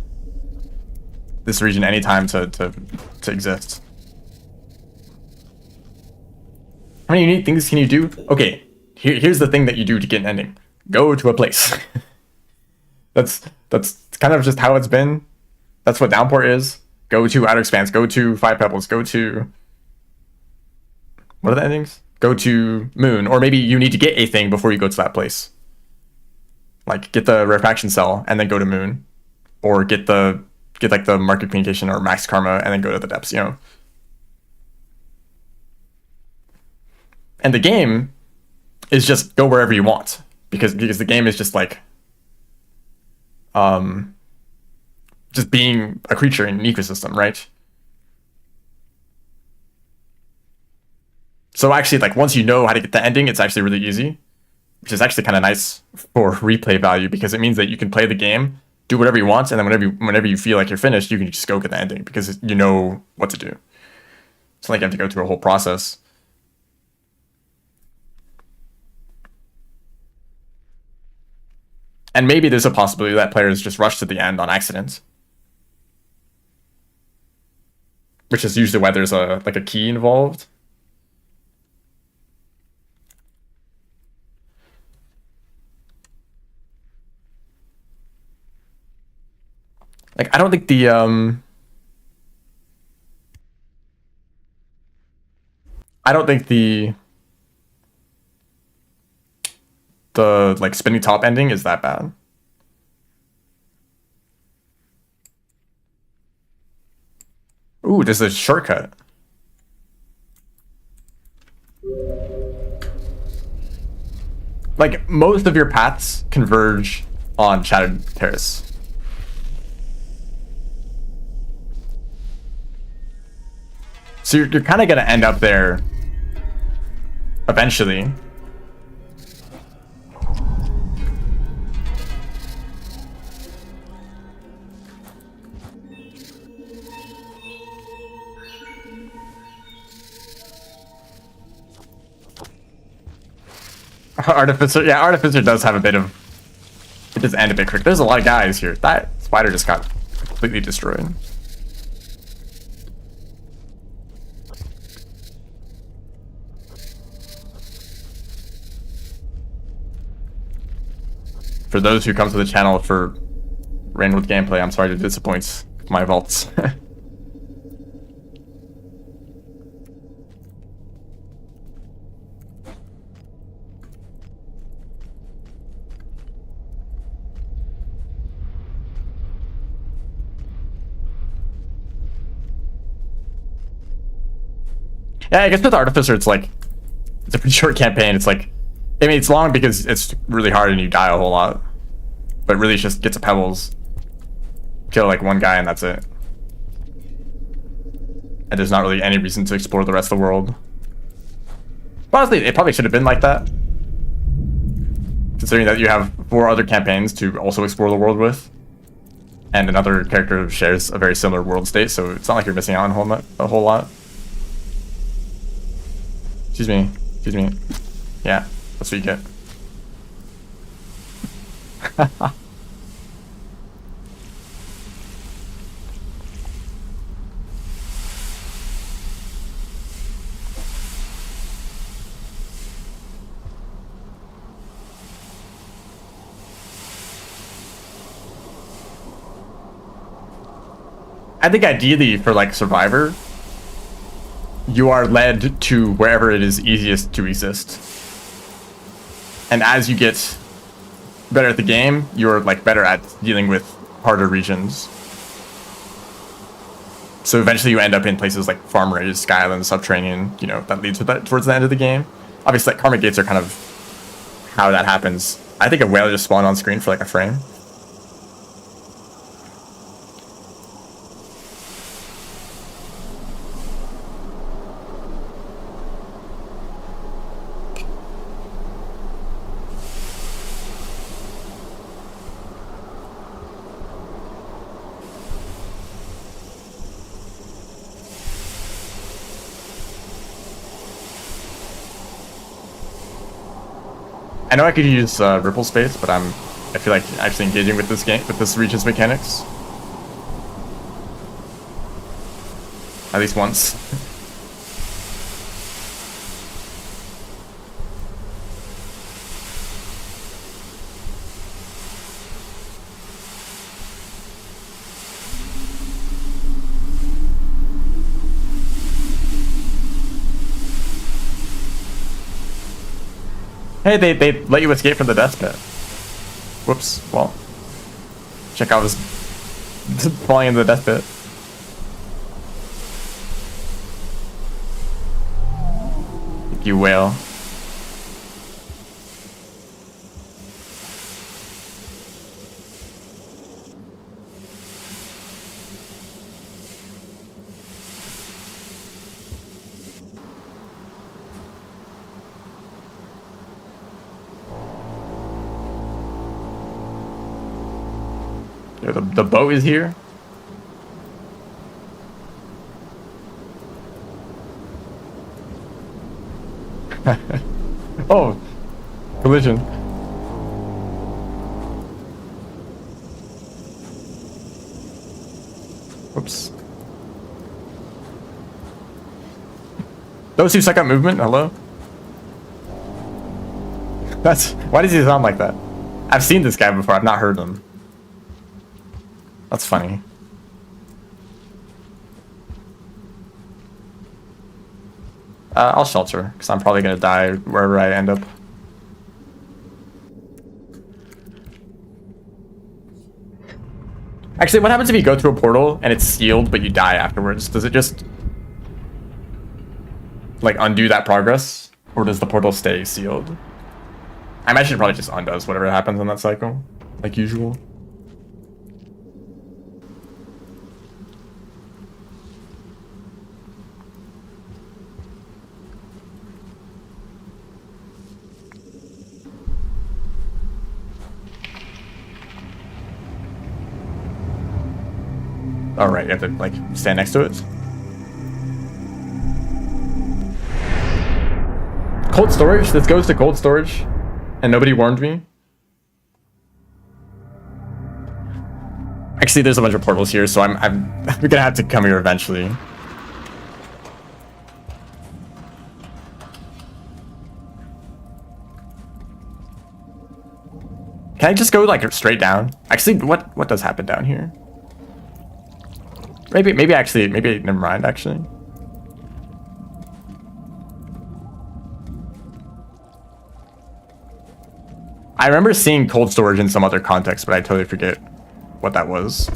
this region any time to exist. How many unique things can you do? Okay, here's the thing that you do to get an ending. Go to a place. that's kind of just how it's been. That's what Downpour is. Go to Outer Expanse. Go to Five Pebbles. Go to... What are the endings? Go to Moon. Or maybe you need to get a thing before you go to that place. Like, get the Rarefaction Cell and then go to Moon. Or get like the Market Communication or Max Karma and then go to the Depths, you know? And the game is just go wherever you want. Because the game is just like... just being a creature in an ecosystem, right? So actually, like, once you know how to get the ending, it's actually really easy, which is actually kind of nice for replay value because it means that you can play the game, do whatever you want, and then whenever you feel like you're finished, you can just go get the ending because you know what to do. It's not like you have to go through a whole process. And maybe there's a possibility that players just rush to the end on accident. Which is usually why there's a key involved. Like, I don't think the like spinning top ending is that bad. Ooh, there's a shortcut. Like, most of your paths converge on Shattered Terrace. So you're kind of going to end up there eventually. Artificer, yeah, Artificer does have a bit of... It does end a bit quick. There's a lot of guys here. That spider just got completely destroyed. For those who come to the channel for Rainwood gameplay, I'm sorry to disappoint my vaults. Yeah, I guess with Artificer, it's a pretty short campaign. It's like, I mean, it's long because it's really hard and you die a whole lot. But really, it's just get to Pebbles, kill like one guy, and that's it. And there's not really any reason to explore the rest of the world. But honestly, it probably should have been like that. Considering that you have 4 other campaigns to also explore the world with. And another character shares a very similar world state, so it's not like you're missing out on a whole lot. Excuse me. Excuse me. Yeah, that's what you get. I think ideally for like Survivor, you are led to wherever it is easiest to exist. And as you get better at the game, you're like better at dealing with harder regions. So eventually you end up in places like Farmraise, Skyland, Subterranean, you know, that leads towards the end of the game. Obviously, like, Karmic Gates are kind of how that happens. I think a whale just spawned on screen for like a frame. I know I could use ripple space, but I feel like actually engaging with this game, with this region's mechanics. At least once. Hey, they let you escape from the death pit. Whoops. Well, check out this falling into the death pit. Thank you, whale. The boat is here. Oh, collision. Oops. Those who suck at movement, hello? Why does he sound like that? I've seen this guy before, I've not heard him. That's funny. I'll shelter, because I'm probably going to die wherever I end up. Actually, what happens if you go through a portal and it's sealed, but you die afterwards? Does it just, like, undo that progress? Or does the portal stay sealed? I imagine it probably just undoes whatever happens in that cycle, like usual. Oh, right, you have to, like, stand next to it. Cold storage? This goes to cold storage? And nobody warned me? Actually, there's a bunch of portals here, so I'm gonna have to come here eventually. Can I just go, like, straight down? Actually, what does happen down here? Maybe never mind, actually. I remember seeing cold storage in some other context, but I totally forget what that was.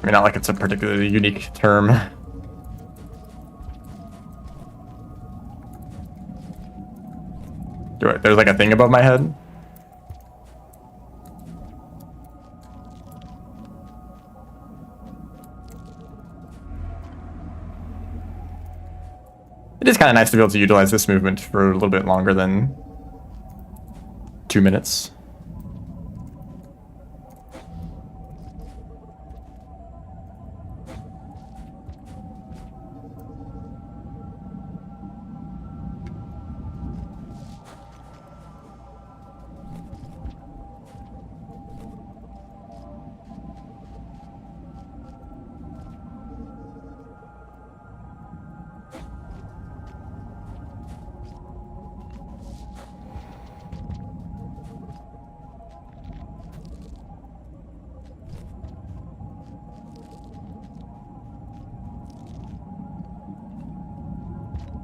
I mean, not like it's a particularly unique term. There's like a thing above my head. It is kind of nice to be able to utilize this movement for a little bit longer than 2 minutes.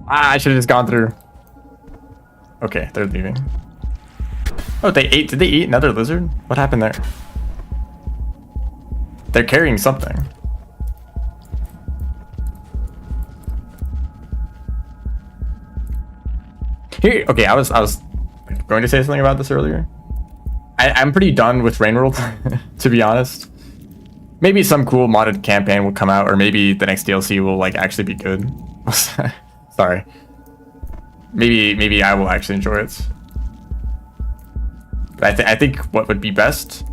Ah, I should have just gone through. Okay, they're leaving. Oh, they ate. Did they eat another lizard? What happened there? They're carrying something. Here, okay, I was going to say something about this earlier. I'm pretty done with Rain World, to be honest. Maybe some cool modded campaign will come out, or maybe the next DLC will like actually be good. Sorry. Maybe I will actually enjoy it. But I think what would be best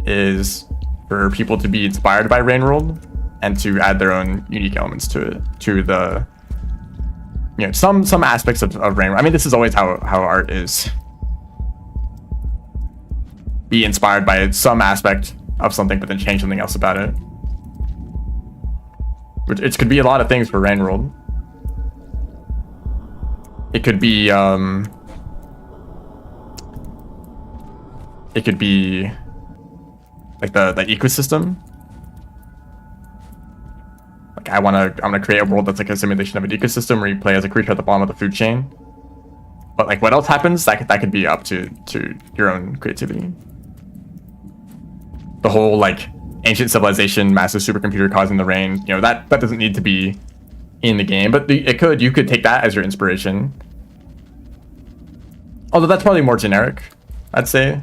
is for people to be inspired by Rain World and to add their own unique elements to it, to the, you know, some aspects of Rain World. I mean, this is always how art is. Be inspired by some aspect of something, but then change something else about it. Which it could be a lot of things for Rain World. It could be like the ecosystem. Like I'm gonna create a world that's like a simulation of an ecosystem where you play as a creature at the bottom of the food chain. But like what else happens, that could be up to your own creativity. The whole like ancient civilization, massive supercomputer causing the rain, you know, that doesn't need to be in the game, but you could take that as your inspiration. Although that's probably more generic, I'd say.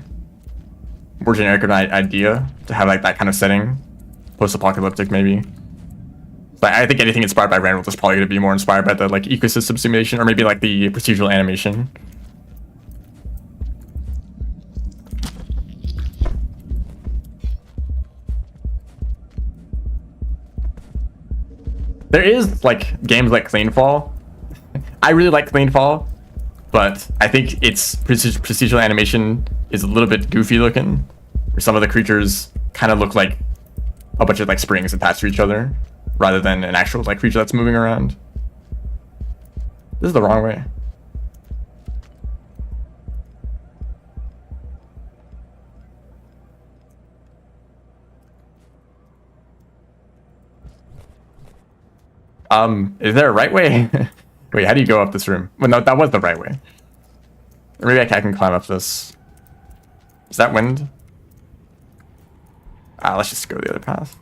More generic of an idea to have like that kind of setting, post-apocalyptic maybe. But I think anything inspired by Rain World is probably going to be more inspired by the like ecosystem simulation, or maybe like the procedural animation. There is like games like Cleanfall. I really like Cleanfall, but I think its procedural animation is a little bit goofy looking, where some of the creatures kind of look like a bunch of like springs attached to each other, rather than an actual like creature that's moving around. This is the wrong way. Is there a right way? Wait, how do you go up this room? Well, no, that was the right way. Or maybe I can climb up this. Is that wind? Let's just go the other path.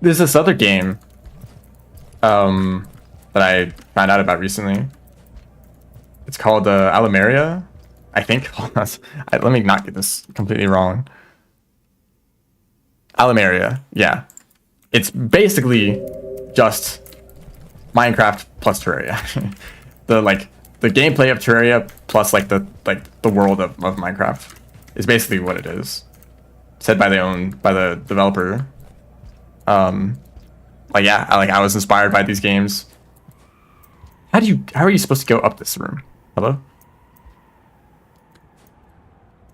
There's this other game that I found out about recently. It's called Alameria, I think. Let me not get this completely wrong. Alameria, yeah. It's basically just Minecraft plus Terraria. the gameplay of Terraria plus like the world of Minecraft is basically what it is. Said by the developer. Like yeah, I was inspired by these games. How are you supposed to go up this room? Hello?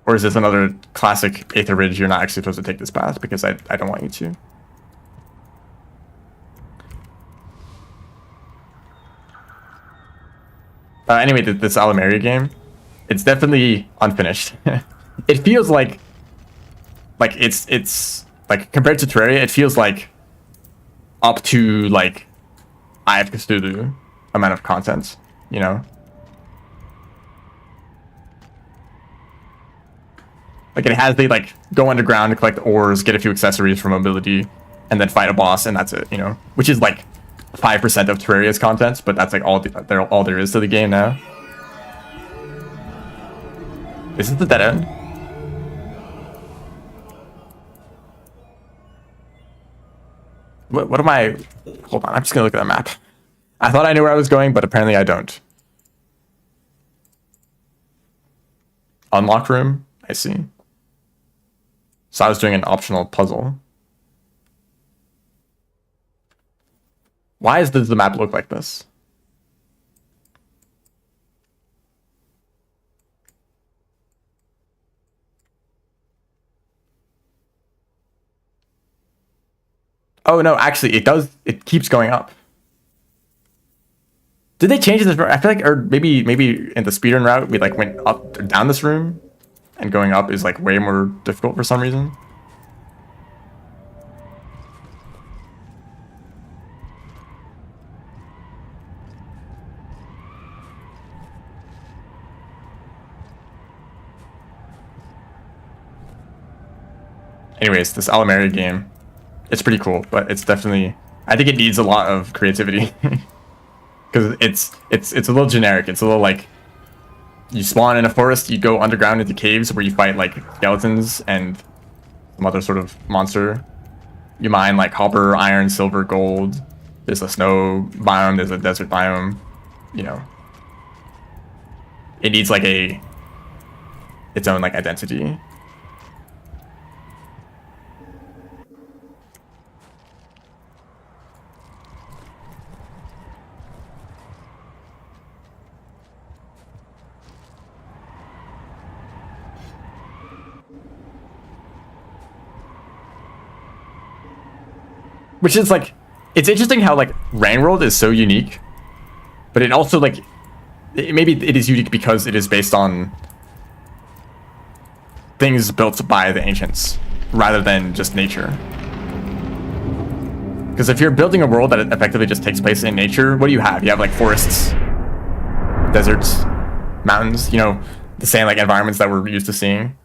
Or is this another classic Aether Ridge? You're not actually supposed to take this path because I don't want you to. Anyway, this Alameria game, it's definitely unfinished. It feels like it's like compared to Terraria, it feels like up to like Eye of Cthulhu amount of content, you know? Like it has they like go underground to collect ores, get a few accessories for mobility, and then fight a boss, and that's it, you know? Which is like 5% of Terraria's content, but that's like all there is to the game now. Is this the dead end? What am I? Hold on, I'm just gonna look at the map. I thought I knew where I was going, but apparently I don't. Unlock room, I see. So I was doing an optional puzzle. Why does the map look like this? Oh no, actually it does, it keeps going up. Did they change this? I feel like, or maybe in the speedrun route, we like went up or down this room, and going up is like way more difficult for some reason. Anyways, this Alameria game, it's pretty cool, but it's definitely, I think it needs a lot of creativity. Because it's a little generic. It's a little like, you spawn in a forest, you go underground into caves where you fight like skeletons and some other sort of monster. You mine like copper, iron, silver, gold. There's a snow biome, there's a desert biome, you know. It needs like its own like identity. Which is like, it's interesting how like Rangworld is so unique, but it also like, maybe it is unique because it is based on things built by the ancients rather than just nature. Because if you're building a world that effectively just takes place in nature, what do you have? You have like forests, deserts, mountains, you know, the same like environments that we're used to seeing.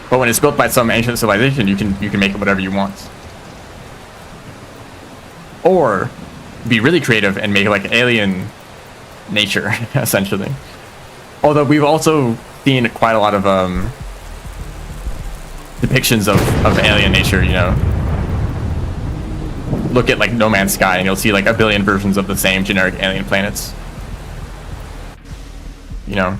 But when it's built by some ancient civilization, you can make it whatever you want. Or be really creative and make like alien nature, essentially. Although we've also seen quite a lot of depictions of alien nature, you know. Look at like No Man's Sky and you'll see like a billion versions of the same generic alien planets. You know.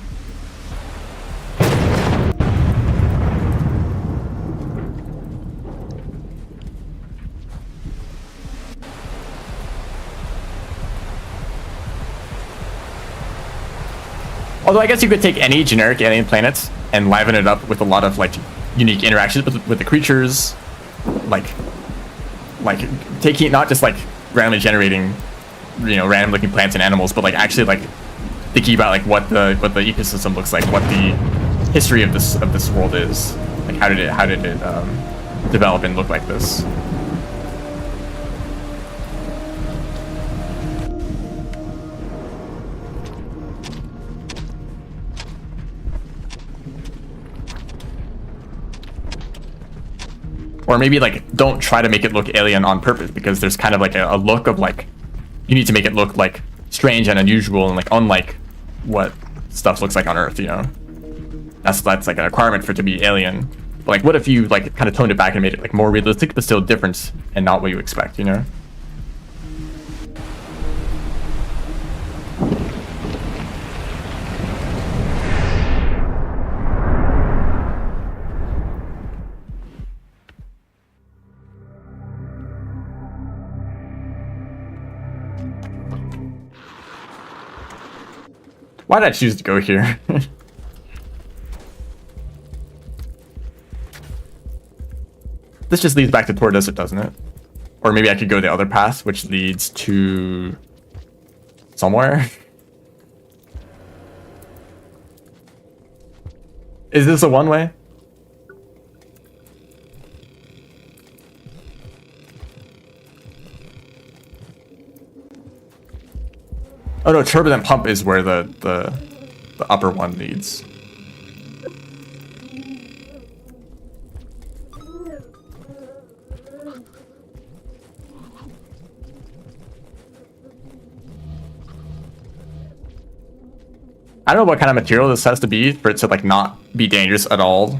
Although I guess you could take any generic alien planets and liven it up with a lot of like unique interactions with the creatures, like taking not just like randomly generating, you know, random looking plants and animals, but like actually like thinking about like what the ecosystem looks like, what the history of this world is, like how did it develop and look like this. Or maybe like don't try to make it look alien on purpose, because there's kind of like a look of like, you need to make it look like strange and unusual and like unlike what stuff looks like on Earth, you know. That's like a requirement for it to be alien. But like what if you like kind of toned it back and made it like more realistic but still different and not what you expect, you know? Why did I choose to go here? This just leads back to Tor Desert, doesn't it? Or maybe I could go the other path, which leads to somewhere. Is this a one-way? Oh no, Turbulent Pump is where the upper one leads. I don't know what kind of material this has to be for it to like not be dangerous at all.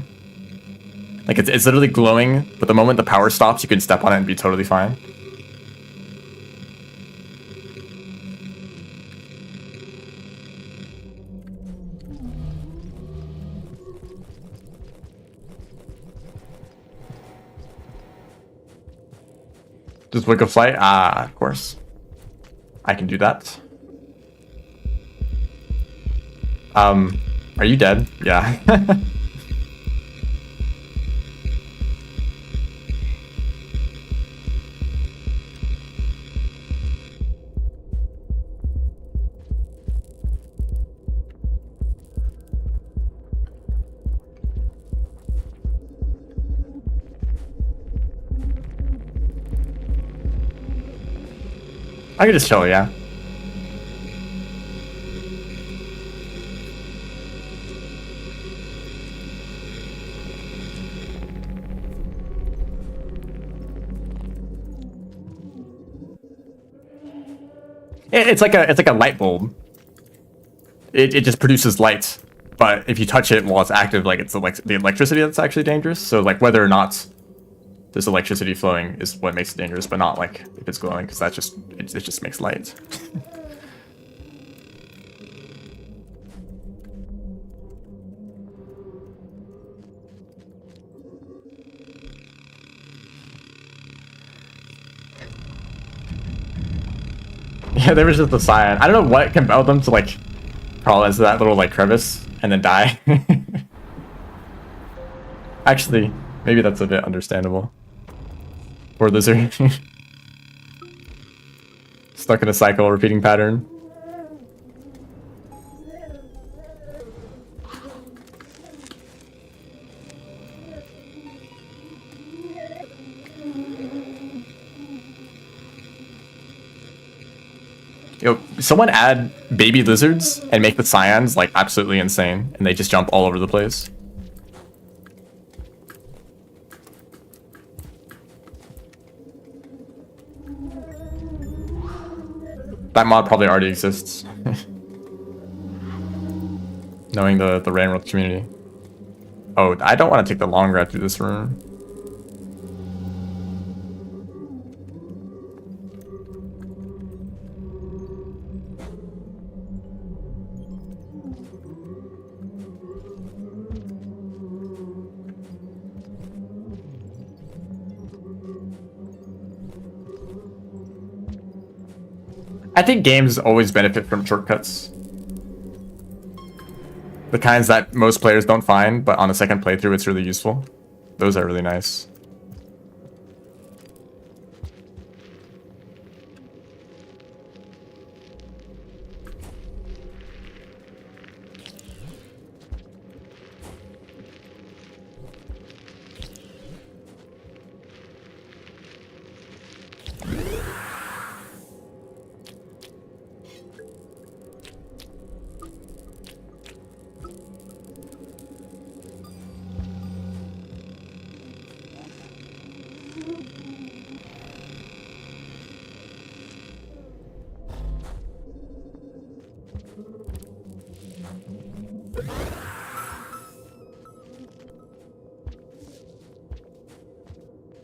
Like it's literally glowing, but the moment the power stops, you can step on it and be totally fine. Does Wiggle fly? Ah, of course. I can do that. Are you dead? Yeah. I can just chill, yeah. It's like a light bulb. it just produces light. But if you touch it while it's active, like it's the electricity that's actually dangerous. So like whether or not there's electricity flowing is what makes it dangerous, but not like if it's glowing, because it just makes light. Yeah, there was just a cyan. I don't know what compelled them to like crawl into that little like crevice and then die. Actually, maybe that's a bit understandable. Poor lizard. Stuck in a cycle, repeating pattern. Yo, someone add baby lizards and make the cyans like absolutely insane, and they just jump all over the place. That mod probably already exists. Knowing the Rainworld community. Oh, I don't want to take the long route through this room. I think games always benefit from shortcuts. The kinds that most players don't find, but on a second playthrough it's really useful. Those are really nice.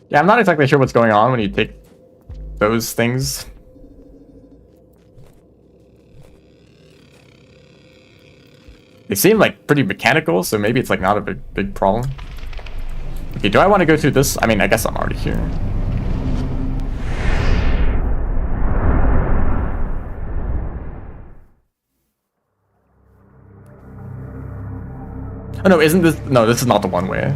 Yeah, I'm not exactly sure what's going on when you take those things. They seem like pretty mechanical, so maybe it's like not a big problem. Okay, do I want to go through this? I mean, I guess I'm already here. Oh no, isn't this... No, this is not the one way.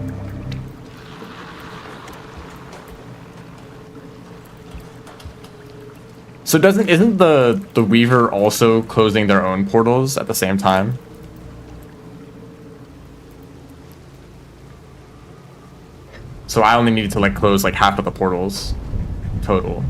So isn't the Weaver also closing their own portals at the same time? So I only needed to like close like half of the portals total.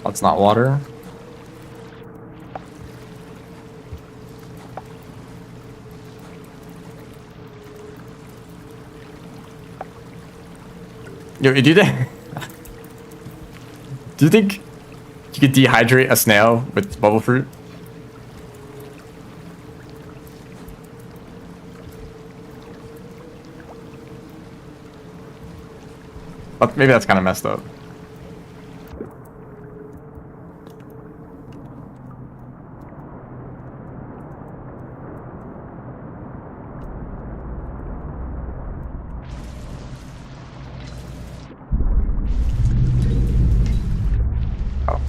That's not water. Yo, do you think you could dehydrate a snail with bubble fruit? But maybe that's kind of messed up.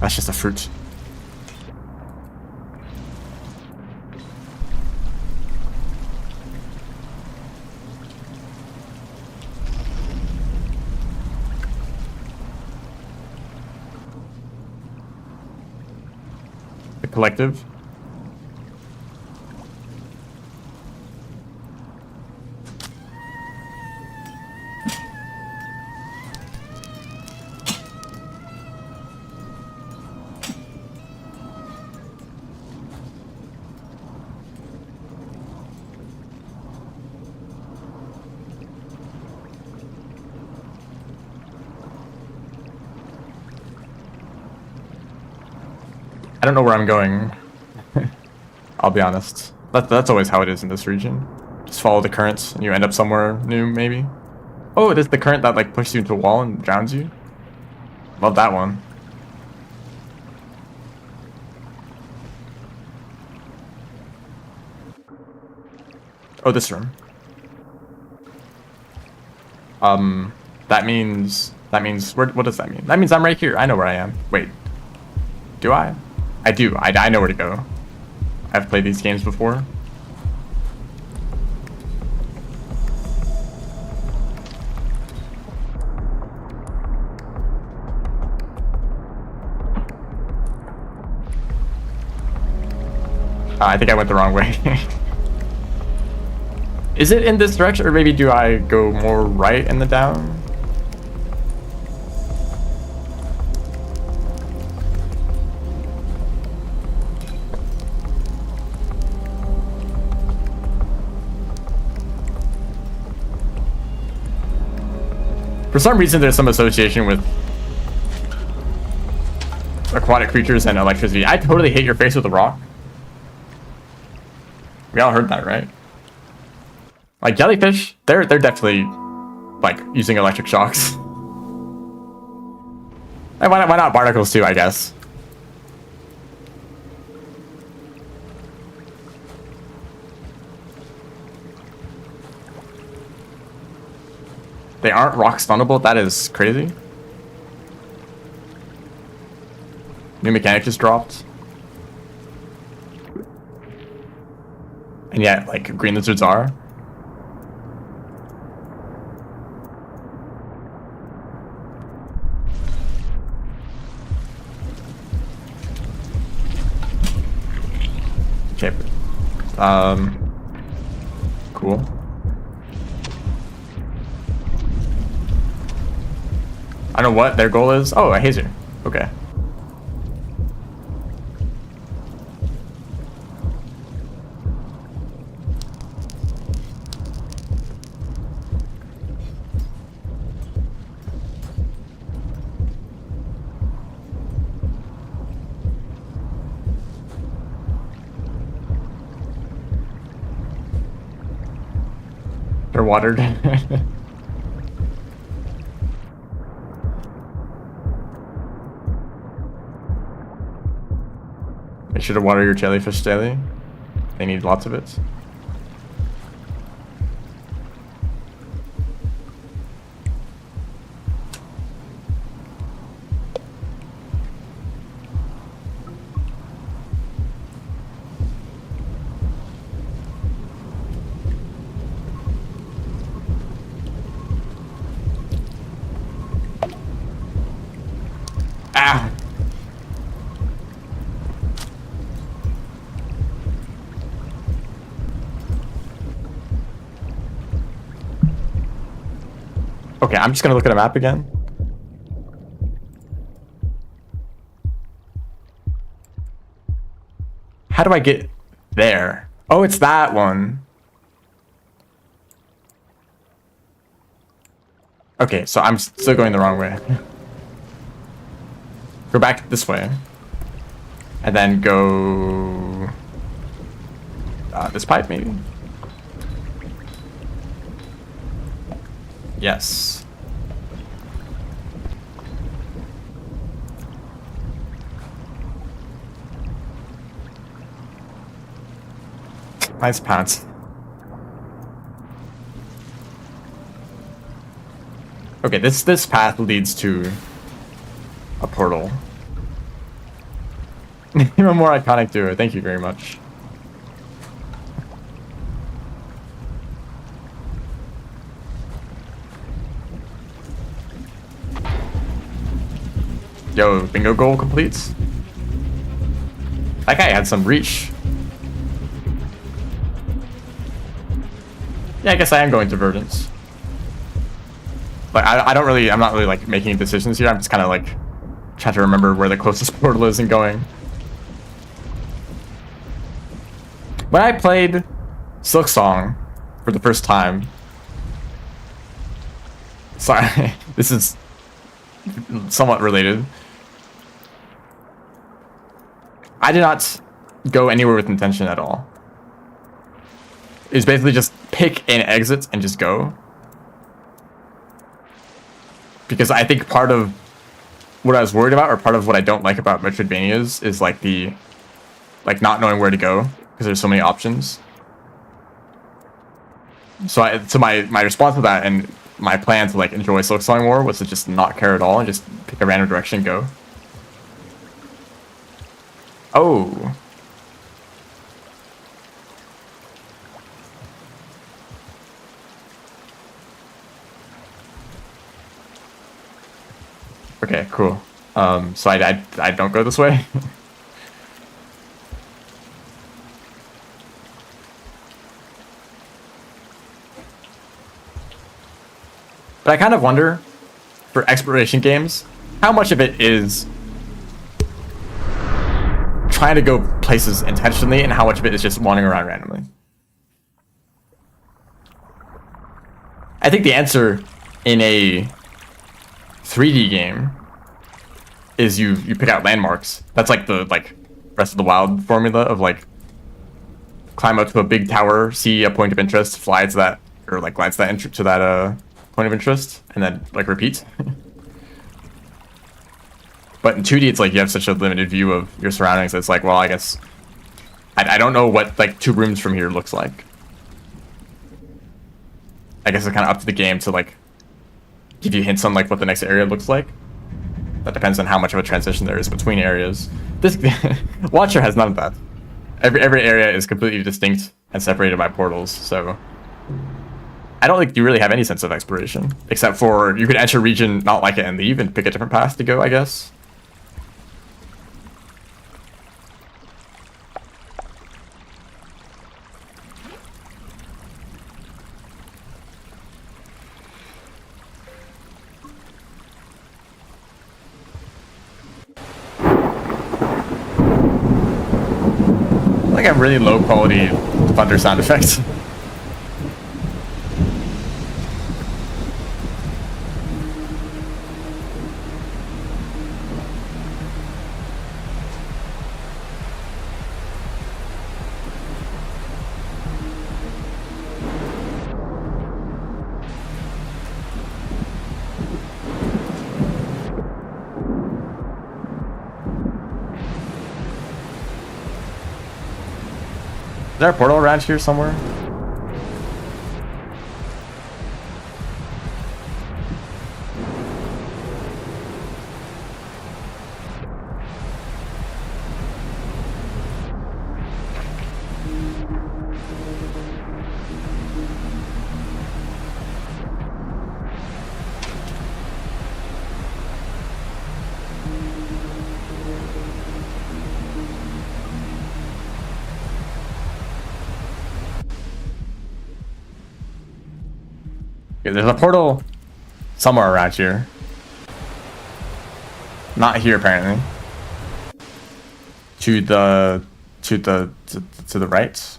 That's just a fruit. The collective. I don't know where I'm going. I'll be honest. That's always how it is in this region. Just follow the currents and you end up somewhere new, maybe. Oh, it is the current that like pushes you into a wall and drowns you. Love that one. Oh, this room. That means what does that mean? That means I'm right here. I know where I am. Wait. Do I? I do. I know where to go. I've played these games before. I think I went the wrong way. Is it in this direction, or maybe do I go more right in the down? For some reason, there's some association with aquatic creatures and electricity. I totally hit your face with a rock. We all heard that, right? Like jellyfish, they're definitely like using electric shocks. And why not barnacles too, I guess. They aren't rock stunnable? That is crazy. New mechanic just dropped. And yet, like, green lizards are. Okay. Cool. I don't know what their goal is. Oh, a hazer. Okay. They're watered. Make sure to water your jellyfish daily. They need lots of it. Ah! Okay, I'm just gonna look at a map again. How do I get there? Oh, it's that one. Okay, so I'm still going the wrong way. Go back this way. And then go... this pipe, maybe? Yes. Nice pants. Okay, this path leads to a portal. Even more iconic duo. Thank you very much. Yo, bingo goal completes. That guy had some reach. Yeah, I guess I am going to Verdance. But I'm not really like making decisions here. I'm just kind of like trying to remember where the closest portal is and going. When I played Silksong for the first time, sorry, this is somewhat related. I did not go anywhere with intention at all. It's basically just pick an exit and just go. Because I think part of what I was worried about, or part of what I don't like about Metroidvanias, is like not knowing where to go because there's so many options. So my response to that and my plan to like enjoy Silksong more was to just not care at all and just pick a random direction and go. Oh. Okay, cool. So I don't go this way. But I kind of wonder, for exploration games, how much of it is trying to go places intentionally and how much of it is just wandering around randomly. I think the answer in a 3D game is you pick out landmarks. That's like the Breath of the Wild formula of like climb up to a big tower, see a point of interest, fly to that, or like glide to that point of interest, and then like repeat. But in 2D, it's like you have such a limited view of your surroundings. It's like, well, I guess I don't know what like 2 rooms from here looks like. I guess it's kind of up to the game to like give you hints on like what the next area looks like. That depends on how much of a transition there is between areas. This Watcher has none of that. Every area is completely distinct and separated by portals, so I don't think you really have any sense of exploration, except for you could enter a region, not like it, and leave and pick a different path to go, I guess. I have really low quality thunder sound effects. Is there a portal around here somewhere? Okay, there's a portal somewhere around here. Not here, apparently. To the right.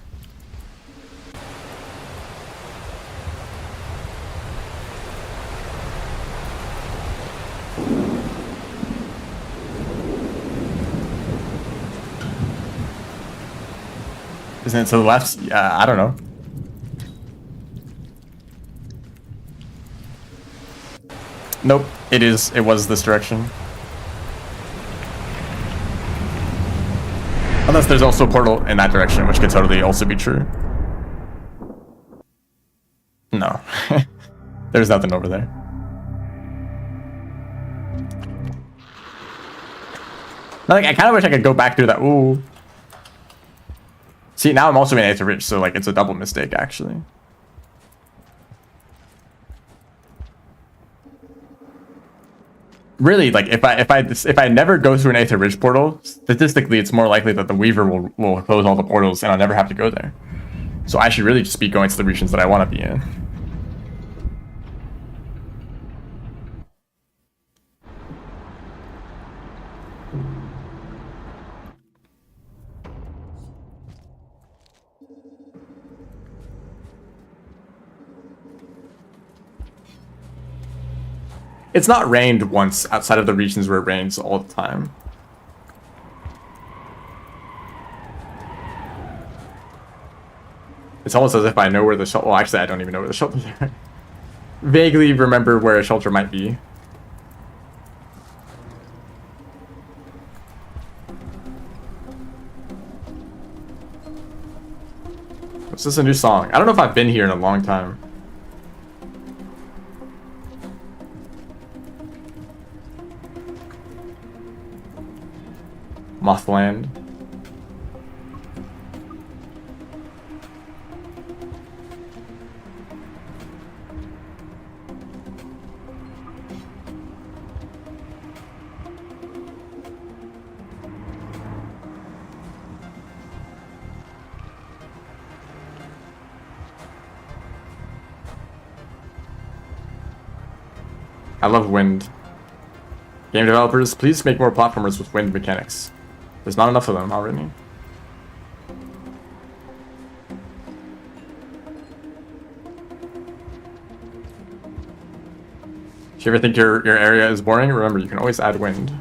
Isn't it to the left? I don't know. Nope, it was this direction. Unless there's also a portal in that direction, which could totally also be true. No. There's nothing over there. Like, I kind of wish I could go back through that. Ooh. See, now I'm also in Aether Ridge, so like it's a double mistake actually. Really, like if I never go through an Aether Ridge portal, statistically it's more likely that the Weaver will close all the portals and I'll never have to go there. So I should really just be going to the regions that I want to be in. It's not rained once outside of the regions where it rains all the time. It's almost as if I know where the shelter... Well, actually, I don't even know where the shelters are. Vaguely remember where a shelter might be. Is this a new song? I don't know if I've been here in a long time. Mothland. I love wind. Game developers, please make more platformers with wind mechanics. There's not enough of them already. If you ever think your area is boring, remember you can always add wind.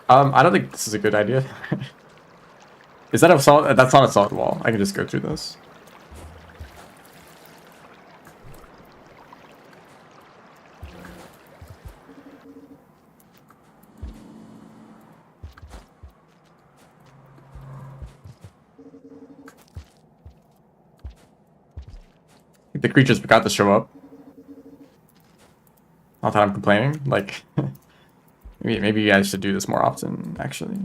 I don't think this is a good idea. Is that a solid? That's not a solid wall. I can just go through this. I think the creatures forgot to show up. Not that I'm complaining. Like, maybe you guys should do this more often, actually.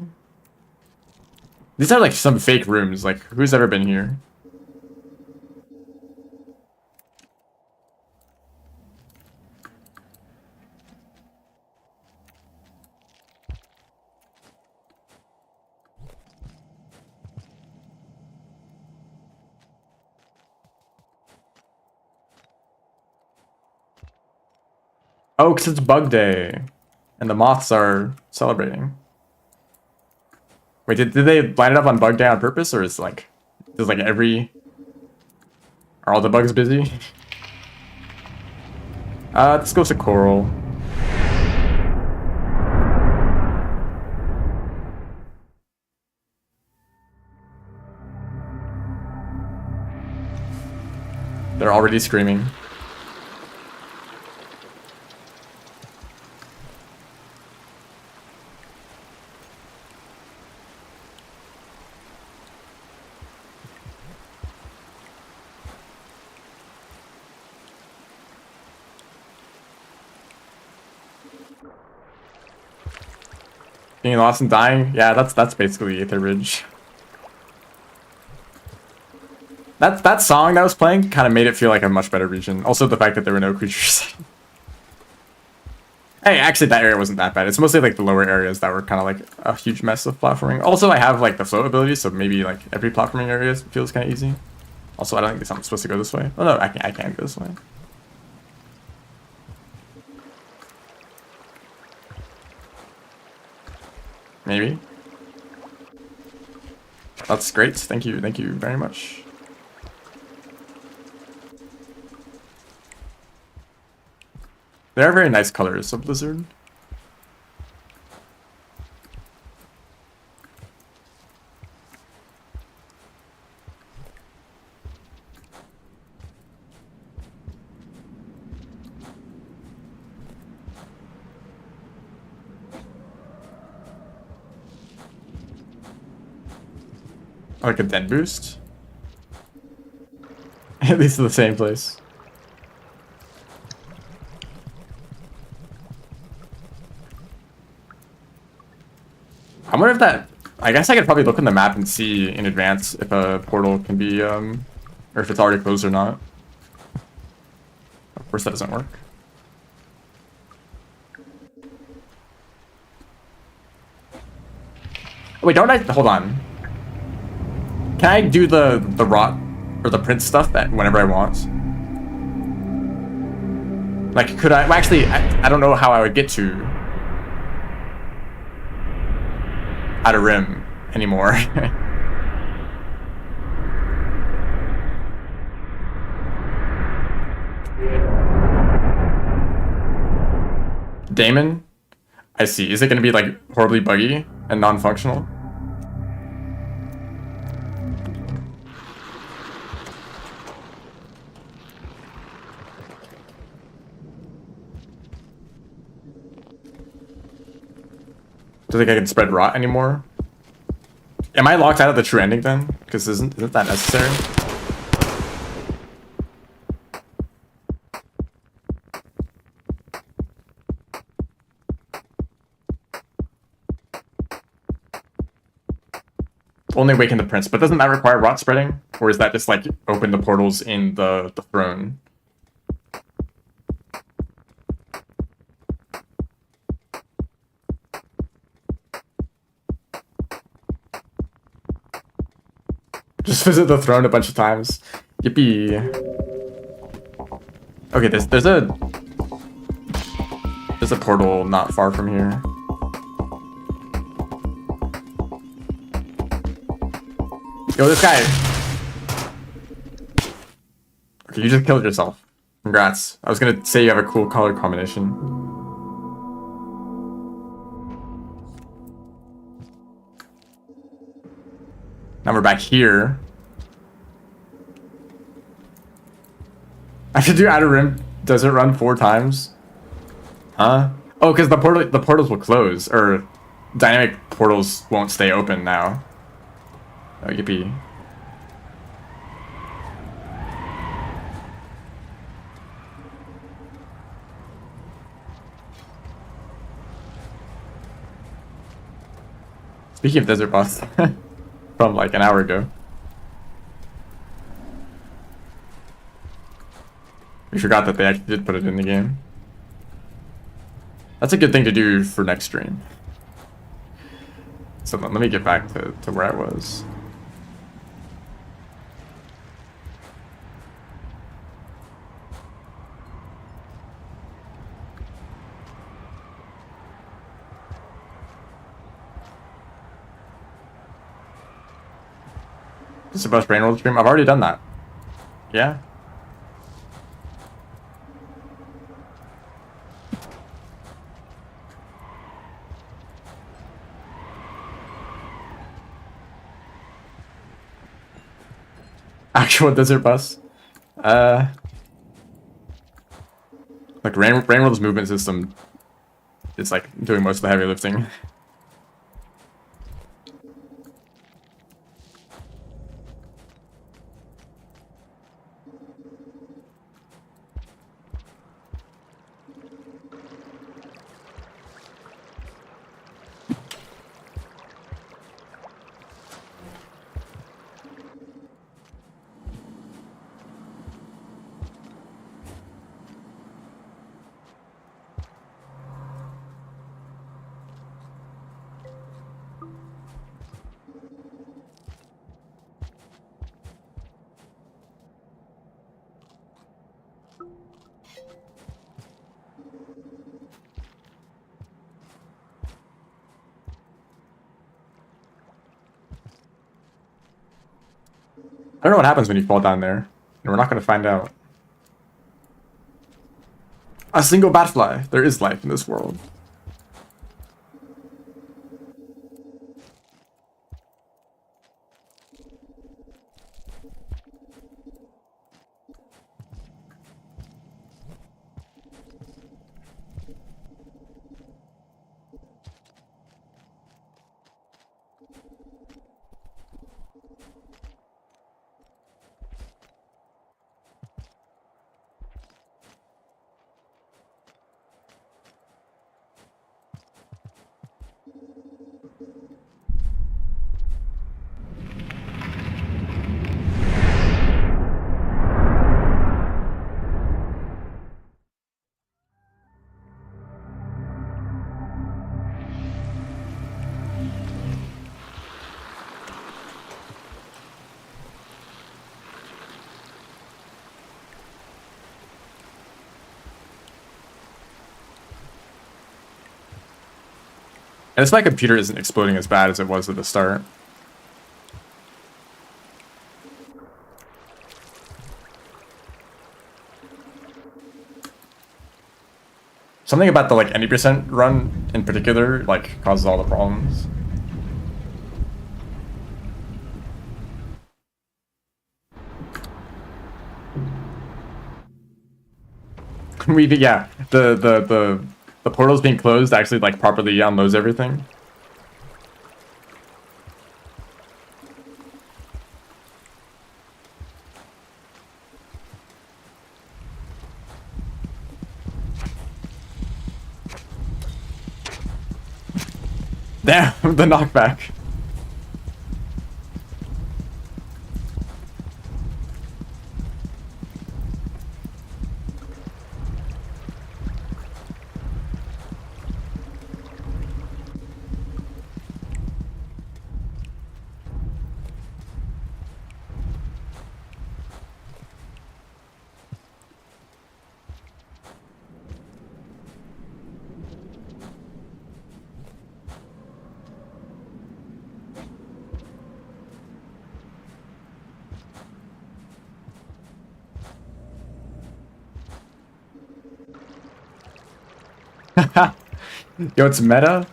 These are like some fake rooms. Like, who's ever been here? Oh, because it's bug day. And the moths are celebrating. Wait, did they line it up on bug day on purpose? Or is like... Does like every... Are all the bugs busy? This goes to coral. They're already screaming. Being lost and dying? Yeah, that's basically Aether Ridge. That song that was playing kind of made it feel like a much better region. Also the fact that there were no creatures. Hey, actually that area wasn't that bad. It's mostly like the lower areas that were kind of like a huge mess of platforming. Also I have like the float ability, so maybe like every platforming area feels kind of easy. Also I don't think I'm supposed to go this way. Oh no, I can go this way. Maybe. That's great. Thank you very much. They are very nice colors of Blizzard. Like a dead boost? At least in the same place. I wonder if that... I guess I could probably look on the map and see in advance if a portal can be, or if it's already closed or not. Of course that doesn't work. Wait, don't I... Hold on. Can I do the rot or the print stuff whenever I want? Like, could I? Well, actually, I don't know how I would get to Outer Rim anymore. Damon? I see. Is it going to be like horribly buggy and non-functional? Do you think I can spread rot anymore? Am I locked out of the true ending then? Because isn't that necessary? Only awaken the prince, but doesn't that require rot spreading? Or is that just like open the portals in the throne? Just visit the throne a bunch of times. Yippee. Okay, there's a portal not far from here. Yo, this guy. Okay, you just killed yourself. Congrats. I was gonna say you have a cool color combination. Now we're back here. I should do Outer Rim. Does it run 4 times? Huh? Oh, because the portals will close, or dynamic portals won't stay open now. Oh, yippee. Speaking of Desert Bus, from like an hour ago. We forgot that they actually did put it in the game. That's a good thing to do for next stream. So let me get back to where I was. This is about brain roll stream. I've already done that. Yeah. Actual desert bus. Like Rainworld's movement system is like doing most of the heavy lifting. I don't know what happens when you fall down there, and we're not going to find out. A single batfly. There is life in this world. And this my computer isn't exploding as bad as it was at the start. Something about the like any percent run in particular like causes all the problems. Yeah, the portals being closed actually like properly unloads everything. Damn, the knockback. Yo, it's meta.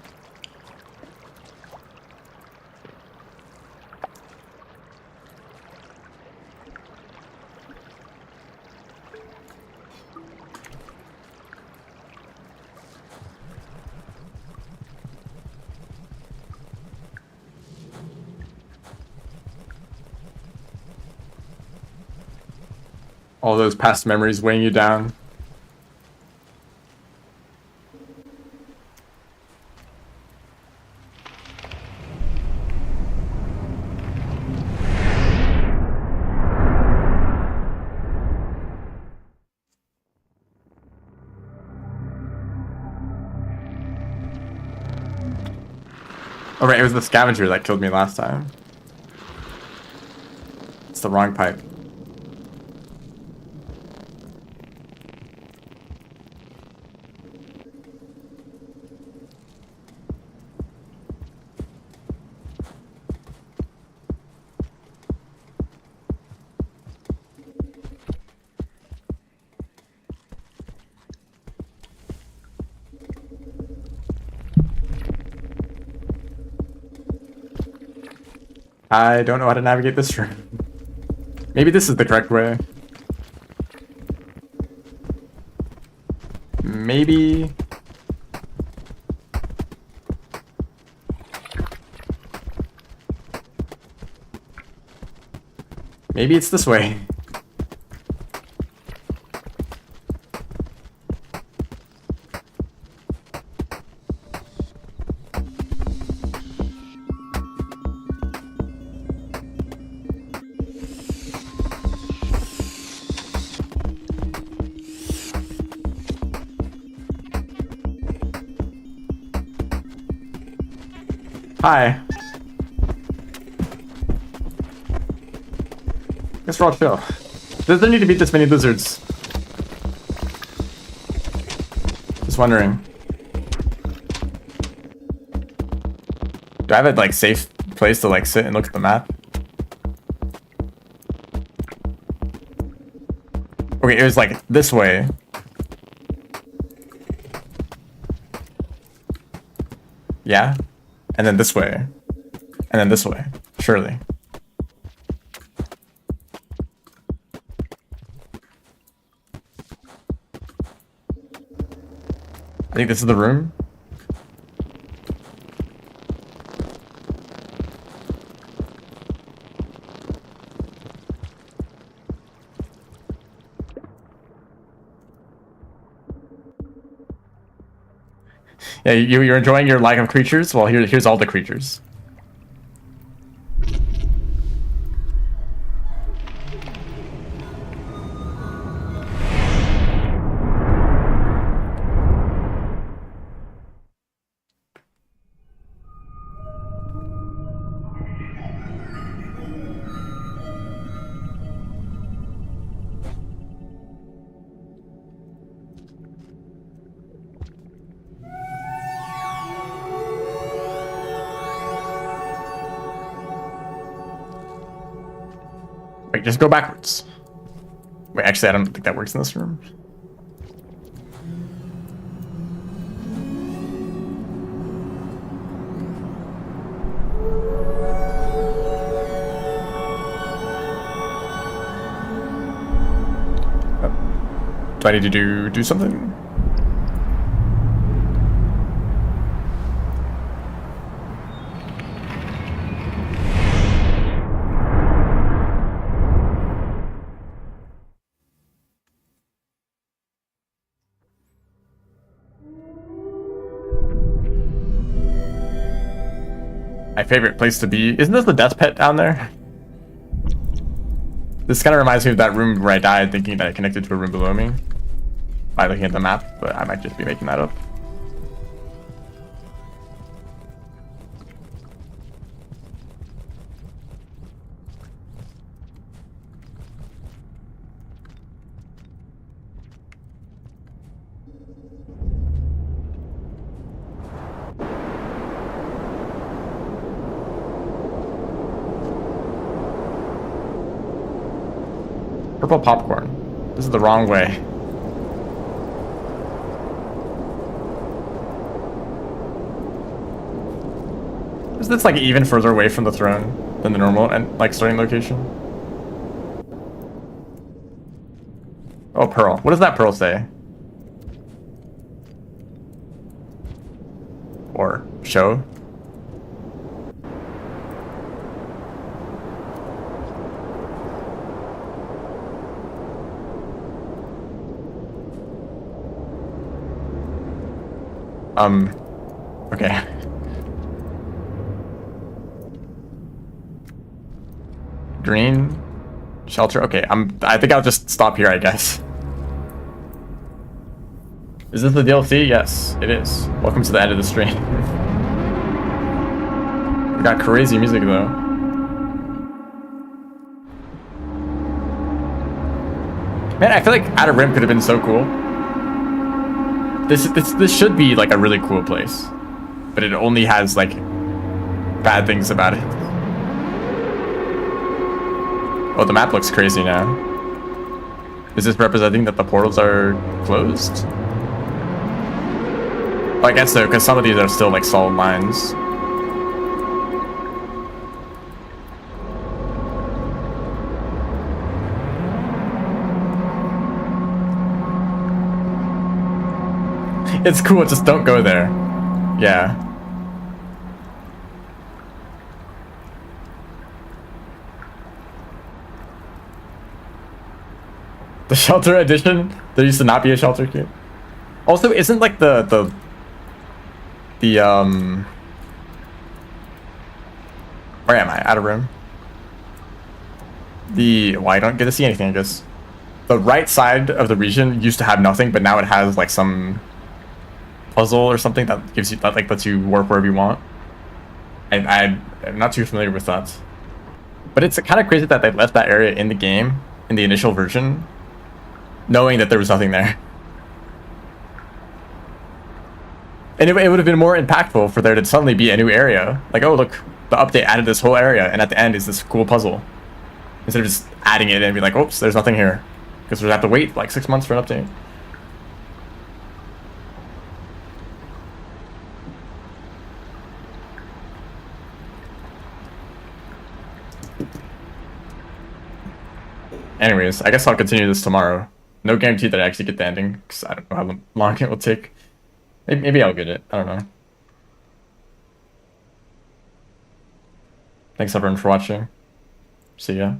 All those past memories weighing you down. Oh right, it was the scavenger that killed me last time. It's the wrong pipe. I don't know how to navigate this room. Maybe this is the correct way. Maybe... Maybe it's this way. Hi. Guess we're all chill. Does there need to be this many lizards? Just wondering. Do I have a like safe place to like sit and look at the map? Okay, it was like this way. Yeah? And then this way. And then this way. Surely. I think this is the room. Yeah, you're enjoying your lack of creatures? Well, here's all the creatures. Wait, just go backwards. Wait, actually, I don't think that works in this room. Oh. Do I need to do something? My favorite place to be. Isn't this the death pit down there? This kind of reminds me of that room where I died thinking that I connected to a room below me by looking at the map, but I might just be making that up. Purple popcorn. This is the wrong way. Is this like even further away from the throne than the normal and like starting location? Oh, pearl. What does that pearl say? Or show? Okay. Green shelter. Okay, I think I'll just stop here, I guess. Is this the DLC? Yes, it is. Welcome to the end of the stream. We got crazy music though. Man, I feel like Outer Rim could have been so cool. This should be like a really cool place, but it only has like bad things about it. Oh, the map looks crazy now. Is this representing that the portals are closed? Well, I guess so, because some of these are still like solid lines. It's cool, just don't go there. Yeah. The shelter edition? There used to not be a shelter kit. Also, isn't like the where am I? Outer Rim? Well, I don't get to see anything, I guess. The right side of the region used to have nothing, but now it has like some puzzle or something that gives you that like lets you warp wherever you want. I'm not too familiar with that, but it's kind of crazy that they left that area in the game in the initial version, knowing that there was nothing there. And it would have been more impactful for there to suddenly be a new area. Like, oh look, the update added this whole area, and at the end is this cool puzzle. Instead of just adding it and be like, oops, there's nothing here, because we'd have to wait like 6 months for an update. Anyways, I guess I'll continue this tomorrow. No guarantee that I actually get the ending, because I don't know how long it will take. Maybe I'll get it. I don't know. Thanks everyone for watching. See ya.